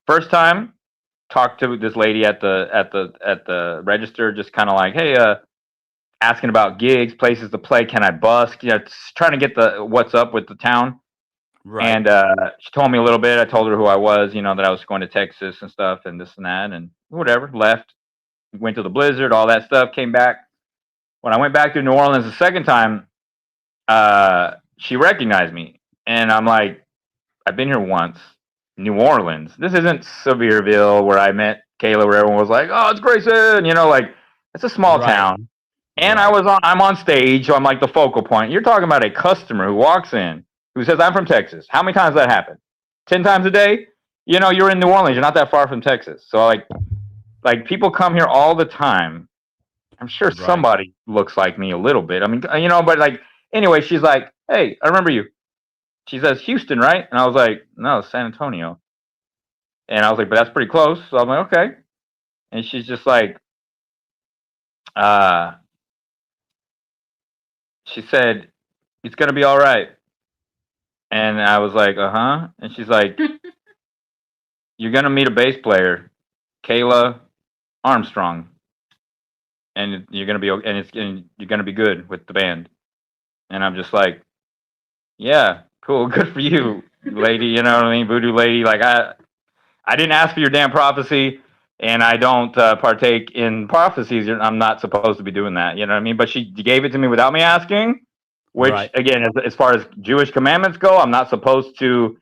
first time, talked to this lady at the register, just kind of like, hey, asking about gigs, places to play, can I busk? You know, trying to get the what's up with the town. Right. And she told me a little bit. I told her who I was, you know, that I was going to Texas and stuff and this and that and whatever. Left, went to the blizzard, all that stuff, came back. When I went back to New Orleans the second time, she recognized me. And I'm like, I've been here once. New Orleans. This isn't Sevierville where I met Kayla, where everyone was like, oh, it's Graysin. You know, like, it's a small town. And I'm on stage, so I'm like the focal point. You're talking about a customer who walks in, who says, I'm from Texas. How many times does that happen? 10 times a day? You know, you're in New Orleans. You're not that far from Texas. So, like people come here all the time. I'm sure somebody looks like me a little bit. I mean, you know, but like, anyway, she's like, hey, I remember you. She says, Houston, right? And I was like, no, San Antonio. And I was like, but that's pretty close. So I'm like, okay. And she's just like, she said, it's going to be all right. And I was like, uh-huh. And she's like, you're going to meet a bass player, Kayla Armstrong. And you're going to be, and you're going to be good with the band. And I'm just like, yeah, cool. Good for you, lady. You know what I mean? Voodoo lady. Like, I didn't ask for your damn prophecy, and I don't partake in prophecies. I'm not supposed to be doing that. You know what I mean? But she gave it to me without me asking, which, again, as far as Jewish commandments go, I'm not supposed to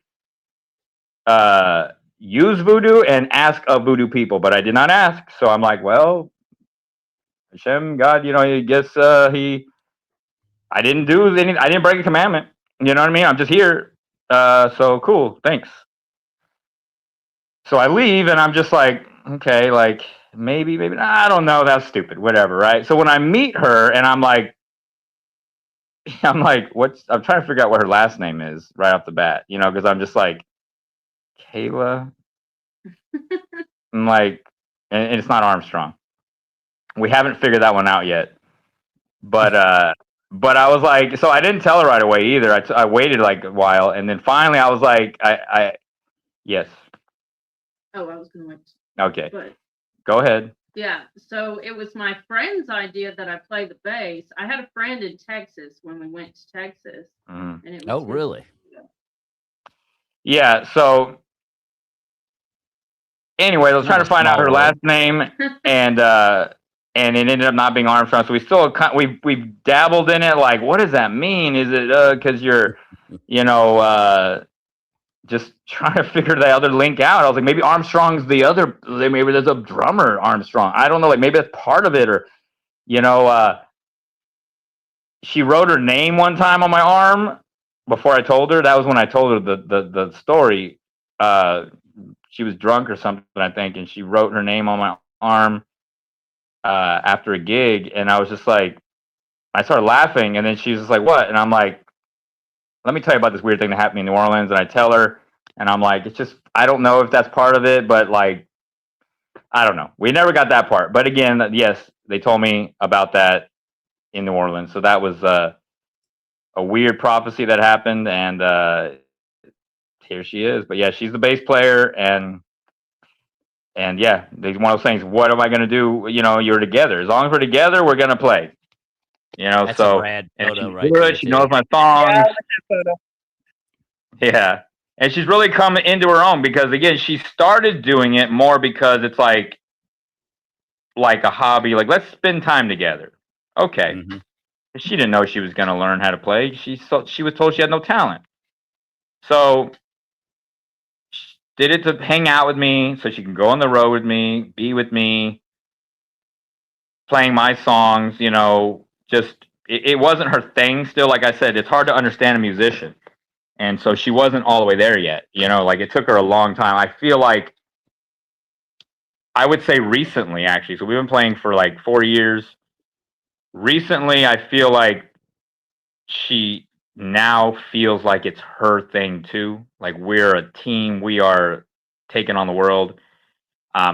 use voodoo and ask of voodoo people. But I did not ask. So I'm like, well, Hashem, God, you know, I guess I didn't break a commandment. You know what I mean? I'm just here. So cool. Thanks. So I leave and I'm just like, okay, like maybe not. I don't know. That's stupid. Whatever. Right. So when I meet her and I'm like, I'm trying to figure out what her last name is right off the bat, you know, because I'm just like, Kayla. I'm like, and it's not Armstrong. We haven't figured that one out yet. But I was like, so I didn't tell her right away either. I waited like a while, and then finally I was like, yes. Oh, I was going to wait. Okay. But, go ahead. Yeah. So it was my friend's idea that I play the bass. I had a friend in Texas when we went to Texas. Mm-hmm. And it was really? Yeah. So anyway, I was trying to find out her last name, and it ended up not being Armstrong. So we still we've dabbled in it. Like, what does that mean? Is it because you're, you know, just trying to figure that other link out? I was like, maybe Armstrong's the other. Maybe there's a drummer Armstrong. I don't know. Like maybe that's part of it, or you know, she wrote her name one time on my arm before I told her. That was when I told her the story. She was drunk or something, I think, and she wrote her name on my arm after a gig, and I was just like, I started laughing, and then she was just like, what? And I'm like, let me tell you about this weird thing that happened in New Orleans. And I tell her, and I'm like, it's just, I don't know if that's part of it, but like, I don't know. We never got that part. But again, yes, they told me about that in New Orleans. So that was a weird prophecy that happened, and here she is. But yeah, she's the bass player, and yeah, it's one of those things. What am I going to do? You know, you're together. As long as we're together, we're going to play. You know, that's so a rad photo right there, she knows my songs. Yeah, and she's really come into her own because again, she started doing it more because it's like like a hobby. Like, let's spend time together. Okay. Mhm. She didn't know she was going to learn how to play. She was told she had no talent. So she did it to hang out with me so she can go on the road with me, be with me, playing my songs, just it wasn't her thing still. Like I said, it's hard to understand a musician. And so she wasn't all the way there yet. Like it took her a long time. I feel like I would say recently, actually. So we've been playing for like 4 years. Recently, I feel like she now feels like it's her thing too. Like we're a team. We are taking on the world.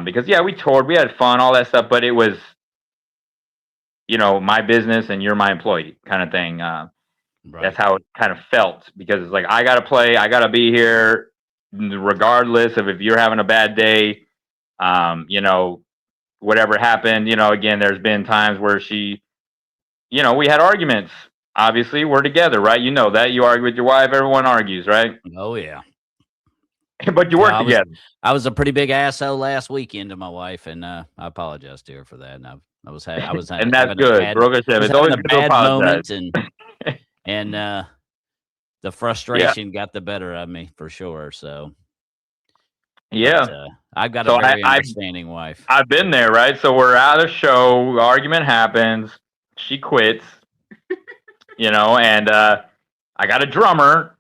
Because yeah, we toured, we had fun, all that stuff, but it was, my business and you're my employee kind of thing. Right. That's how it kind of felt because it's like I gotta play, I gotta be here, regardless of if you're having a bad day. Whatever happened. Again, there's been times where we had arguments. Obviously, we're together, right? You know that you argue with your wife. Everyone argues, right? Oh yeah. But you Yeah, work together. I was a pretty big asshole last weekend to my wife, and I apologize to her for that. And I was And that's having good. a bad, Broker said, I was it's having always a good to bad apologize. moment, and the frustration got the better of me for sure. So Yeah. but, I've got So a very understanding wife. I've been there, right? So we're at a show, argument happens, she quits, and I got a drummer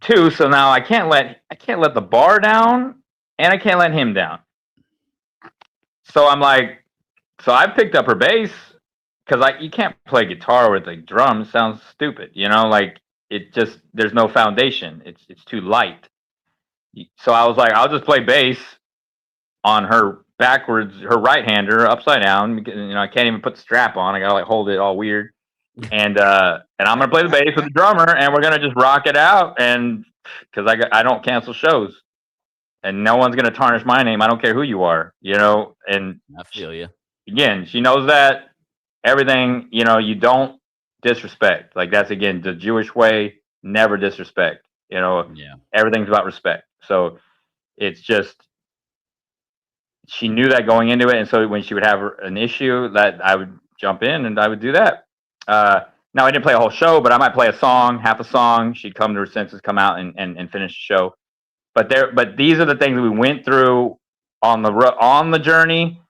too, so now I can't let the bar down and I can't let him down. So I'm like, so I picked up her bass because you can't play guitar with like drums, sounds stupid, like it just there's no foundation. It's too light. So I was like, I'll just play bass on her backwards, her right hander upside down. Because, I can't even put the strap on. I gotta like hold it all weird. And I'm gonna play the bass with the drummer, and we're gonna just rock it out. And because I don't cancel shows, and no one's gonna tarnish my name. I don't care who you are, And I feel you. again, she knows that everything, you don't disrespect. Like that's again the Jewish way. Never disrespect. Yeah. Everything's about respect. So it's just she knew that going into it, and so when she would have an issue, that I would jump in and I would do that. Now I didn't play a whole show, but I might play a song, half a song. She'd come to her senses, come out and finish the show. But these are the things that we went through on the journey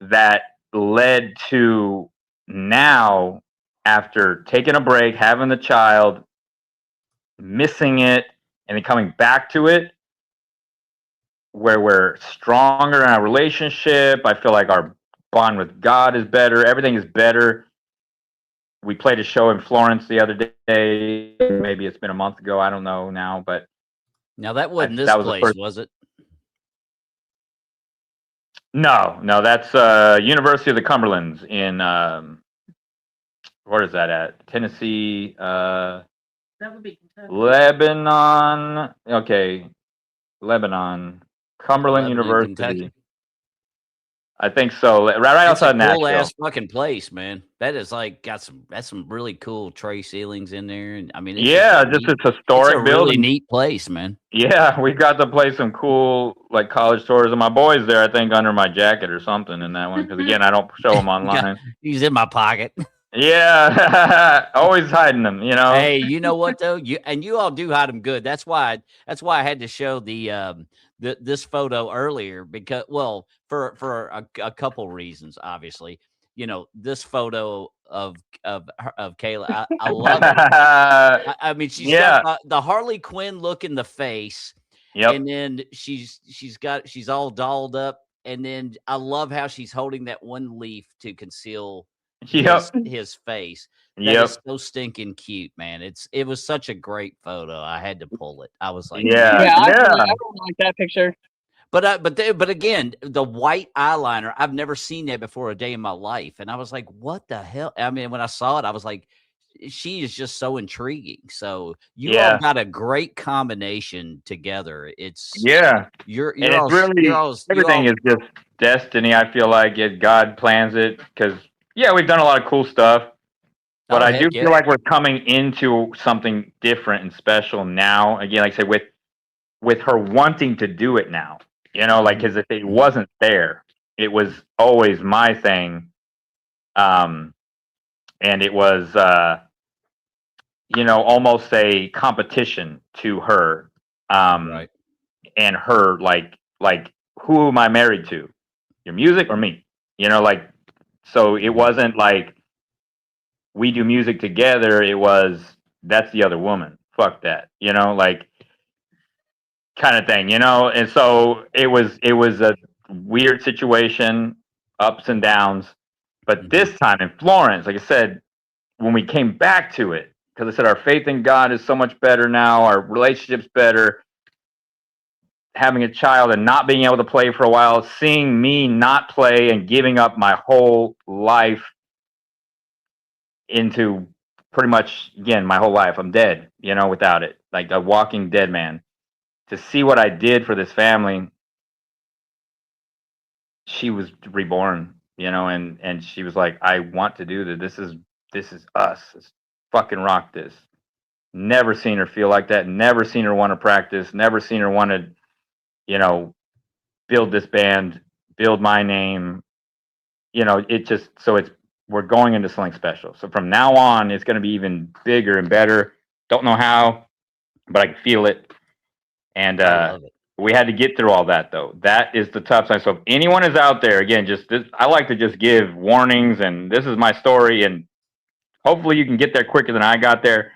that led to now, after taking a break, having the child, missing it, and then coming back to it, where we're stronger in our relationship. I feel like our bond with God is better. Everything is better. We played a show in Florence the other day. Maybe it's been a month ago. I don't know now, but Now that wasn't this that was place, the first. was it? No, that's University of the Cumberlands in where is that at? Tennessee. That would be Kentucky. Lebanon. Okay, Lebanon. Cumberland Lebanon, University. Kentucky. I think so. Right outside It's a cool Nashville. ass fucking place, man. That is like that's some really cool tray ceilings in there, and I mean, it's It's historic it's a building. really neat place, man. Yeah, we got to play some cool like college tours, and my boy's there. I think under my jacket or something in that one because again, I don't show them online. He's in my pocket. Yeah, always hiding them. Hey, you know what though? You all do hide them good. That's why I had to show this photo earlier because for a couple reasons. Obviously, this photo of Kayla, I love it. I mean, she's got the Harley Quinn look in the face, and then she's all dolled up, and then I love how she's holding that one leaf to conceal his face. That is so stinking cute, man. It was such a great photo. I had to pull it. I was like, I really like that picture. But again, the white eyeliner, I've never seen that before a day in my life. And I was like, what the hell? I mean, when I saw it, I was like, she is just so intriguing. So you all got a great combination together. You're everything is just destiny. I feel like God plans it because we've done a lot of cool stuff, but I do feel like we're coming into something different and special now. Again, like I said, with her wanting to do it now, like because if it wasn't there, it was always my thing. And it was, almost a competition to her. Right. And her, like, who am I married to? Your music or me? So it wasn't like we do music together. It was, that's the other woman. Fuck that. Like, kind of thing, and so it was a weird situation, ups and downs. But this time in Florence, like I said, when we came back to it, because I said our faith in God is so much better now, our relationship's better. Having a child and not being able to play for a while, seeing me not play and giving up my whole life into pretty much, again, my whole life, I'm dead, without it, like a walking dead man. To see what I did for this family, she was reborn, and she was like, I want to do this. This is us. Let's fucking rock this. Never seen her feel like that. Never seen her want to practice. Never seen her want to, build this band, build my name. It just, we're going into something special. So from now on, it's going to be even bigger and better. Don't know how, but I can feel it. And I love it. we had to get through all that, though. That is the tough side. So if anyone is out there, again, just this, I like to just give warnings, and this is my story, and hopefully you can get there quicker than I got there.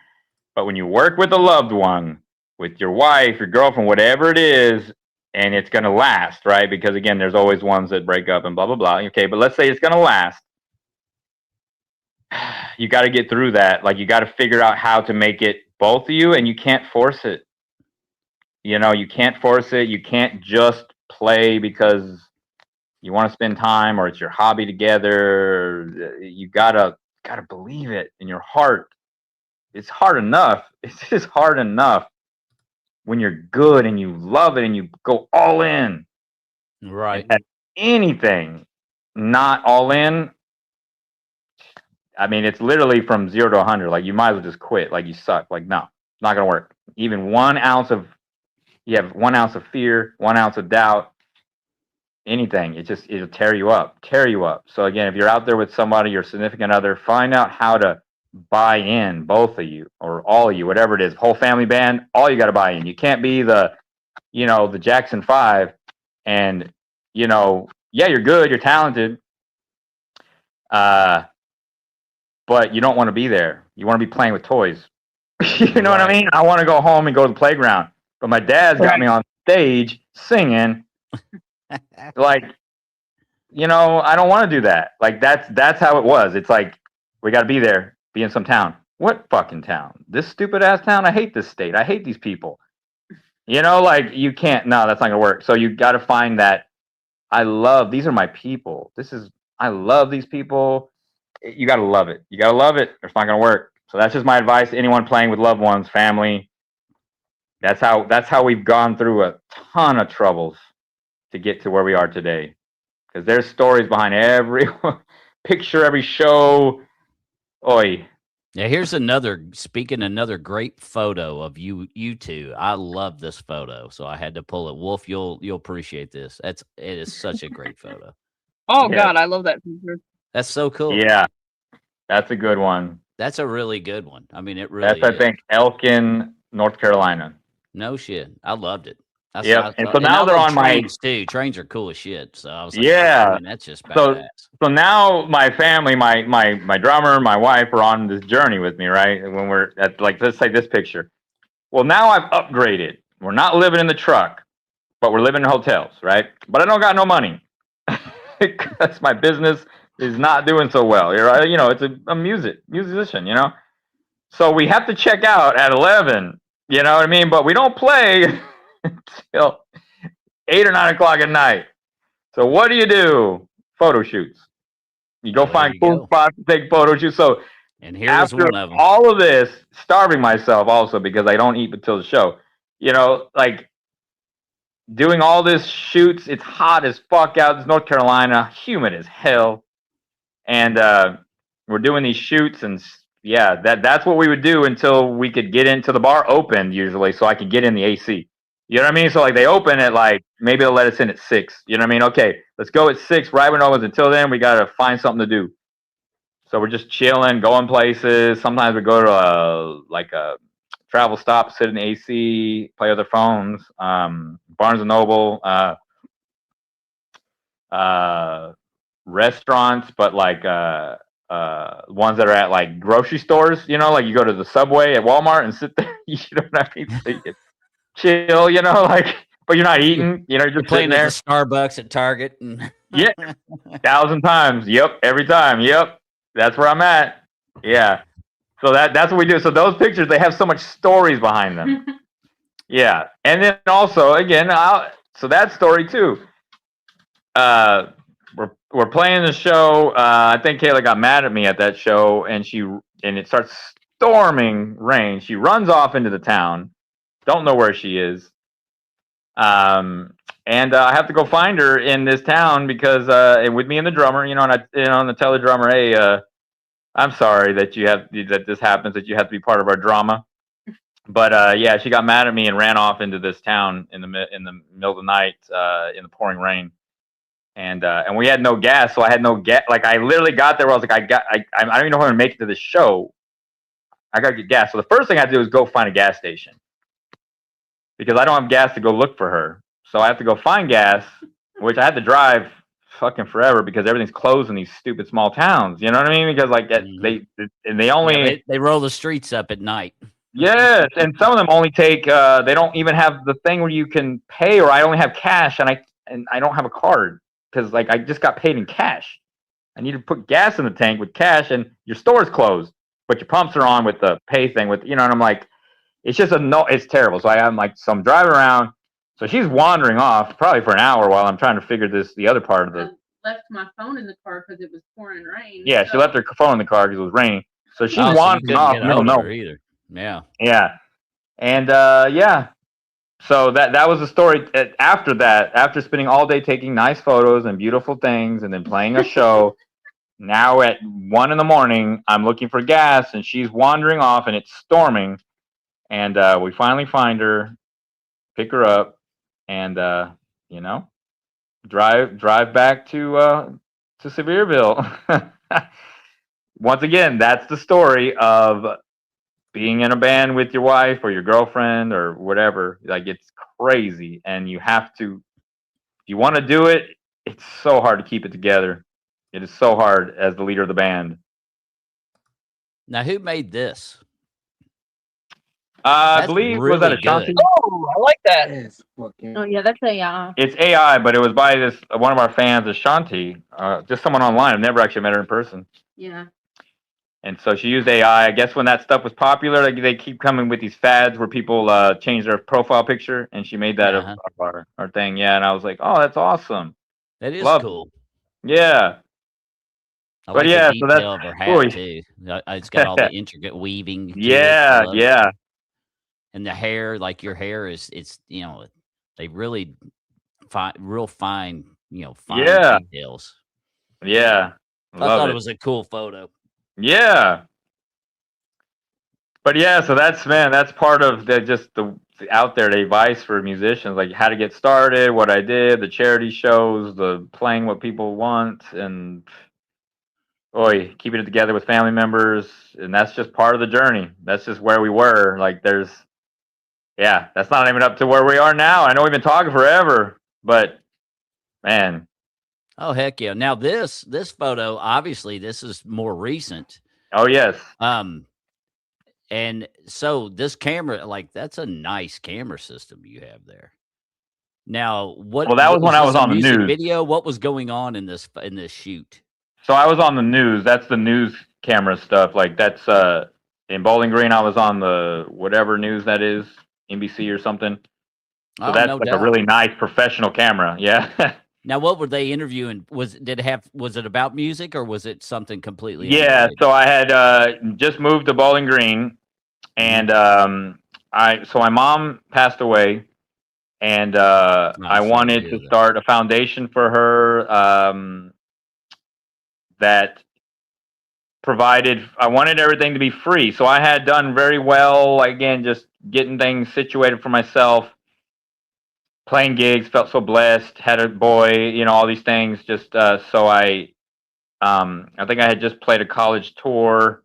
But when you work with a loved one, with your wife, your girlfriend, whatever it is, and it's going to last, right? Because again, there's always ones that break up and blah, blah, blah. Okay, but let's say it's going to last. You got to get through that. Like, you got to figure out how to make it both of you, and you can't force it. You can't force it. You can't just play because you want to spend time or it's your hobby together. You gotta believe it in your heart. It's hard enough. It's just hard enough when you're good and you love it and you go all in. Right. At anything not all in, I mean, it's literally from 0 to 100. Like, you might as well just quit. Like, you suck. Like, no, it's not gonna work. Even 1 ounce of, you have 1 ounce of fear, 1 ounce of doubt, anything, it'll tear you up. So again, if you're out there with somebody, your significant other, find out how to buy in, both of you or all of you, whatever it is, whole family band, all you got to buy in. You can't be the Jackson 5 and yeah, you're good, you're talented, but you don't want to be there. You want to be playing with toys. You know what I mean? I want to go home and go to the playground, but my dad's got me on stage singing. Like, I don't want to do that. Like, that's how it was. It's like, we got to be there, be in some town. What fucking town? This stupid ass town? I hate this state. I hate these people. Like, you can't, no, that's not gonna work. So you got to find that, these are my people. I love these people. You got to love it. You got to love it, or it's not gonna work. So that's just my advice to anyone playing with loved ones, family. That's how we've gone through a ton of troubles to get to where we are today. Because there's stories behind every picture, every show. Oi. Yeah, here's another great photo of you two. I love this photo, so I had to pull it. Wolf, you'll appreciate this. It is such a great photo. Oh Yeah. God, I love that picture. That's so cool. Yeah, that's a good one. That's a really good one. I mean, it really That's, is. I think, Elkin, North Carolina. No shit. I loved it. Yep. And so now they're on trains too. Trains are cool as shit. So I was like, yeah, man, that's just badass. So now my family, my drummer, my wife are on this journey with me, right? And when we're at, like, let's say this picture. Well, now I've upgraded. We're not living in the truck, but we're living in hotels, right? But I don't got no money because my business is not doing so well. It's a musician, So we have to check out at 11. You know what I mean? But we don't play until 8 or 9 o'clock at night. So what do? Photo shoots. You go find cool spots to take photo shoots. So, and here's one of them. All of this, starving myself also because I don't eat until the show. Like, doing all this shoots. It's hot as fuck out. It's North Carolina, humid as hell, and we're doing these shoots, and yeah, that's what we would do until we could get into the bar open usually, so I could get in the AC. You know what I mean? So like they open at like maybe they'll let us in at 6. You know what I mean? Okay, let's go at 6. Right when it opens. Until then, we gotta find something to do. So we're just chilling, going places. Sometimes we go to a travel stop, sit in the AC, play other phones. Barnes and Noble, restaurants, but like ones that are at like grocery stores. You know, like you go to the Subway at Walmart and sit there. You know what I mean? So you can chill. You know, like but you're not eating. You know, you're You're just sitting playing at the there. Starbucks at Target. And Yeah, 1,000 times. Yep, every time. Yep, that's where I'm at. Yeah. So that's what we do. So those pictures, they have so much stories behind them. Yeah, and then also again, so that story too. We're playing the show. I think Kayla got mad at me at that show, and it starts storming rain. She runs off into the town. Don't know where she is. And I have to go find her in this town because with me and the drummer, and I tell the drummer, hey, I'm sorry that this happens, that you have to be part of our drama. But yeah, she got mad at me and ran off into this town in the middle of the night in the pouring rain, and we had no gas, so I had no gas. Like I literally got there, where I was like, I don't even know how to make it to the show. I gotta get gas. So the first thing I had to do is go find a gas station because I don't have gas to go look for her. So I have to go find gas, which I had to drive fucking forever because everything's closed in these stupid small towns. You know what I mean? Because like they only they roll the streets up at night. yes, and some of them only take. They don't even have the thing where you can pay, or I only have cash, and I don't have a card because like I just got paid in cash. I need to put gas in the tank with cash, and your store's closed, but your pumps are on with the pay thing and I'm like, it's just it's terrible. So I'm driving around. So she's wandering off probably for an hour while I'm trying to figure the other part of the. I left my phone in the car because it was pouring rain. Yeah, she left her phone in the car because it was raining. So she's So you wandering couldn't off. get a No, hold of no. her either. Yeah. Yeah, and yeah. So that was the story. After that, after spending all day taking nice photos and beautiful things, and then playing a show. Now at 1 a.m, I'm looking for gas, and she's wandering off, and it's storming. And we finally find her, pick her up, and drive back to Sevierville. Once again, that's the story of being in a band with your wife or your girlfriend or whatever. Like it's crazy, and you have to. If you want to do it, it's so hard to keep it together. It is so hard as the leader of the band. Now, who made this? I believe was that Ashanti? Oh, I like that. Oh yeah, that's AI. It's AI, but it was by one of our fans, Ashanti, just someone online. I've never actually met her in person. Yeah. And so she used AI. I guess when that stuff was popular, they keep coming with these fads where people change their profile picture, and she made that of our thing. Yeah, and I was like, oh, that's awesome. That is Love cool. It. Yeah. I but like yeah, the detail so that's of her hat too. It's got all the intricate weaving. Yeah, yeah. And the hair, like your hair it's they really real fine, fine details. Yeah. I thought it was a cool photo. Yeah. But yeah, so that's part of the out there, the advice for musicians, like how to get started, what I did, the charity shows, the playing what people want, and keeping it together with family members, and that's just part of the journey. That's just where we were. Like that's not even up to where we are now. I know we've been talking forever, but man. Oh heck yeah. Now this photo, obviously this is more recent. Oh yes. And so this camera, like that's a nice camera system you have there. Now what Well, that was when I was on the news video. What was going on in this shoot? So I was on the news. That's the news camera stuff. Like that's in Bowling Green. I was on the whatever news that is, NBC or something. So that's like a really nice professional camera. Yeah. Now, what were they interviewing? Was it about music or was it something completely? Yeah. unrelated? So I had just moved to Bowling Green, and so my mom passed away, and I wanted to start a foundation for her. That provided, I wanted everything to be free. So I had done very well, again, just getting things situated for myself. playing gigs, felt so blessed, had a boy, all these things. Just so I think I had just played a college tour,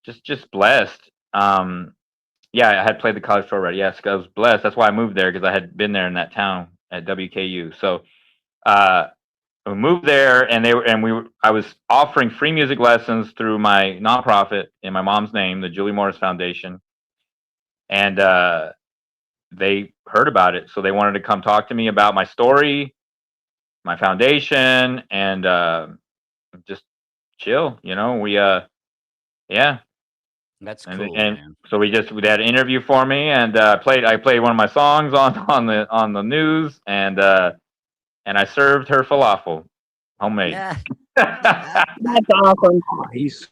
just blessed. Yeah, I had played the college tour already. Yes, 'cause I was blessed. That's why I moved there because I had been there in that town at WKU. So uh, we moved there, and I was offering free music lessons through my nonprofit in my mom's name, the Julie Morris Foundation, and they heard about it, so they wanted to come talk to me about my story, my foundation, and just chill. Yeah. That's And cool, and man. so they had an interview for me, and I played one of my songs on the news, and I served her falafel, homemade. Yeah. That's awesome. Nice.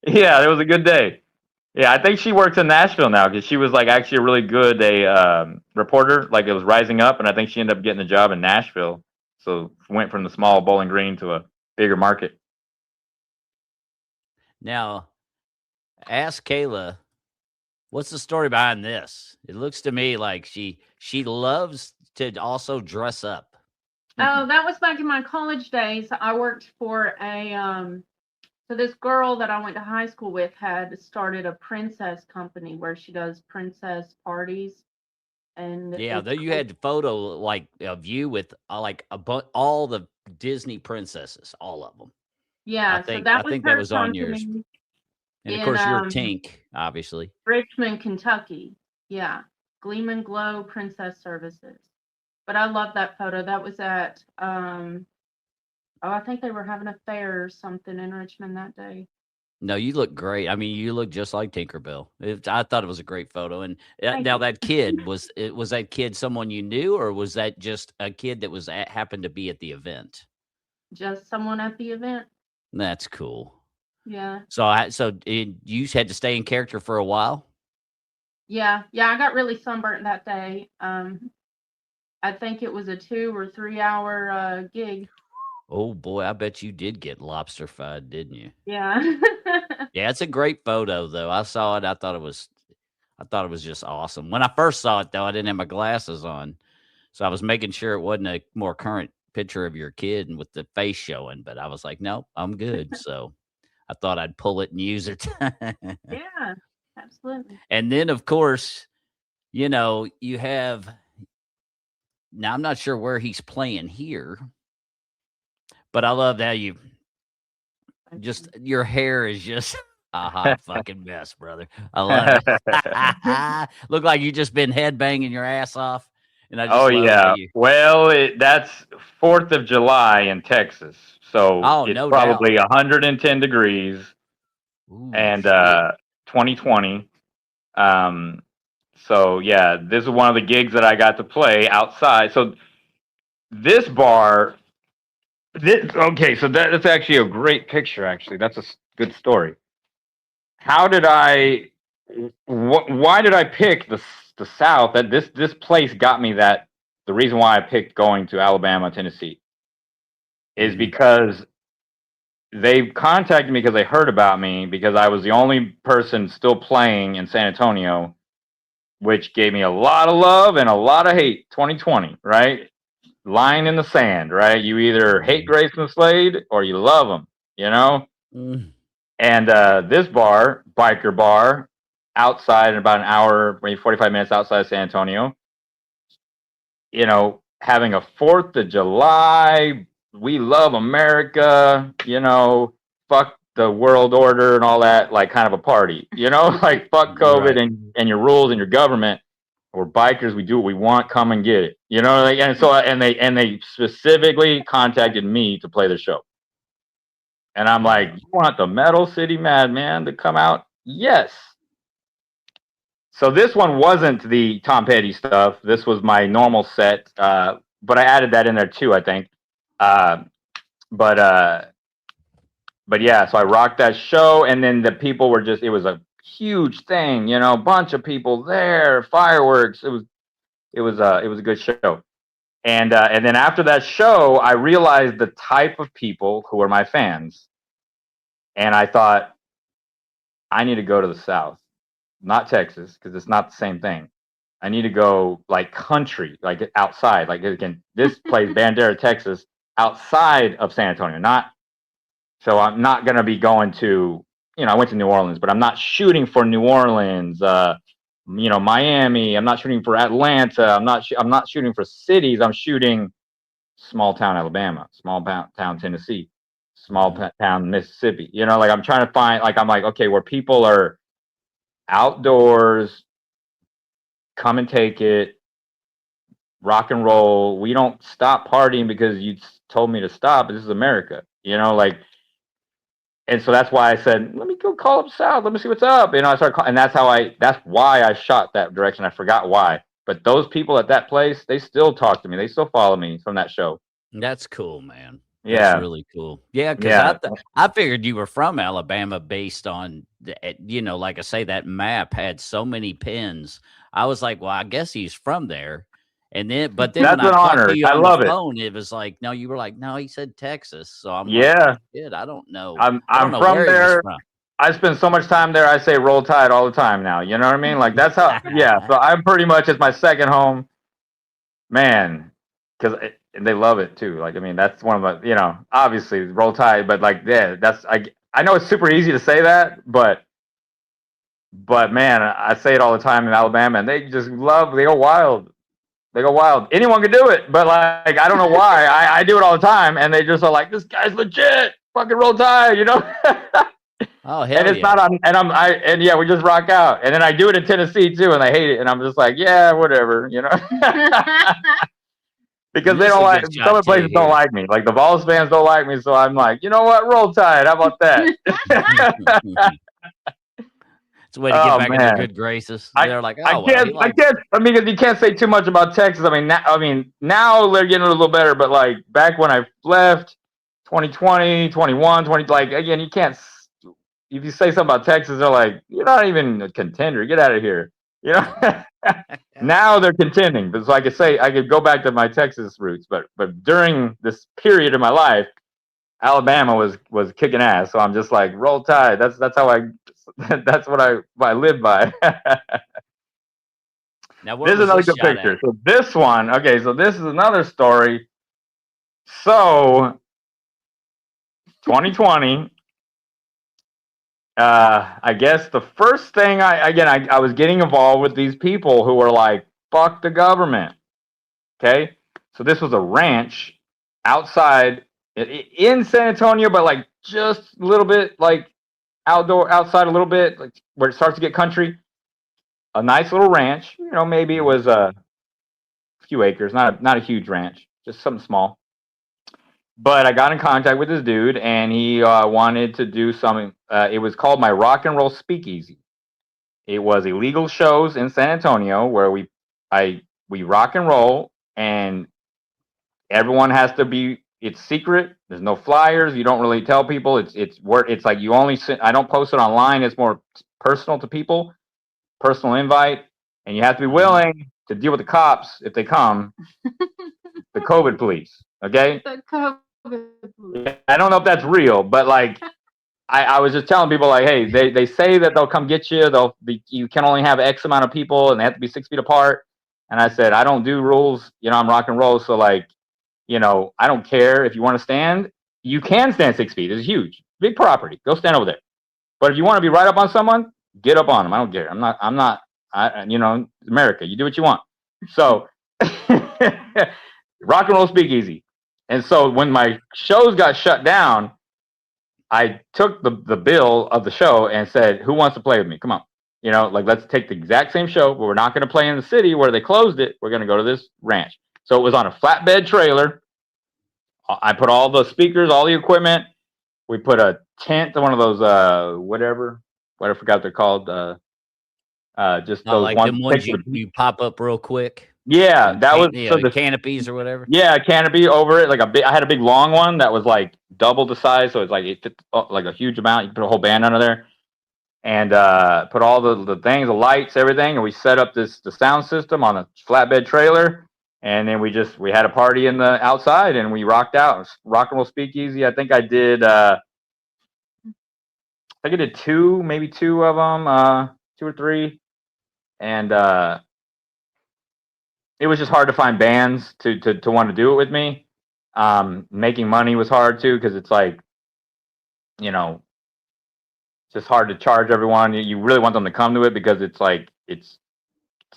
Yeah, it was a good day. Yeah, I think she works in Nashville now because she was like actually a really good reporter. Like it was rising up, and I think she ended up getting a job in Nashville. So went from the small Bowling Green to a bigger market. Now, ask Kayla, what's the story behind this? It looks to me like she loves to also dress up. Oh, that was back in my college days. I worked for so this girl that I went to high school with had started a princess company where she does princess parties. And Yeah, though you had the photo like of you with like all the Disney princesses, all of them. yeah, so I that was think that her was on yours. company And of in course, you're Tink, obviously. Richmond, Kentucky. Yeah, Gleam and Glow Princess Services. But I love that photo. That was at I think they were having a fair or something in Richmond that day. No, you look great. I mean, you look just like Tinkerbell. I thought it was a great photo. And Thank now you. that kid was that kid someone you knew, or was that just a kid that happened to be at the event? Just someone at the event. That's cool. Yeah. You had to stay in character for a while. Yeah. I got really sunburnt that day. I think it was a 2 or 3 hour gig. Oh boy, I bet you did get lobster-fied, didn't you? Yeah. Yeah, it's a great photo though. I saw it. I thought it was just awesome. When I first saw it though, I didn't have my glasses on. So I was making sure it wasn't a more current picture of your kid and with the face showing, but I was like, nope, I'm good. So I thought I'd pull it and use it. Yeah. Absolutely. And then of course, you have now I'm not sure where he's playing here, but I love how your hair is just a hot fucking mess, brother. I love it. Look like you just been headbanging your ass off. And I just Oh love how yeah. you. Well, that's 4th of July in Texas, so Oh, it's no doubt. probably 110 degrees Ooh, and shit. 2020. So yeah, this is one of the gigs that I got to play outside. So this bar, okay, so that's actually a great picture. Actually, that's a good story. How did I? Why did I pick the South? That this place got me that. The reason why I picked going to Alabama, Tennessee, is Mhm. because they contacted me because they heard about me because I was the only person still playing in San Antonio, which gave me a lot of love and a lot of hate. 2020, right? Line in the sand, right? You either hate Graysin Slade or you love him, you know? Mm. And this bar, biker bar, outside in about an hour, maybe 45 minutes outside of San Antonio, having a 4th of July, we love America, fuck the world order and all that, like kind of a party, like fuck COVID Right. and your rules and your government. We're bikers. We do what we want. Come and get it. And so and they specifically contacted me to play the show. And I'm Yeah. like, you want the Metal City Madman to come out? Yes. So this one wasn't the Tom Petty stuff. This was my normal set, but I added that in there too, I think. Uh, but uh, but yeah, so I rocked that show, and then the people were it was a huge thing, a bunch of people there, fireworks. It was a good show. And then after that show, I realized the type of people who are my fans, and I thought I need to go to the South, not Texas, because it's not the same thing. I need to go like country, like outside. Like again, this place, Bandera, Texas, outside of San Antonio. Not so I'm not gonna be going to, I went to New Orleans, but I'm not shooting for New Orleans. Miami. I'm not shooting for Atlanta. I'm not shooting for cities. I'm shooting small town Alabama, small town Tennessee, small town Mississippi. Like I'm trying to find, like I'm like, okay, where people are outdoors, come and take it, rock and roll. We don't stop partying because you told me to stop. This is America, like. And so that's why I said, let me go call up South. Let me see what's up. I started calling, and that's why I shot that direction. I forgot why. But those people at that place, they still talk to me. They still follow me from that show. That's cool, man. That's Yeah. really cool. Yeah, because Yeah. I figured you were from Alabama based on, like I say, that map had so many pins. I was like, well, I guess he's from there. But then when That's I an talked honor. to you I on the love it. phone, it was like, no, you were like, no, he said Texas. So I'm like, Yeah. shit, I don't know. I'm I don't know from where he was there. from. I spend so much time there. I say roll tide all the time now. You know what I mean? Like that's how. Yeah. So I'm pretty much, it's my second home, man. Because they love it too. Like I mean, that's one of the, obviously roll tide, but like yeah, I know it's super easy to say that, but man, I say it all the time in Alabama, and they just love. They go wild. They go wild. Anyone can do it, but like I don't know why. I do it all the time, and they just are like, this guy's legit. Fucking roll tide, Oh, hell And it's yeah. not on, and yeah, we just rock out. And then I do it in Tennessee too, and they hate it. And I'm just like, yeah, whatever, because they don't like, some of the places don't like me. Like the Vols fans don't like me, so I'm like, you know what, roll tide. How about that? It's a way to get back in their good graces. They're like, oh, well, he likes. I mean, because you can't say too much about Texas. I mean, now they're getting a little better, but like back when I left, 2020, 21, 20, like again, you can't. If you say something about Texas, they're like, you're not even a contender. Get out of here. Now they're contending. But so I could go back to my Texas roots, but during this period of my life, Alabama was kicking ass. So I'm just like, roll tide. That's what I live by. Now, This is another good picture. So this one, okay, so this is another story. So 2020, I guess the first thing I was getting involved with these people who were like, fuck the government. Okay. So this was a ranch outside in San Antonio, but like just a little bit like outside a little bit, like where it starts to get country. A nice little ranch, maybe it was a few acres, not a huge ranch, just something small. But I got in contact with this dude, and he wanted to do something. It was called my Rock and Roll Speakeasy. It was illegal shows in San Antonio where we rock and roll, and everyone has to be. It's secret. There's no flyers. You don't really tell people. It's like you only. I don't post it online. It's more personal to people. Personal invite, and you have to be willing to deal with the cops if they come. The COVID police. Okay. The COVID police. I don't know if that's real, but like. I was just telling people like, hey, they say that they'll come get you. You can only have X amount of people, and they have to be 6 feet apart. And I said, I don't do rules. I'm rock and roll, so like, I don't care if you want to stand. You can stand 6 feet. It's huge, big property. Go stand over there. But if you want to be right up on someone, get up on them. I don't care. I'm not. America. You do what you want. So, rock and roll speakeasy. And so when my shows got shut down, I took the bill of the show and said, who wants to play with me? Come on. Like, let's take the exact same show, but we're not going to play in the city where they closed it. We're going to go to this ranch. So it was on a flatbed trailer. I put all the speakers, all the equipment. We put a tent, one of those, what I forgot they're called. Just those like them ones you pop up real quick. Yeah, that was the canopies or whatever. Yeah, canopy over it. Like I had a big long one that was like double the size, so it's like it fit like a huge amount. You put a whole band under there, and put all the things, the lights, everything, and we set up the sound system on a flatbed trailer, and then we had a party in the outside, and we rocked out. Rock and roll speakeasy. I think I did maybe two of them, 2 or 3, and it was just hard to find bands to want to do it with me. Making money was hard too, because it's like, you know, it's just hard to charge everyone. You really want them to come to it because it's like it's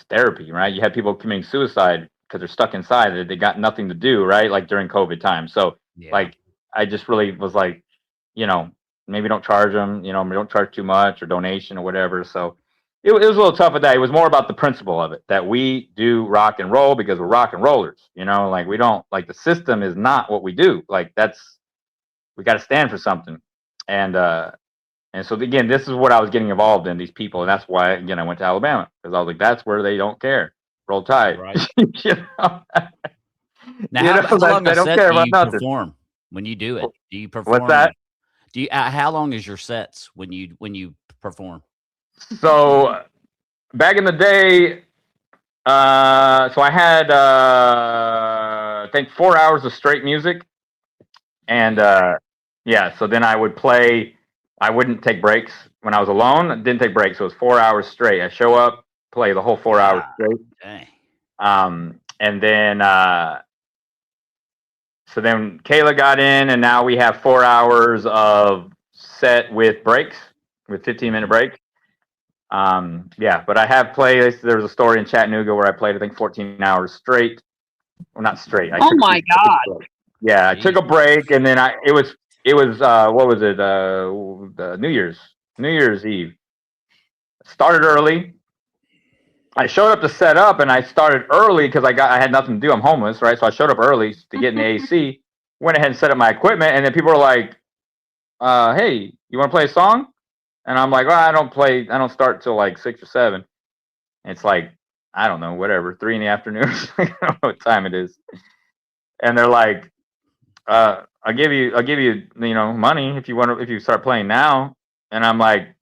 therapy, right? You had people committing suicide because they're stuck inside. They got nothing to do, right? Like during COVID time. So Yeah. like I just really was like, you know, maybe don't charge them, you know, don't charge too much or donation or whatever. So it was a little tough with that. It was more about the principle of it, that we do rock and roll because we're rock and rollers, you know, like we don't, like the system is not what we do. Like we got to stand for something. And so again, this is what I was getting involved in, these people, and that's why again I went to Alabama, because I was like, that's where they don't care. Roll Tide, Right. you know? Now, how long they a don't set care do about you nothing. perform when you do it? Do you perform? What's that? Do you? How long is your sets when you perform? So back in the day, so I had I think 4 hours of straight music, and yeah. So then I would play. I wouldn't take breaks when I was alone. I didn't take breaks. So it was 4 hours straight. I show up, play the whole 4 hours straight. Dang. And then so then Kayla got in, and now we have 4 hours of set with breaks, with 15-minute breaks. Yeah, but I have played. There was a story in Chattanooga where I played, I think, 14 hours straight. Well, not straight. Oh my God. Yeah, I took a break, and then it was what was it? The New Year's Eve. Started early. I showed up to set up, and I started early because I had nothing to do. I'm homeless, right? So I showed up early to get in the AC. Went ahead and set up my equipment, and then people were like, "Hey, you want to play a song?" And I'm like, "Well, I don't start till like 6 or 7." And it's like, I don't know, whatever, 3 in the afternoon. I don't know what time it is. And they're like, I'll give you, you know, money if you start playing now. And I'm like,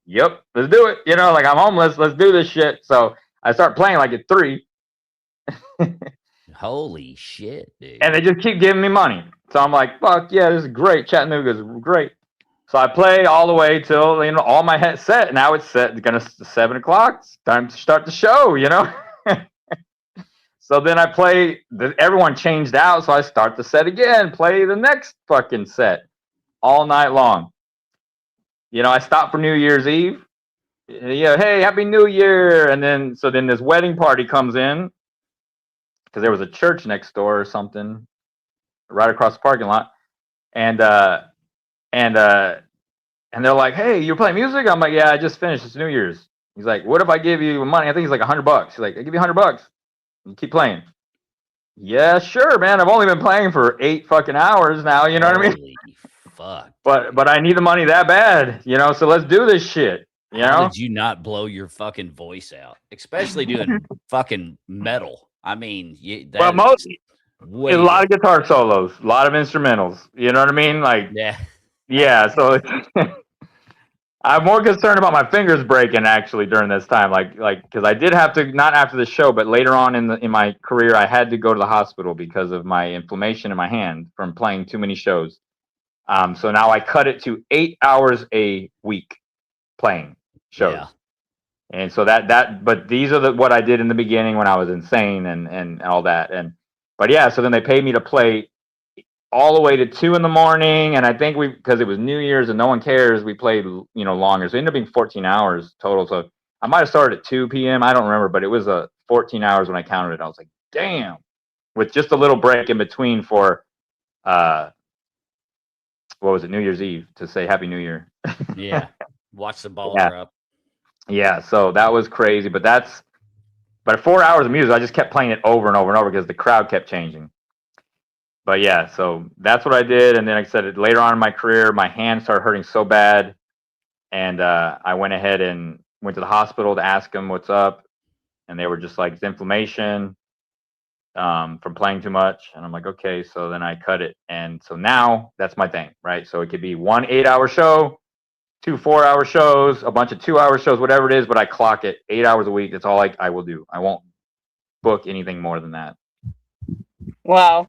yep, let's do it. You know, like I'm homeless, let's do this shit. So I start playing like at 3. Holy shit, dude! And they just keep giving me money. So I'm like, fuck yeah, this is great. Chattanooga's great. So I play all the way till, you know, all my head set. Now it's gonna 7 o'clock. It's time to start the show, you know. So then I play. Everyone changed out, so I start the set again. Play the next fucking set all night long. You know, I stopped for New Year's Eve. Yeah, hey, Happy New Year! And then then this wedding party comes in because there was a church next door or something, right across the parking lot, and they're like, "Hey, you're playing music?" I'm like, "Yeah, I just finished. It's New Year's." He's like, "What if I give you money?" I think he's like $100. He's like, "I give you $100. You keep playing." Yeah, sure, man. I've only been playing for 8 fucking hours now. You know what I mean? Holy fuck! But I need the money that bad. You know, so let's do this shit. You How know? did you not blow your fucking voice out, especially doing fucking metal? I mean, Well, a lot of guitar solos, a lot of instrumentals. You know what I mean? Like, yeah. So it's I'm more concerned about my fingers breaking actually during this time, like because I did have to, not after the show, but later on in my career, I had to go to the hospital because of my inflammation in my hand from playing too many shows. So now I cut it to 8 hours a week playing shows. Yeah. And so but these are what I did in the beginning when I was insane and all that. But yeah, so then they paid me to play all the way to 2 in the morning. And I think because it was New Year's and no one cares, we played, you know, longer. So it ended up being 14 hours total. So I might have started at 2 p.m. I don't remember, but it was 14 hours when I counted it. I was like, damn, with just a little break in between for, what was it? New Year's Eve to say Happy New Year. Yeah. Watch the ball Yeah. drop. Yeah. So that was crazy, but 4 hours of music, I just kept playing it over and over and over because the crowd kept changing. But yeah, so that's what I did. And then, like I said, later on in my career, my hand started hurting so bad. And I went ahead and went to the hospital to ask them what's up. And they were just like, it's inflammation from playing too much. And I'm like, okay. So then I cut it. And so now that's my thing, right? So it could be 1 8-hour show, 2 4-hour shows, a bunch of 2-hour shows, whatever it is. But I clock it 8 hours a week. That's all I will do. I won't book anything more than that. Wow.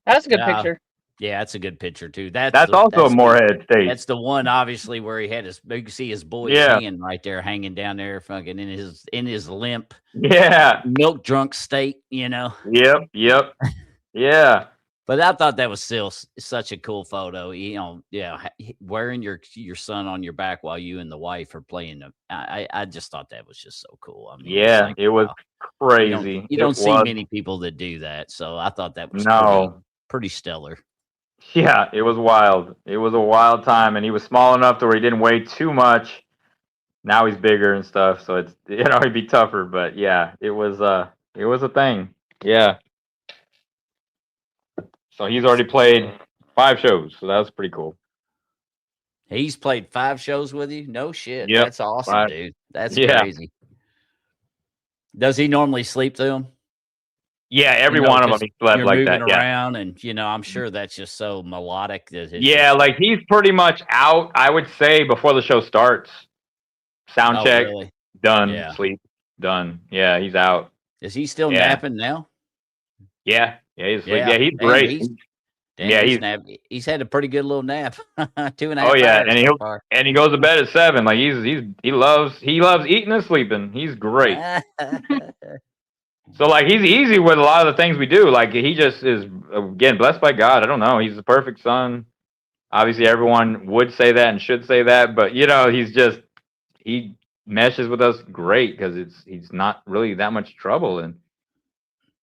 That's a good picture. Yeah, that's a good picture too. That's also a Morehead state. That's the one, obviously, where he had you can see his boy's Yeah. hand right there, hanging down there, fucking in his limp, Yeah. milk drunk state, you know. Yep. Yeah. But I thought that was still such a cool photo. You know, yeah, wearing your son on your back while you and the wife are playing. I just thought that was just so cool. I mean, Yeah, like, it was wow. crazy. You don't see many people that do that, so I thought that was pretty stellar. Yeah, it was wild. It was a wild time, and he was small enough to where he didn't weigh too much. Now he's bigger and stuff, so it's he'd be tougher. But yeah, it was a thing. Yeah. So he's already played 5 shows, so that was pretty cool. He's played 5 shows with you? No shit. Yep, That's awesome, 5. dude. That's Yeah. crazy. Does he normally sleep through them? Yeah, every one of them he slept You're like moving that. Yeah. around, and I'm sure that's just so melodic that Yeah, like he's pretty much out. I would say before the show starts. Sound check, really? done. Sleep, done. Yeah, he's out. Is he still napping now? Yeah, he's asleep. Yeah, he's great. He's had a pretty good little nap. 2.5 Oh yeah, hours and so far. he goes to bed at 7. Like he loves eating and sleeping. He's great. So like he's easy with a lot of the things we do. Like he just is, again, blessed by God. I don't know. He's the perfect son. Obviously, everyone would say that and should say that, but he meshes with us great because he's not really that much trouble, and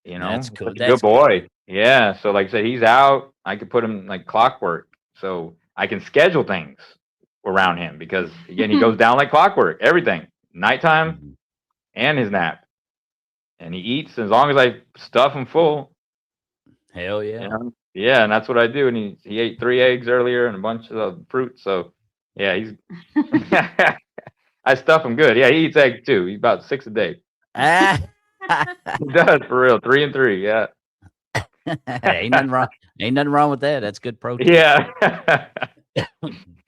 that's cool. Such a good boy. Yeah. So like I said, he's out. I could put him like clockwork, so I can schedule things around him because again, he goes down like clockwork. Everything, nighttime, and his nap. And he eats as long as I stuff him full. Hell yeah. Yeah, and that's what I do. And he ate 3 eggs earlier and a bunch of fruit. So yeah, he's I stuff him good. Yeah, he eats eggs too. He's about 6 a day. He does, for real. 3 and 3, yeah. Ain't nothing wrong with that. That's good protein. Yeah.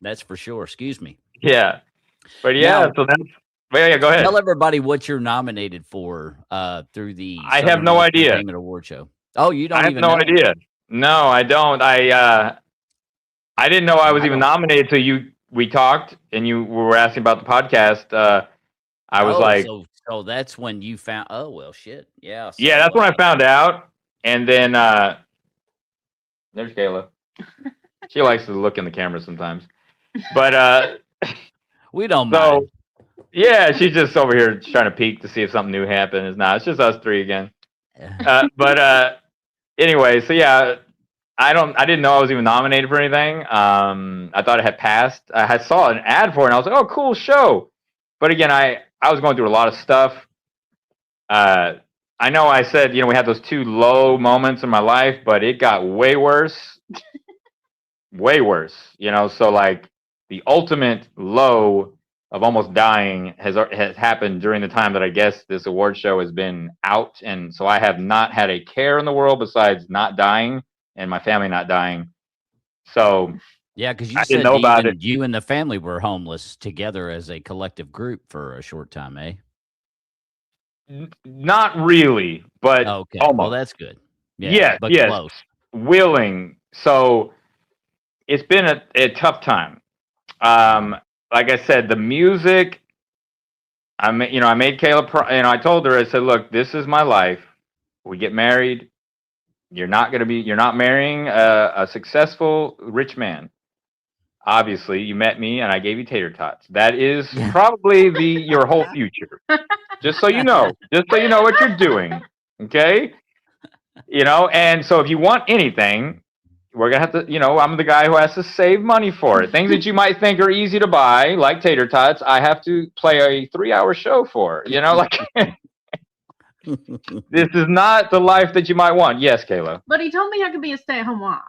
That's for sure. Excuse me. Yeah. But yeah, so that's go ahead. Tell everybody what you're nominated for through the I have no idea. Entertainment Award Show. Oh, you don't even know? I have no idea. No, I don't. I didn't know I was even nominated till we talked and you were asking about the podcast. I was like, so that's when you found, oh well shit. Yeah. So, yeah, that's when I found out. And then there's Kayla. She likes to look in the camera sometimes. But we don't mind. Yeah, she's just over here trying to peek to see if something new happened. It's just us 3 again. But anyway, so yeah, I didn't know I was even nominated for anything. I thought it had passed. I saw an ad for it and I was like, oh, cool show. But again, I was going through a lot of stuff. I know I said, we had those 2 low moments in my life, but it got way worse. Way worse, so like the ultimate low of almost dying has happened during the time that I guess this award show has been out. And so I have not had a care in the world besides not dying and my family not dying. So yeah, because you said you and the family were homeless together as a collective group for a short time, eh? Not really, but okay. Almost. Well, that's good. Yeah, but close. Willing. So it's been a tough time. Like I said, the music, I made Kayla, I told her, I said, look, this is my life. We get married. You're not marrying a successful rich man. Obviously, you met me and I gave you tater tots. That is probably your whole future. Just so you know what you're doing. Okay. And so if you want anything, we're going to have to, I'm the guy who has to save money for it. Things that you might think are easy to buy, like tater tots, I have to play a 3-hour show for, like this is not the life that you might want. Yes, Kayla. But he told me I could be a stay-at-home mom.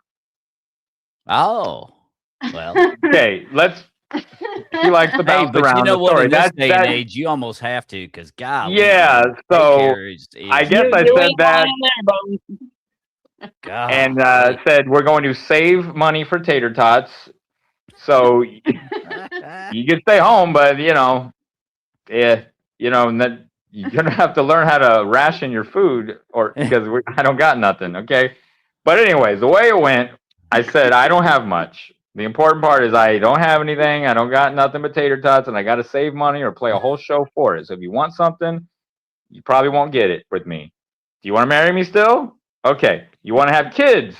Oh, well. Okay, he likes to bounce around. You know the what? story. In this day and age, you almost have to, because God. Yeah, so I guess I said that. God, and said we're going to save money for tater tots, so you can stay home, but you're gonna have to learn how to ration your food, or because I don't got nothing. Okay, but anyways, the way it went, I said, I don't have much. The important part is I don't have anything. I don't got nothing but tater tots, and I got to save money or play a whole show for it. So if you want something, you probably won't get it with me. Do you want to marry me still? Okay. You want to have kids?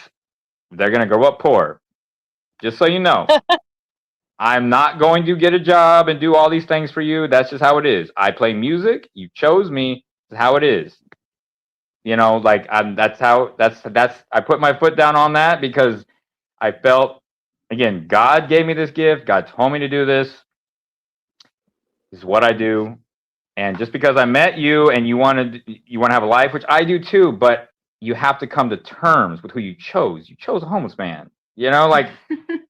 They're going to grow up poor. Just so you know. I'm not going to get a job and do all these things for you. That's just how it is. I play music. You chose me. That's how it is. You know, like that's I put my foot down on that because I felt, again, God gave me this gift. God told me to do this. This is what I do. And just because I met you and you want to have a life, which I do too, but you have to come to terms with who you chose. You chose a homeless man. You know, like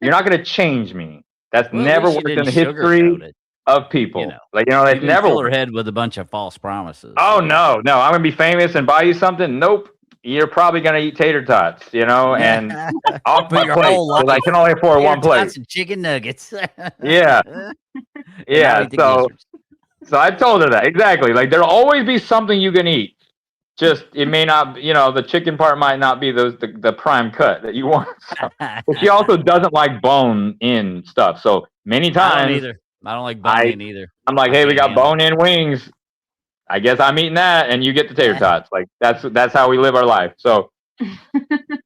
you're not going to change me. That's Well, at never least you worked in didn't the history sugarcoat it. of people. You know, Like, you know, You that's didn't never fill her worked. head with a bunch of false promises. Oh, So. no, I'm going to be famous and buy you something. Nope. You're probably going to eat tater tots, you know, and off For my your plate whole because I life. can only afford Tater one plate. tots and chicken nuggets. Yeah. And I'll Yeah. eat the gizzards. So I told her that exactly. Like there'll always be something you can eat. Just it may not, you know, the chicken part might not be the prime cut that you want. So, but she also doesn't like bone in stuff. So many I don't times either. I don't like bone-in either. I'm like, I hey, we can't got handle it. bone in wings. I guess I'm eating that, and you get the tater tots. Like that's how we live our life. So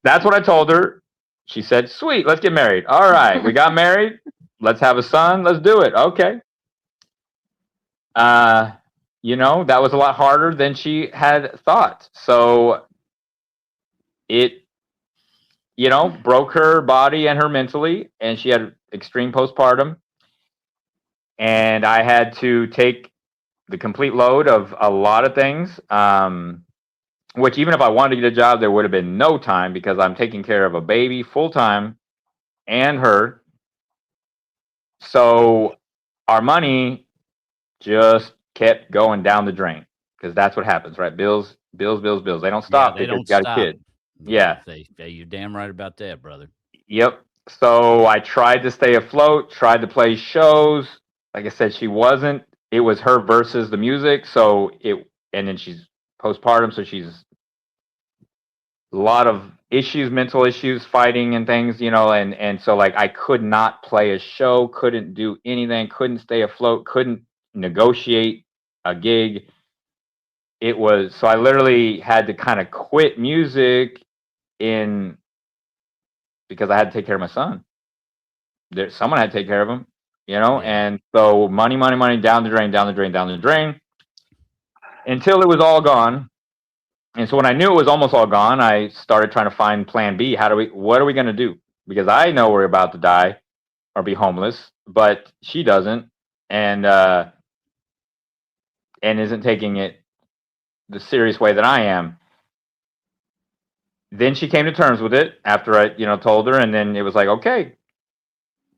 that's what I told her. She said, "Sweet, let's get married." All right, we got married. Let's have a son. Let's do it. Okay. You know, that was a lot harder than she had thought. So it, you know, broke her body and her mentally, and she had extreme postpartum. And I had to take the complete load of a lot of things, which even if I wanted to get a job, there would have been no time because I'm taking care of a baby full time and her. So our money just kept going down the drain because that's what happens, right? Bills. They don't stop They because you don't got a stop. kid. Yeah. You're damn right about that, brother. Yep. So I tried to stay afloat, tried to play shows. Like I said, she wasn't. It was her versus the music. And then she's postpartum, so she's a lot of issues, mental issues, fighting and things, you know, and so like I could not play a show, couldn't do anything, couldn't stay afloat, couldn't negotiate a gig. It was so I literally had to kind of quit music in because I had to take care of my son. Someone had to take care of him, you know, Yeah. and so money down the drain until it was all gone. And so when I knew it was almost all gone, I started trying to find plan B. What are we going to do? Because I know we're about to die or be homeless, but she doesn't and isn't taking it the serious way that I am. Then she came to terms with it after I, you know, told her, and then it was like, okay,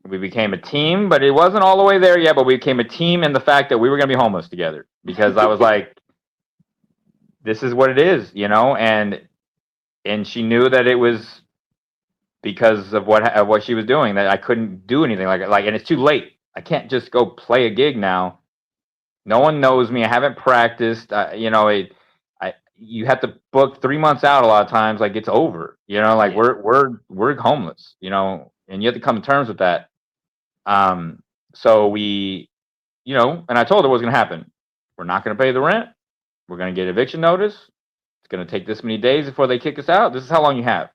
we became a team, but it wasn't all the way there yet, but we became a team in the fact that we were going to be homeless together because I was like, this is what it is, you know, and she knew that it was because of what she was doing that I couldn't do anything like, and it's too late. I can't just go play a gig now. No one knows me. I haven't practiced. You know, you have to book 3 months out a lot of times. Like it's over. You know, like we're homeless. You know, and you have to come to terms with that. So we, you know, and I told her what was going to happen. We're not going to pay the rent. We're going to get eviction notice. It's going to take this many days before they kick us out. This is how long you have.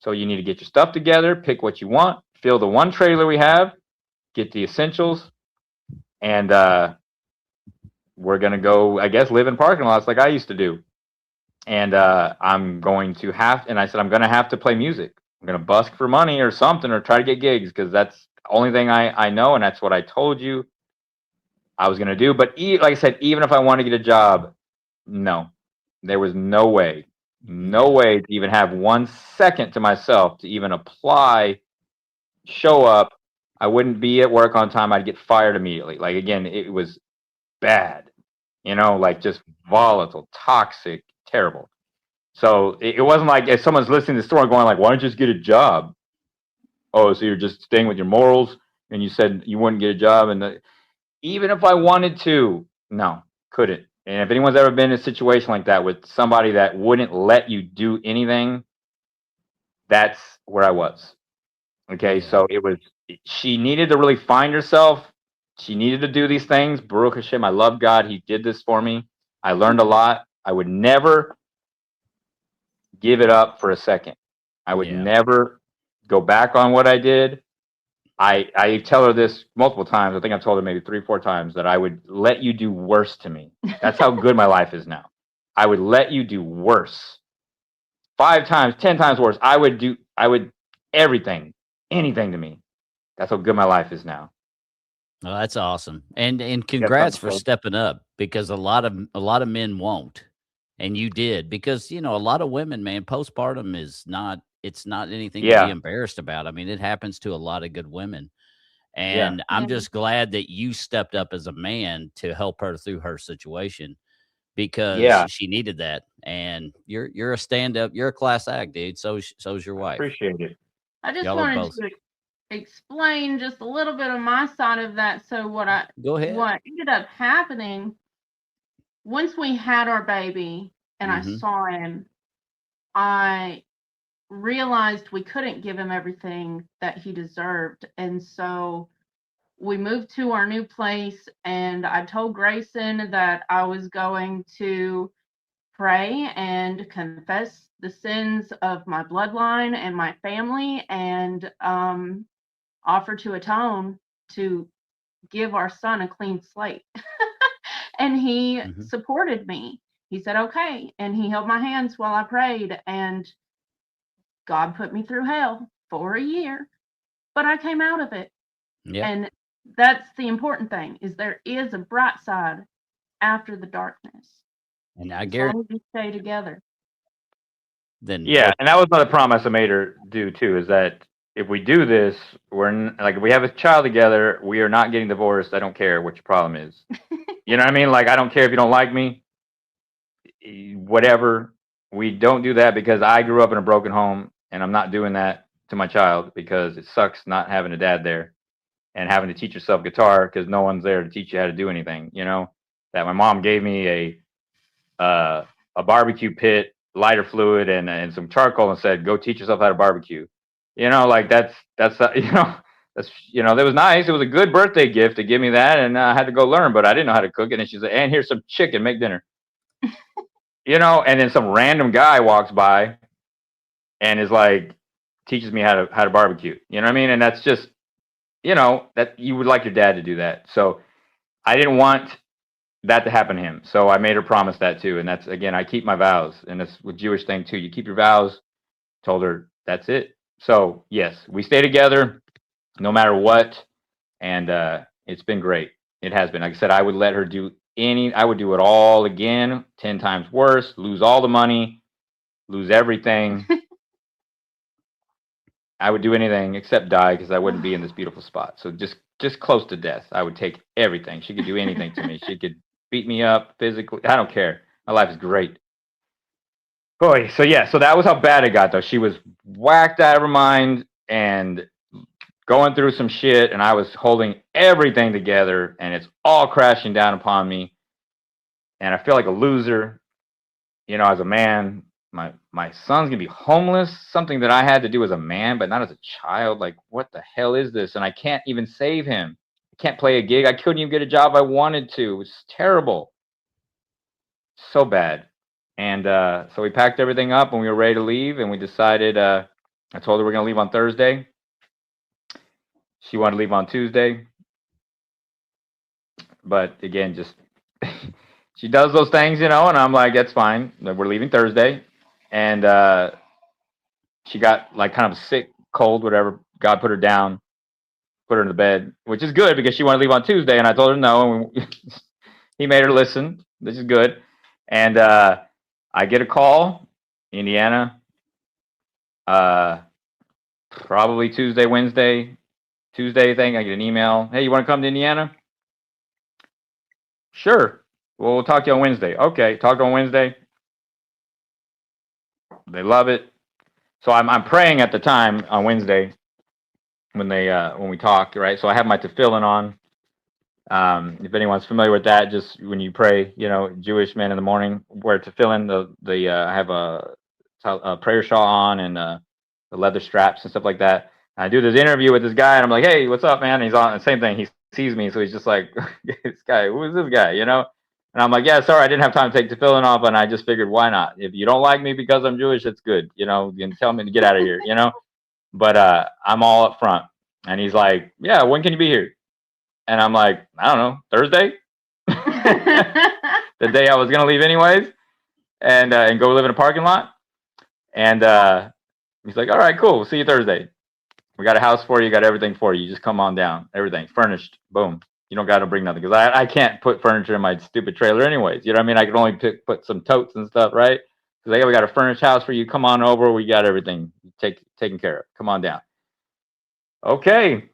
So you need to get your stuff together, pick what you want, fill the one trailer we have, get the essentials, and we're going to go, I guess, live in parking lots like I used to do. And I'm going to and I said, I'm going to have to play music. I'm going to busk for money or something or try to get gigs because that's the only thing I know. And that's what I told you I was going to do. But like I said, even if I wanted to get a job, no, there was no way to even have 1 second to myself to even apply, show up. I wouldn't be at work on time. I'd get fired immediately. Like, again, it was bad, you know, like just volatile, toxic, terrible. So it wasn't like if someone's listening to the story going like, why don't you just get a job? Oh, so you're just staying with your morals and you said you wouldn't get a job. And even if I wanted to, no, couldn't. And if anyone's ever been in a situation like that with somebody that wouldn't let you do anything, that's where I was. Okay, Yeah. so she needed to really find herself. She needed to do these things. Baruch Hashem, I love God. He did this for me. I learned a lot. I would never give it up for a second. I would Yeah. never go back on what I did. I tell her this multiple times. I think I've told her maybe 3, 4 times that I would let you do worse to me. That's how good my life is now. I would let you do worse. 5 times, 10 times worse. I would everything, anything to me. That's how good my life is now. Well, that's awesome. And You got congrats something, for Phil? stepping up, because a lot of men won't. And you did, because a lot of women, man, postpartum is not it's not anything to be Yeah, embarrassed about. I mean, it happens to a lot of good women. yeah, And I'm Yeah. just glad that you stepped up as a man to help her through her situation, because yeah. she needed that. And you're a stand up, you're a class act, dude. So's your I wife. appreciate it. I just Y'all are wanted both. to explain just a little bit of my side of that. So Go ahead. what ended up happening once we had our baby and I Mm-hmm. saw him, I realized we couldn't give him everything that he deserved. And so we moved to our new place, and I told Grayson that I was going to pray and confess the sins of my bloodline and my family, and offer to atone to give our son a clean slate. And he Mm-hmm. supported me. He said, okay. And he held my hands while I prayed. And God put me through hell for a year, but I came out of it. Yeah. And that's the important thing, is there is a bright side after the darkness, And I as guarantee long as you stay together. then Yeah, and that was another promise I made her do too. Is that if we do this, like if we have a child together, we are not getting divorced. I don't care what your problem is. You know what I mean? Like I don't care if you don't like me, whatever. We don't do that because I grew up in a broken home, and I'm not doing that to my child because it sucks not having a dad there and having to teach yourself guitar because no one's there to teach you how to do anything. That my mom gave me a barbecue pit, lighter fluid, and some charcoal, and said, "Go teach yourself how to barbecue." Like that's that was nice. It was a good birthday gift to give me that, and I had to go learn, but I didn't know how to cook it. And she said, "And here's some chicken, make dinner." And then some random guy walks by and is like, teaches me how to barbecue. You know what I mean? And that's just that you would like your dad to do that. So I didn't want that to happen to him. So I made her promise that too. And that's, again, I keep my vows. And that's a Jewish thing too. You keep your vows. Told her that's it. So yes, we stay together no matter what. And it's been great. It has been. Like I said, I would let her I would do it all again, 10 times worse, lose all the money, lose everything. I would do anything except die because I wouldn't be in this beautiful spot. So just close to death. I would take everything. She could do anything to me. She could beat me up physically. I don't care. My life is great. Boy, so yeah, so that was how bad it got though. She was whacked out of her mind and going through some shit, and I was holding everything together, and it's all crashing down upon me. And I feel like a loser, as a man. My son's gonna be homeless, something that I had to do as a man, but not as a child. Like, what the hell is this? And I can't even save him. I can't play a gig. I couldn't even get a job I wanted to. It was terrible. So bad. And so we packed everything up and we were ready to leave, and we decided, I told her we're gonna leave on Thursday. She wanted to leave on Tuesday. But again, just she does those things, and I'm like, that's fine. We're leaving Thursday. And she got like kind of sick, cold, whatever. God put her down, put her in the bed, which is good because she wanted to leave on Tuesday, and I told her no, and he made her listen. This is good. And I get a call, Indiana, probably Tuesday, Wednesday, Tuesday thing. I get an email. Hey, you want to come to Indiana? Sure. Well, we'll talk to you on Wednesday. Okay, talk on Wednesday. They love it. So I'm praying at the time on Wednesday when we talk, right? So I have my tefillin on. If anyone's familiar with that, just when you pray, Jewish men in the morning wear tefillin. I have a prayer shawl on and the leather straps and stuff like that. I do this interview with this guy, and I'm like, hey, what's up, man? And he's on the same thing. He sees me, so he's just like, this guy, who is this guy? You know? And I'm like, yeah, sorry, I didn't have time to take the filling off, and I just figured, why not? If you don't like me because I'm Jewish, it's good. You know, you can tell me to get out of here, you know? But I'm all up front. And he's like, yeah, when can you be here? And I'm like, I don't know, Thursday? The day I was going to leave anyways, and go live in a parking lot. And he's like, all right, cool. See you Thursday. We got a house for you. Got everything for you. You just come on down. Everything furnished. Boom. You don't got to bring nothing because I can't put furniture in my stupid trailer anyways. You know what I mean? I can only put some totes and stuff, right? Because like, hey, we got a furnished house for you. Come on over. We got everything taken care of. Come on down. Okay.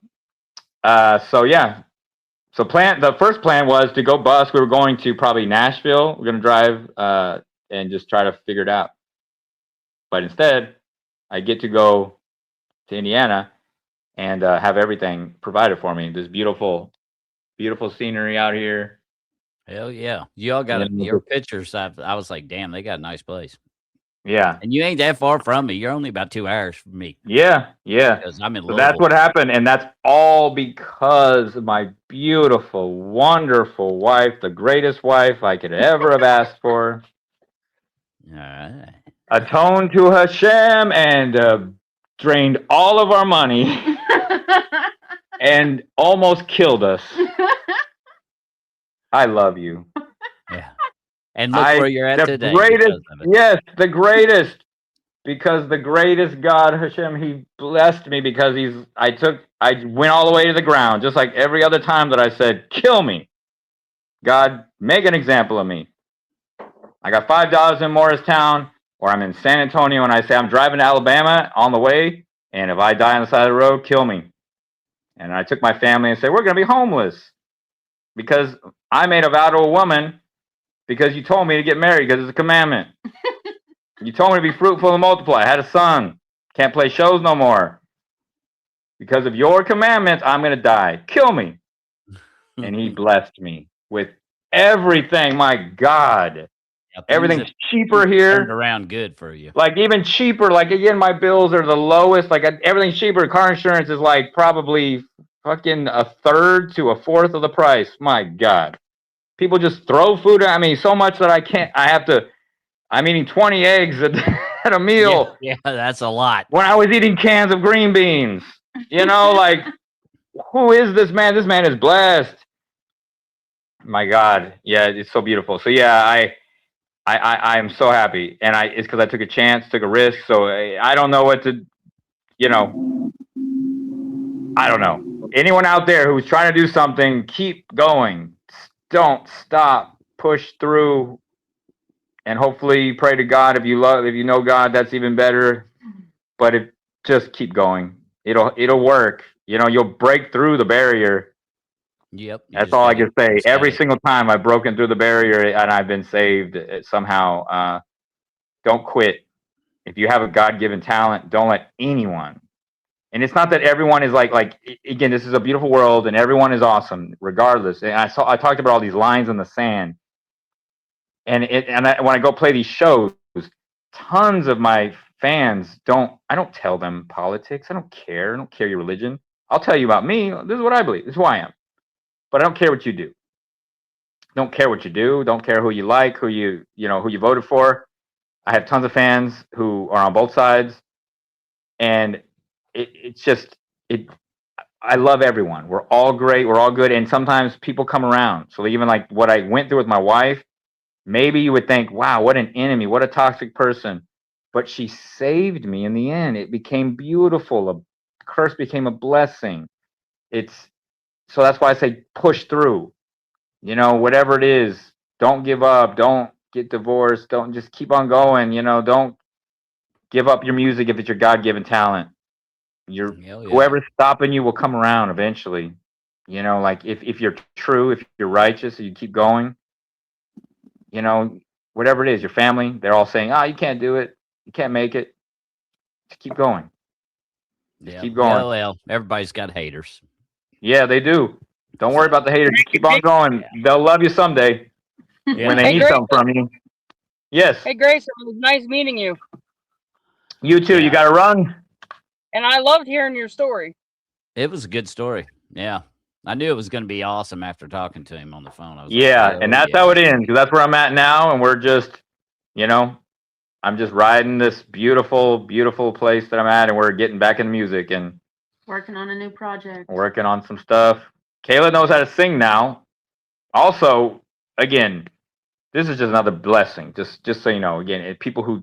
So yeah. So the first plan was to go bus. We were going to probably Nashville. We're going to drive and just try to figure it out. But instead, I get to go to Indiana and have everything provided for me. This beautiful, beautiful scenery out here. Hell yeah. You all got your pictures. I was like, damn, they got a nice place. Yeah. And you ain't that far from me. You're only about 2 hours from me. Yeah. Because I'm in So Louisville. that's what happened. And that's all because of my beautiful, wonderful wife, the greatest wife I could ever have asked for. All right. Atoned to Hashem and drained all of our money and almost killed us. I love you. Yeah. And look where you're at today. Yes, the greatest. Because the greatest God, Hashem, he blessed me because I went all the way to the ground, just like every other time that I said, kill me. God, make an example of me. I got $5 in Morristown, or I'm in San Antonio, and I say I'm driving to Alabama on the way, and if I die on the side of the road, kill me. And I took my family and said, we're going to be homeless because I made a vow to a woman because you told me to get married because it's a commandment. You told me to be fruitful and multiply. I had a son. Can't play shows no more. Because of your commandments, I'm going to die. Kill me. And he blessed me with everything. My God. Yeah, everything's cheaper here. Turned around good for you. Like even cheaper. Like again, my bills are the lowest. Like everything's cheaper. Car insurance is like probably fucking a third to a fourth of the price. My God. People just throw food. I mean, so much that I'm eating 20 eggs at a meal. Yeah, that's a lot. When I was eating cans of green beans. You know, like, who is this man? This man is blessed. My God. Yeah, it's so beautiful. So yeah, I'm so happy. And it's because I took a chance, took a risk. So I don't know what to, you know, I don't know. Anyone out there who's trying to do something, keep going. Don't stop. Push through. And hopefully pray to God. If you know God, that's even better. But just keep going. It'll work. You know, you'll break through the barrier. Yep. That's all I can say. Every single time I've broken through the barrier and I've been saved somehow. Don't quit. If you have a God-given talent, don't let anyone. And it's not that everyone is like again, this is a beautiful world and everyone is awesome regardless. And I talked about all these lines in the sand. And when I go play these shows, tons of my fans I don't tell them politics. I don't care. I don't care your religion. I'll tell you about me. This is what I believe. This is who I am. But I don't care what you do. Don't care what you do. Don't care who you like, who you voted for. I have tons of fans who are on both sides. And I love everyone. We're all great. We're all good. And sometimes people come around. So even like what I went through with my wife, maybe you would think, wow, what an enemy, what a toxic person. But she saved me in the end. It became beautiful. A curse became a blessing. So that's why I say push through. You know, whatever it is, don't give up. Don't get divorced. Don't just keep on going. You know, don't give up your music if it's your God-given talent. Whoever's stopping you will come around eventually. You know, like if you're true, if you're righteous, you keep going. You know, whatever it is, your family, they're all saying, you can't do it. You can't make it. Just keep going. Keep going. Yeah, well, everybody's got haters. Yeah, they do. Don't worry about the haters. Just keep on going. Yeah. They'll love you someday when they need something from you. Yes. Hey, Graysin, it was nice meeting you. You too. Yeah. You got to run? And I loved hearing your story. It was a good story. Yeah. I knew it was going to be awesome after talking to him on the phone. I was like, Yeah, hell and that's how yeah. it ends. 'Cause that's where I'm at now, and we're just, you know, I'm just riding this beautiful, beautiful place that I'm at, and we're getting back in music and Working on a new project. working on some stuff. Kayla knows how to sing now. Also, again, this is just another blessing. Just so you know, again, people who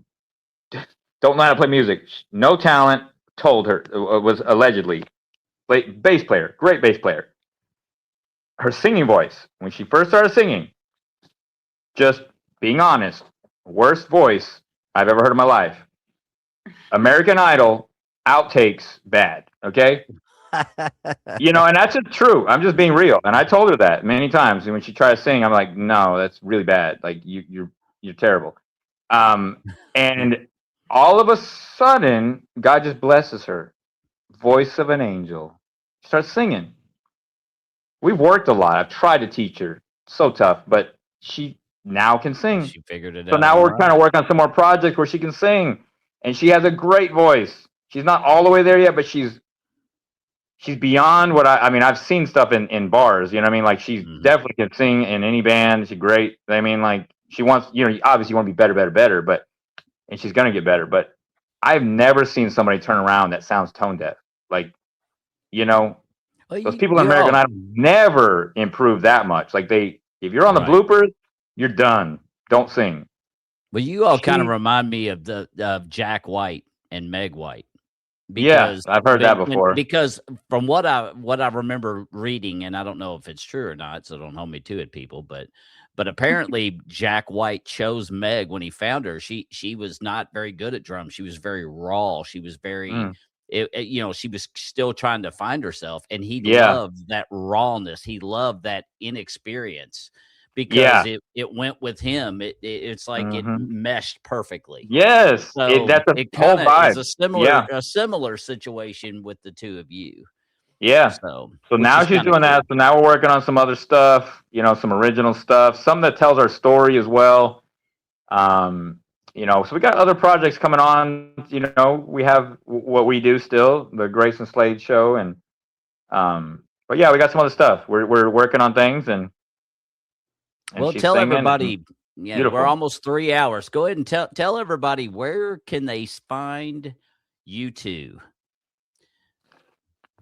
don't know how to play music, no talent, told her was allegedly bass player, great bass player. Her singing voice when she first started singing, just being honest, worst voice I've ever heard in my life. American Idol outtakes bad. Okay, you know, and that's just true. I'm just being real, and I told her that many times. And when she tried to sing, I'm like, no, that's really bad. Like you're terrible. And all of a sudden, God just blesses her. Voice of an angel. She starts singing. We've worked a lot. I've tried to teach her. So tough, but she now can sing. She figured it So out. now On we're her trying own. to work on some more projects where she can sing, and she has a great voice. She's not all the way there yet, but she's beyond what I mean, I've seen stuff in bars, you know what I mean? Like she's Mhm. definitely can sing in any band. She's great. I mean, like she wants, you know, obviously you want to be better, better, better, but and she's gonna get better. But I've never seen somebody turn around that sounds tone deaf. Like, you know, Well, those people in you American all Idol never improve that much. Like if you're on the right. bloopers, you're done. Don't sing. Well, you all kind of She, remind me of the of Jack White and Meg White yeah, because I've heard that before. because from what I remember reading, and I don't know if it's true or not, so don't hold me to it, people. But apparently Jack White chose Meg when he found her. She was not very good at drums. She was very raw. She was very Mm, you know, she was still trying to find herself, and he yeah, loved that rawness. He loved that inexperience because yeah. it went with him. It's like it Hmm. meshed perfectly. Yes, So that's a it whole kind of is vibe. Yeah, a similar situation with the two of you. yeah. So, So which now is she's kind of doing that. cool. So now we're working on some other stuff, you know, some original stuff, some that tells our story as well. Um, you know, so we got other projects coming on. You know, we have what we do still, the Graysin Slade show, and but yeah, we got some other stuff. We're working on things, and Well, she's tell singing, and everybody. Yeah, we're beautiful. almost 3 hours. Go ahead and tell everybody where can they find you two.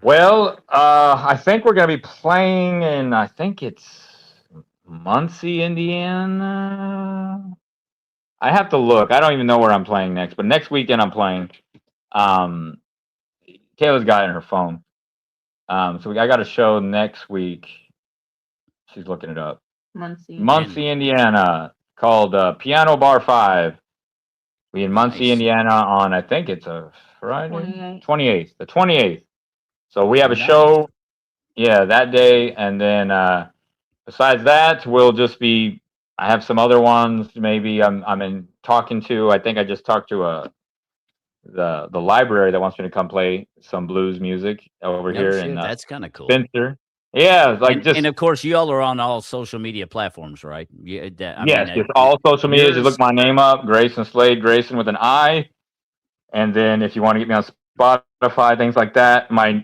Well, I think we're gonna be playing in, I think it's Muncie, Indiana. I have to look. I don't even know where I'm playing next, but next weekend I'm playing. Um, Kayla's got it in her phone. I got a show next week. She's looking it up. Muncie. And Muncie, Indiana, called Piano Bar 5. We in Muncie, nice, Indiana on, I think it's a Friday, 28. 28th, the 28th. So we have a nice. show, yeah, that day, and then besides that, we'll just be. I have some other ones. Maybe I'm in talking to. I think I just talked to the library that wants me to come play some blues music over No here in shit, that's kind of cool. Spencer. Yeah, it's like And just of course, you all are on all social media platforms, right? Yeah, I yes, mean, just all social media. Just look yours. my name up, Graysin Slade, Graysin with an I, and then if you want to get me on Spotify, things like that. My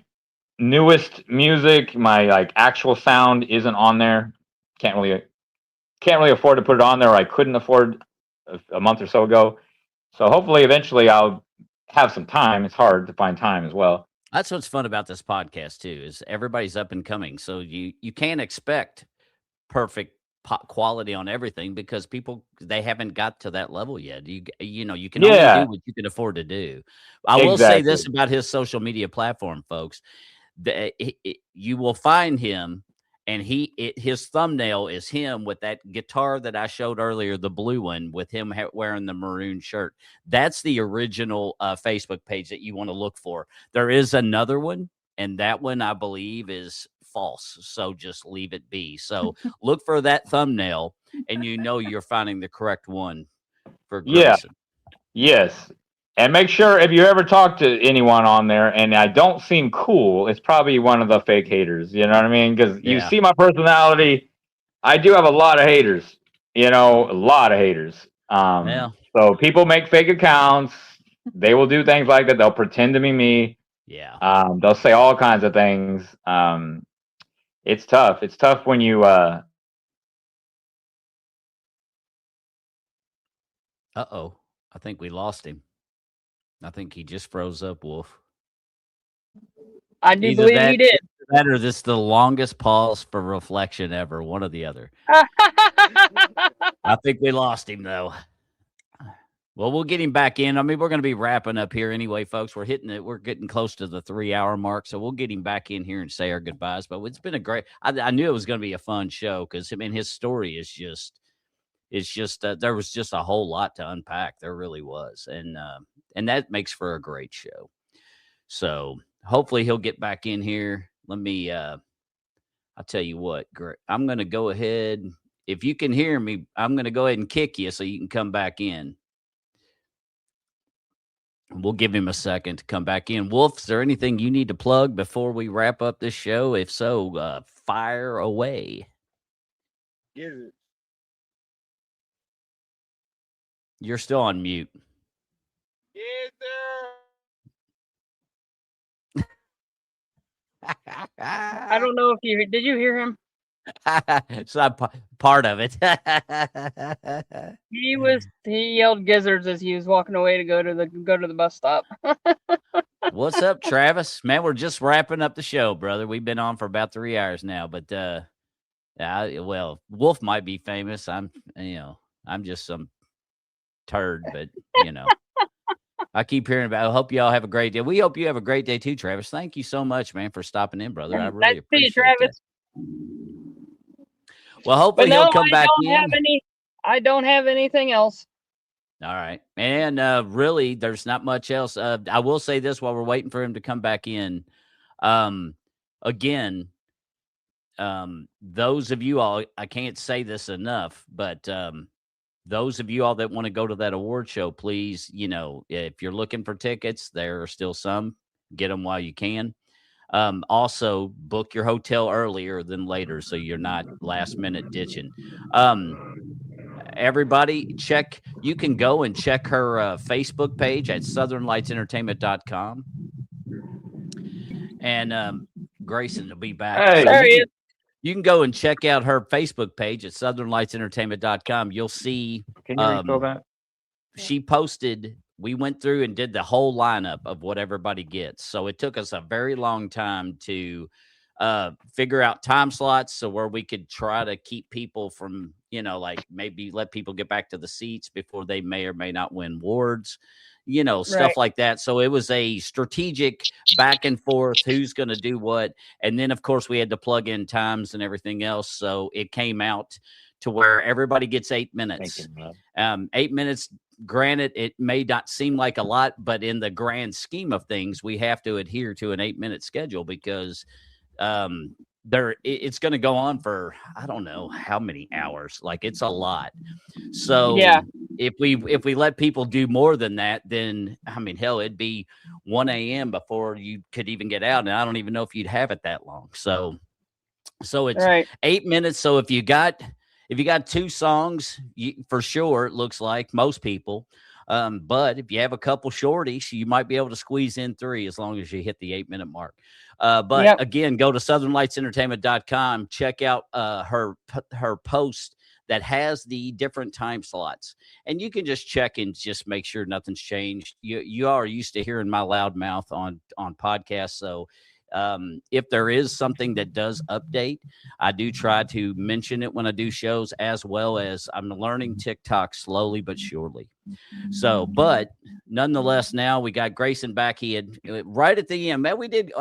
newest music, my like actual sound isn't on there. Can't really afford to put it on there. Or I couldn't afford a month or so ago. So hopefully, eventually, I'll have some time. It's hard to find time as well. That's what's fun about this podcast too, is everybody's up and coming, so you can't expect perfect quality on everything because people they haven't got to that level yet. You know you can only Yeah, do what you can afford to do. I will say this exactly. about his social media platform, folks: you will find him, and his thumbnail is him with that guitar that I showed earlier, the blue one, with him wearing the maroon shirt. That's the original Facebook page that you want to look for. There is another one, and that one I believe is false. So just leave it be. So look for that thumbnail, and you know you're finding the correct one for Yeah, Graysin. yes. And make sure if you ever talk to anyone on there and I don't seem cool, it's probably one of the fake haters. You know what I mean? Because you Yeah. see my personality. I do have a lot of haters. You know, a lot of haters. Yeah. So people make fake accounts. They will do things like that. They'll pretend to be me. Yeah. They'll say all kinds of things. It's tough. It's tough when you Uh-oh. I think we lost him. I think he just froze up, Wolf. I do Either believe he did. that or this is the longest pause for reflection ever. One or the other. I think we lost him though. Well, we'll get him back in. I mean, we're going to be wrapping up here anyway, folks. We're hitting it. We're getting close to the 3-hour mark, so we'll get him back in here and say our goodbyes. But it's been a great. I knew it was going to be a fun show because I mean, his story is just. It's just there was just a whole lot to unpack. There really was, and that makes for a great show. So hopefully he'll get back in here. Let me. I'll tell you what. I'm going to go ahead. If you can hear me, I'm going to go ahead and kick you so you can come back in. We'll give him a second to come back in. Wolf, is there anything you need to plug before we wrap up this show? If so, fire away. You're still on mute. I don't know if did you hear him? It's not part of it. He yelled gizzards as he was walking away to go to the bus stop. What's up, Travis? Man, we're just wrapping up the show, brother. We've been on for about 3 hours now, but well, Wolf might be famous. I'm just some turd, but I keep hearing about it. I hope y'all have a great day. We hope you have a great day too, Travis. Thank you so much, man, for stopping in, brother. I really appreciate it, Travis. Well, hopefully he'll come back in. I don't have anything else. All right. And really, there's not much else. I will say this while we're waiting for him to come back in. Again, those of you all, I can't say this enough, but those of you all that want to go to that award show, please, if you're looking for tickets, there are still some. Get them while you can. Also, book your hotel earlier than later so you're not last minute ditching. Everybody, you can go and check her Facebook page at southernlightsentertainment.com. And Graysin will be back. Hey. There he is. You can go and check out her Facebook page at southernlightsentertainment.com. You'll see. Can you refill that? She posted. We went through and did the whole lineup of what everybody gets. So it took us a very long time to figure out time slots so where we could try to keep people from, like maybe let people get back to the seats before they may or may not win awards, stuff like that. So it was a strategic back and forth, who's going to do what. And then, of course, we had to plug in times and everything else. So it came out to where everybody gets 8 minutes. 8 minutes. Granted, it may not seem like a lot, but in the grand scheme of things, we have to adhere to an 8-minute schedule because it's going to go on for I don't know how many hours. Like it's a lot. So if we let people do more than that, then I mean, hell, it'd be 1 a.m. before you could even get out, and I don't even know if you'd have it that long. So it's 8 minutes. So if you got 2 songs, for sure, it looks like most people. But if you have a couple shorties, you might be able to squeeze in 3 as long as you hit the 8-minute mark. But again, go to southernlightsentertainment.com, check out her post that has the different time slots, and you can just check and just make sure nothing's changed. You are used to hearing my loud mouth on podcasts, so if there is something that does update, I do try to mention it when I do shows, as well as I'm learning TikTok slowly but surely. So, but nonetheless, now we got Graysin back. He had right at the end, man. We had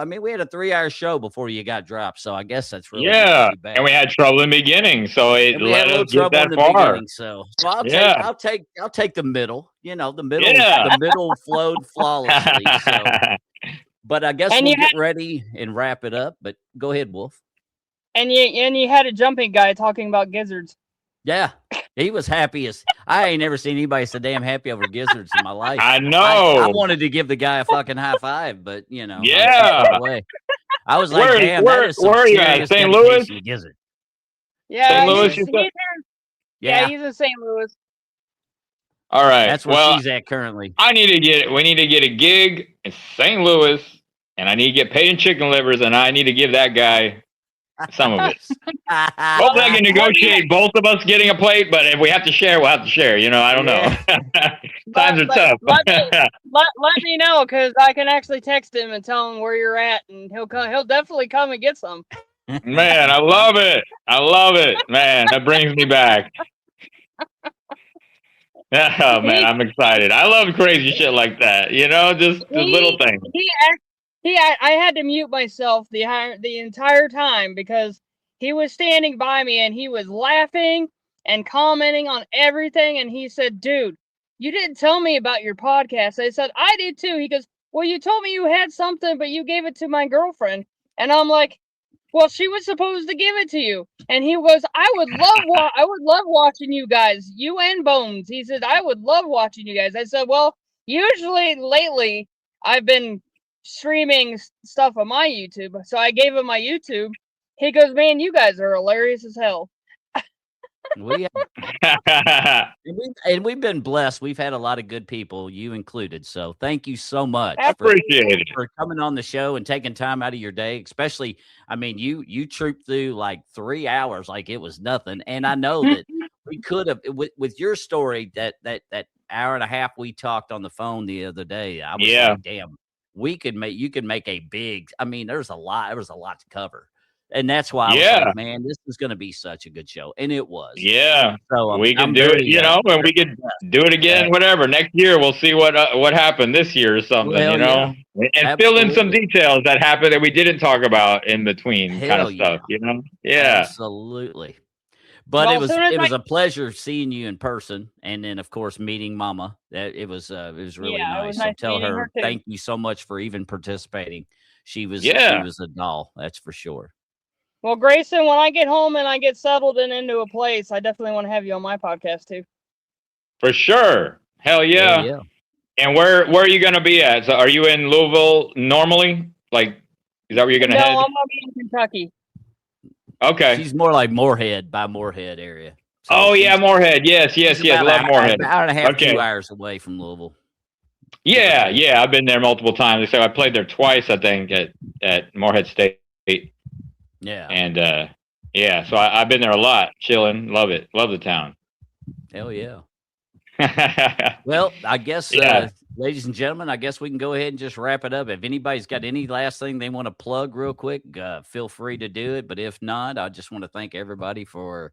a 3-hour show before you got dropped. So I guess that's really not too bad. And we had trouble in the beginning, so it let us get that far. Beginning, so I'll take the middle. The middle flowed flawlessly. So. But I guess we'll get ready and wrap it up. But go ahead, Wolf. And you had a jumping guy talking about gizzards. Yeah, he was happy as I ain't never seen anybody so damn happy over gizzards in my life. I know. I wanted to give the guy a fucking high five, but I was like, damn, that is some where are you at? St. Louis? Gizzard. Yeah, St. Louis. Yeah, he's in St. Louis. All right. That's where she's at currently. We need to get a gig in St. Louis and I need to get paid in chicken livers, and I need to give that guy some of it. Hopefully, I can negotiate both of us getting a plate, but if we have to share, we'll have to share. I don't know. Times are tough. Let me know, because I can actually text him and tell him where you're at, and he'll come. He'll definitely come and get some. Man, I love it. I love it. Man, that brings me back. Oh, man, I'm excited. I love crazy shit like that. Just the little things. I had to mute myself the entire time because he was standing by me and he was laughing and commenting on everything. And he said, "Dude, you didn't tell me about your podcast." I said, "I did too." He goes, "Well, you told me you had something, but you gave it to my girlfriend." And I'm like, "Well, she was supposed to give it to you." And he goes, I would love watching you guys, you and Bones. He said, "I would love watching you guys." I said, "Well, usually lately I've been streaming stuff on my YouTube." So I gave him my YouTube. He goes, "Man, you guys are hilarious as hell." We and we've been blessed. We've had a lot of good people, you included. So thank you so much for coming on the show and taking time out of your day. Especially, I mean, you trooped through like 3 hours like it was nothing. And I know that we could have with your story that hour and a half we talked on the phone the other day. I was like, damn, you could make a big. I mean, there was a lot to cover. And that's why I was like, man, this is going to be such a good show. And it was. Yeah. So we can do it, and we could do it again, whatever. Next year, we'll see what happened this year or something, and fill in some details that happened that we didn't talk about in between kind of stuff, Yeah. Absolutely. But it was a pleasure seeing you in person. And then, of course, meeting Mama. It was really nice. So tell her thank you so much for even participating. She was a doll. That's for sure. Well, Graysin, when I get home and I get settled and into a place, I definitely want to have you on my podcast too. For sure. Hell yeah. Yeah. And where are you going to be at? So are you in Louisville normally? Like, is that where you're going to head? No, I'm going to be in Kentucky. Okay. She's more like Moorhead area. So Moorhead. Yes. I love Moorhead. An hour and a half, 2 hours away from Louisville. Yeah. I've been there multiple times. So I played there twice, I think, at Moorhead State. Yeah. And so I've been there a lot, chilling. Love it. Love the town. Hell yeah. Well, I guess, ladies and gentlemen, I guess we can go ahead and just wrap it up. If anybody's got any last thing they want to plug real quick, feel free to do it. But if not, I just want to thank everybody for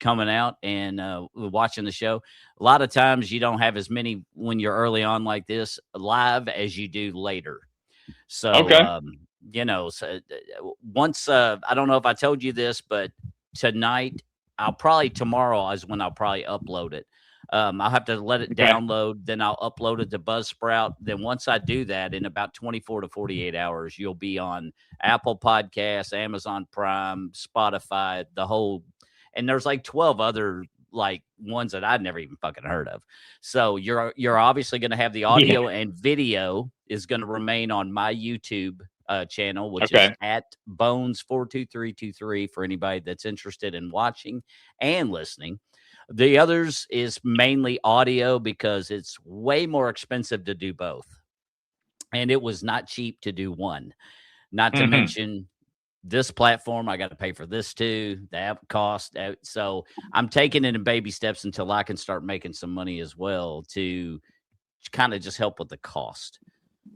coming out and watching the show. A lot of times you don't have as many when you're early on like this live as you do later. So, so once I don't know if I told you this, but tonight tomorrow is when I'll probably upload it. I'll have to let it download, then I'll upload it to Buzzsprout. Then once I do that, in about 24 to 48 hours, you'll be on Apple Podcasts, Amazon Prime, Spotify, the whole, and there's like 12 other like ones that I'd never even fucking heard of. So you're obviously going to have the audio and video is going to remain on my YouTube channel, which is at Bones42323 for anybody that's interested in watching and listening. The others is mainly audio because it's way more expensive to do both. And it was not cheap to do one. Not to mention this platform, I got to pay for this too. That cost. So I'm taking it in baby steps until I can start making some money as well to kind of just help with the cost.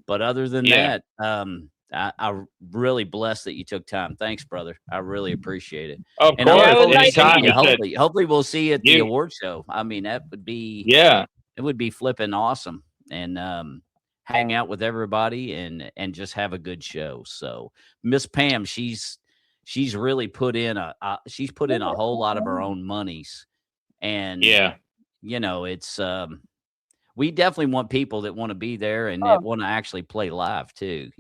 But other than that, I'm really blessed that you took time. Thanks, brother. I really appreciate it. Of course. Hopefully we'll see you at the award show. I mean, that would be it would be flipping awesome. And hang out with everybody and just have a good show. So Miss Pam, she's really put in a whole lot of her own monies. And it's we definitely want people that want to be there and that want to actually play live too.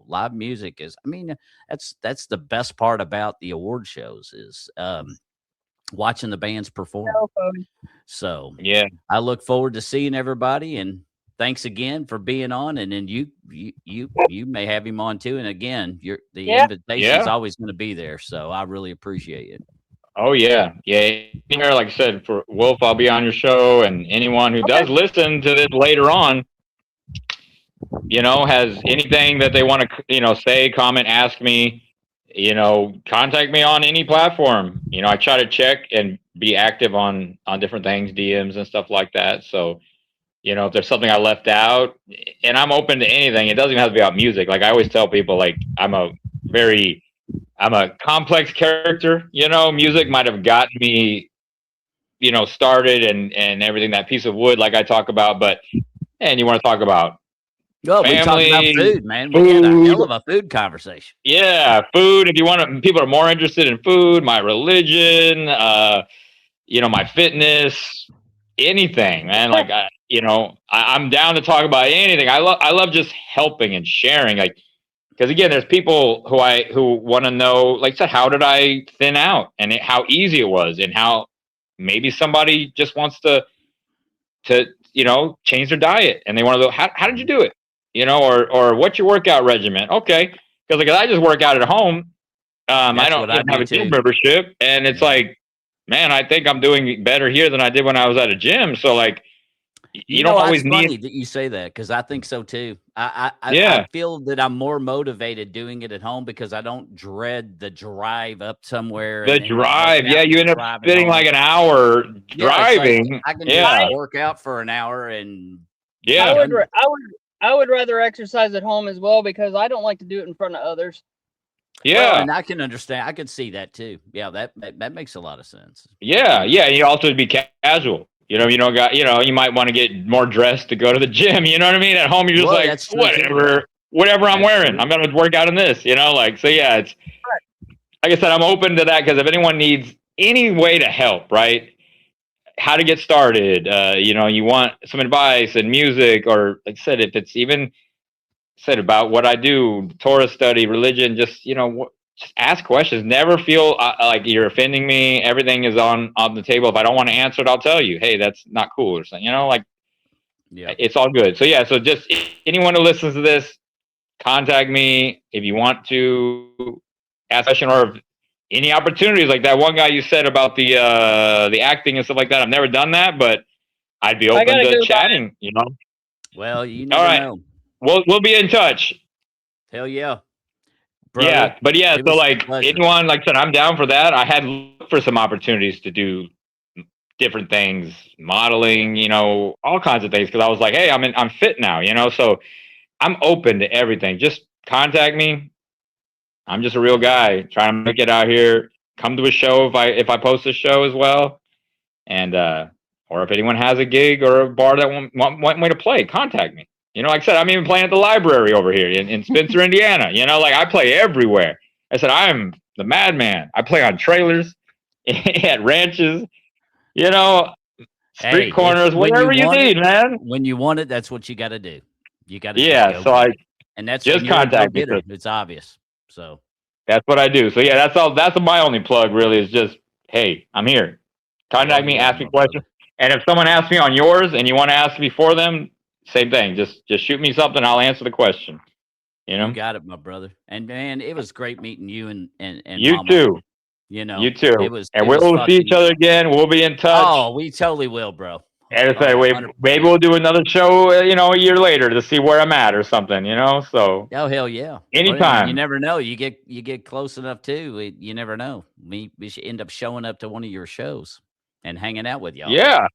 Live music is, I mean, that's the best part about the award shows is watching the bands perform. So I look forward to seeing everybody, and thanks again for being on. And then you may have him on too. And again, the invitation is always going to be there. So I really appreciate it. Oh yeah. Here, like I said, for Wolf, I'll be on your show, and anyone who does listen to this later on, has anything that they want to, say, comment, ask me, contact me on any platform. I try to check and be active on different things, DMs and stuff like that. So, if there's something I left out, and I'm open to anything. It doesn't even have to be about music. Like I always tell people, like I'm a complex character. Music might have gotten me, started and everything. That piece of wood, like I talk about, but and you want to talk about Well, we talked about family, food, man. We had a hell food. of a food conversation. Yeah, food. If you want to, people are more interested in food, my religion, my fitness, anything, man. Like, I'm down to talk about anything. I love just helping and sharing. Like, because again, there's people who want to know, like I said, how did I thin out, and how easy it was, and how maybe somebody just wants to change their diet, and they want to know how did you do it, or what's your workout regimen? Okay, because like I just work out at home. I That's don't what I even have do a gym too. membership, and it's Yeah. like, man, I think I'm doing better here than I did when I was at a gym. So like, you don't It's always need, funny that you say that because I think so too. I yeah, feel that I'm more motivated doing it at home because I don't dread the drive up somewhere the and then drive. working Yeah, out you and end up driving spending like home. an hour Yeah, it's like driving. I can just Yeah, work out for an hour and be I yeah. would, done ra- with it. I would, I would rather exercise at home as well because I don't like to do it in front of others. Well, Yeah, and I can understand. I could see that too. Yeah, that makes a lot of sense. yeah, yeah. And you also be casual. You don't got. You might want to get more dressed to go to the gym. You know what I mean? At home, you're just Well, like that's true too. Yeah, whatever I'm wearing. I'm absolutely. gonna work out in this. Like so. Yeah, it's like I said. I'm open to that because if anyone needs any way to help, right? How to get started. You want some advice and music, or like I said, if it's even said about what I do, Torah study, religion, just just ask questions. Never feel like you're offending me. Everything is on the table. If I don't want to answer it, I'll tell you, hey, that's not cool or something. Like Yeah. it's all good. So yeah, so just anyone who listens to this, contact me if you want to ask a question, or if any opportunities like that one guy you said about the acting and stuff like that. I've never done that, but I'd be I open gotta to go buy. chatting. Well, you All never right, know. we'll be in touch. Hell yeah, brother. Yeah, but yeah, It so was a like pleasure. anyone, like I said, I'm down for that. I had looked for some opportunities to do different things, modeling, all kinds of things, because I was like, hey, I'm fit now, so I'm open to everything. Just contact me. I'm just a real guy trying to make it out here. Come to a show if I post a show as well, and or if anyone has a gig or a bar that want me to play, contact me. Like I said, I'm even playing at the library over here in Spencer, Indiana. Like I play everywhere. I said I'm the madman. I play on trailers, at ranches, you know, street Hey, if corners, when you whatever you want it, need, man. that's what you got to do. You got to just Yeah, go so get I it, and just you're a go contact me, getter. Chris. It's obvious. So That's what I do. So yeah, that's all. That's my only plug, really, is just, hey, I'm here. hell Contact me, yeah, ask me my questions, brother. and if someone asks me on yours and you want to ask me for them, same thing. Just shoot me something. I'll answer the question. You You know. got it, my brother. And man, it was great meeting you and You Mama. too. You You know, too. And it was we'll see each fucking. other again. We'll be in touch. Oh, we totally will, bro. And I say, Oh, maybe 100%. we'll do another show, a year later to see where I'm at or something. So Oh hell yeah. Well, you anytime. never know. You get close enough too. You never know. We should end up showing up to one of your shows and hanging out with y'all. Yeah,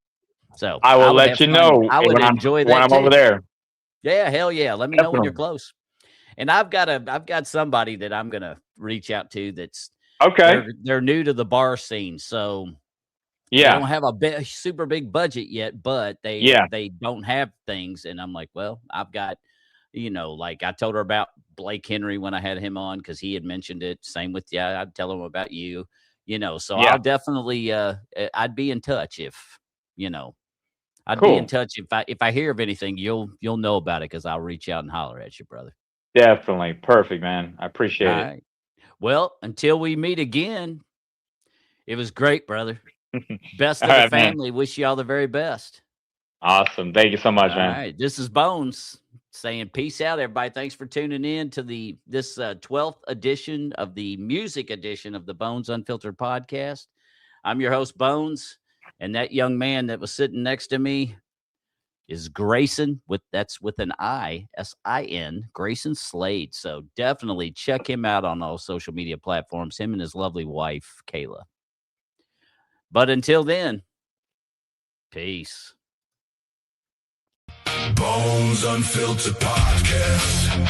So I I will would let have you fun. know I would when I'm enjoy when that I'm over too. there. Yeah, hell yeah. Let me know when you're Definitely. close. And I've got somebody that I'm gonna reach out to that's Okay. they're new to the bar scene. So they Yeah. don't have a super big budget yet, but Yeah. they don't have things. And I'm like, well, I've got, like I told her about Blake Henry when I had him on because he had mentioned it. Same with you. I'd tell him about you, So Yeah. I'll definitely I'd be in touch if, you know, I'd be in Cool. touch if I hear of anything, you'll know about it because I'll reach out and holler at you, brother. Definitely. Perfect, man. I All appreciate it. right. Well, until we meet again, it was great, brother. Best All of the right, man. family. Wish you all the very best. Awesome. Thank you so much, All man. right. This is Bones saying peace out, everybody. Thanks for tuning in to this 12th edition of the music edition of the Bones Unfiltered podcast. I'm your host, Bones, and that young man that was sitting next to me, is Graysin that's with an I, S-I-N, Graysin Slade. So definitely check him out on all social media platforms, him and his lovely wife, Kayla. But until then, peace. Bones Unfiltered podcast.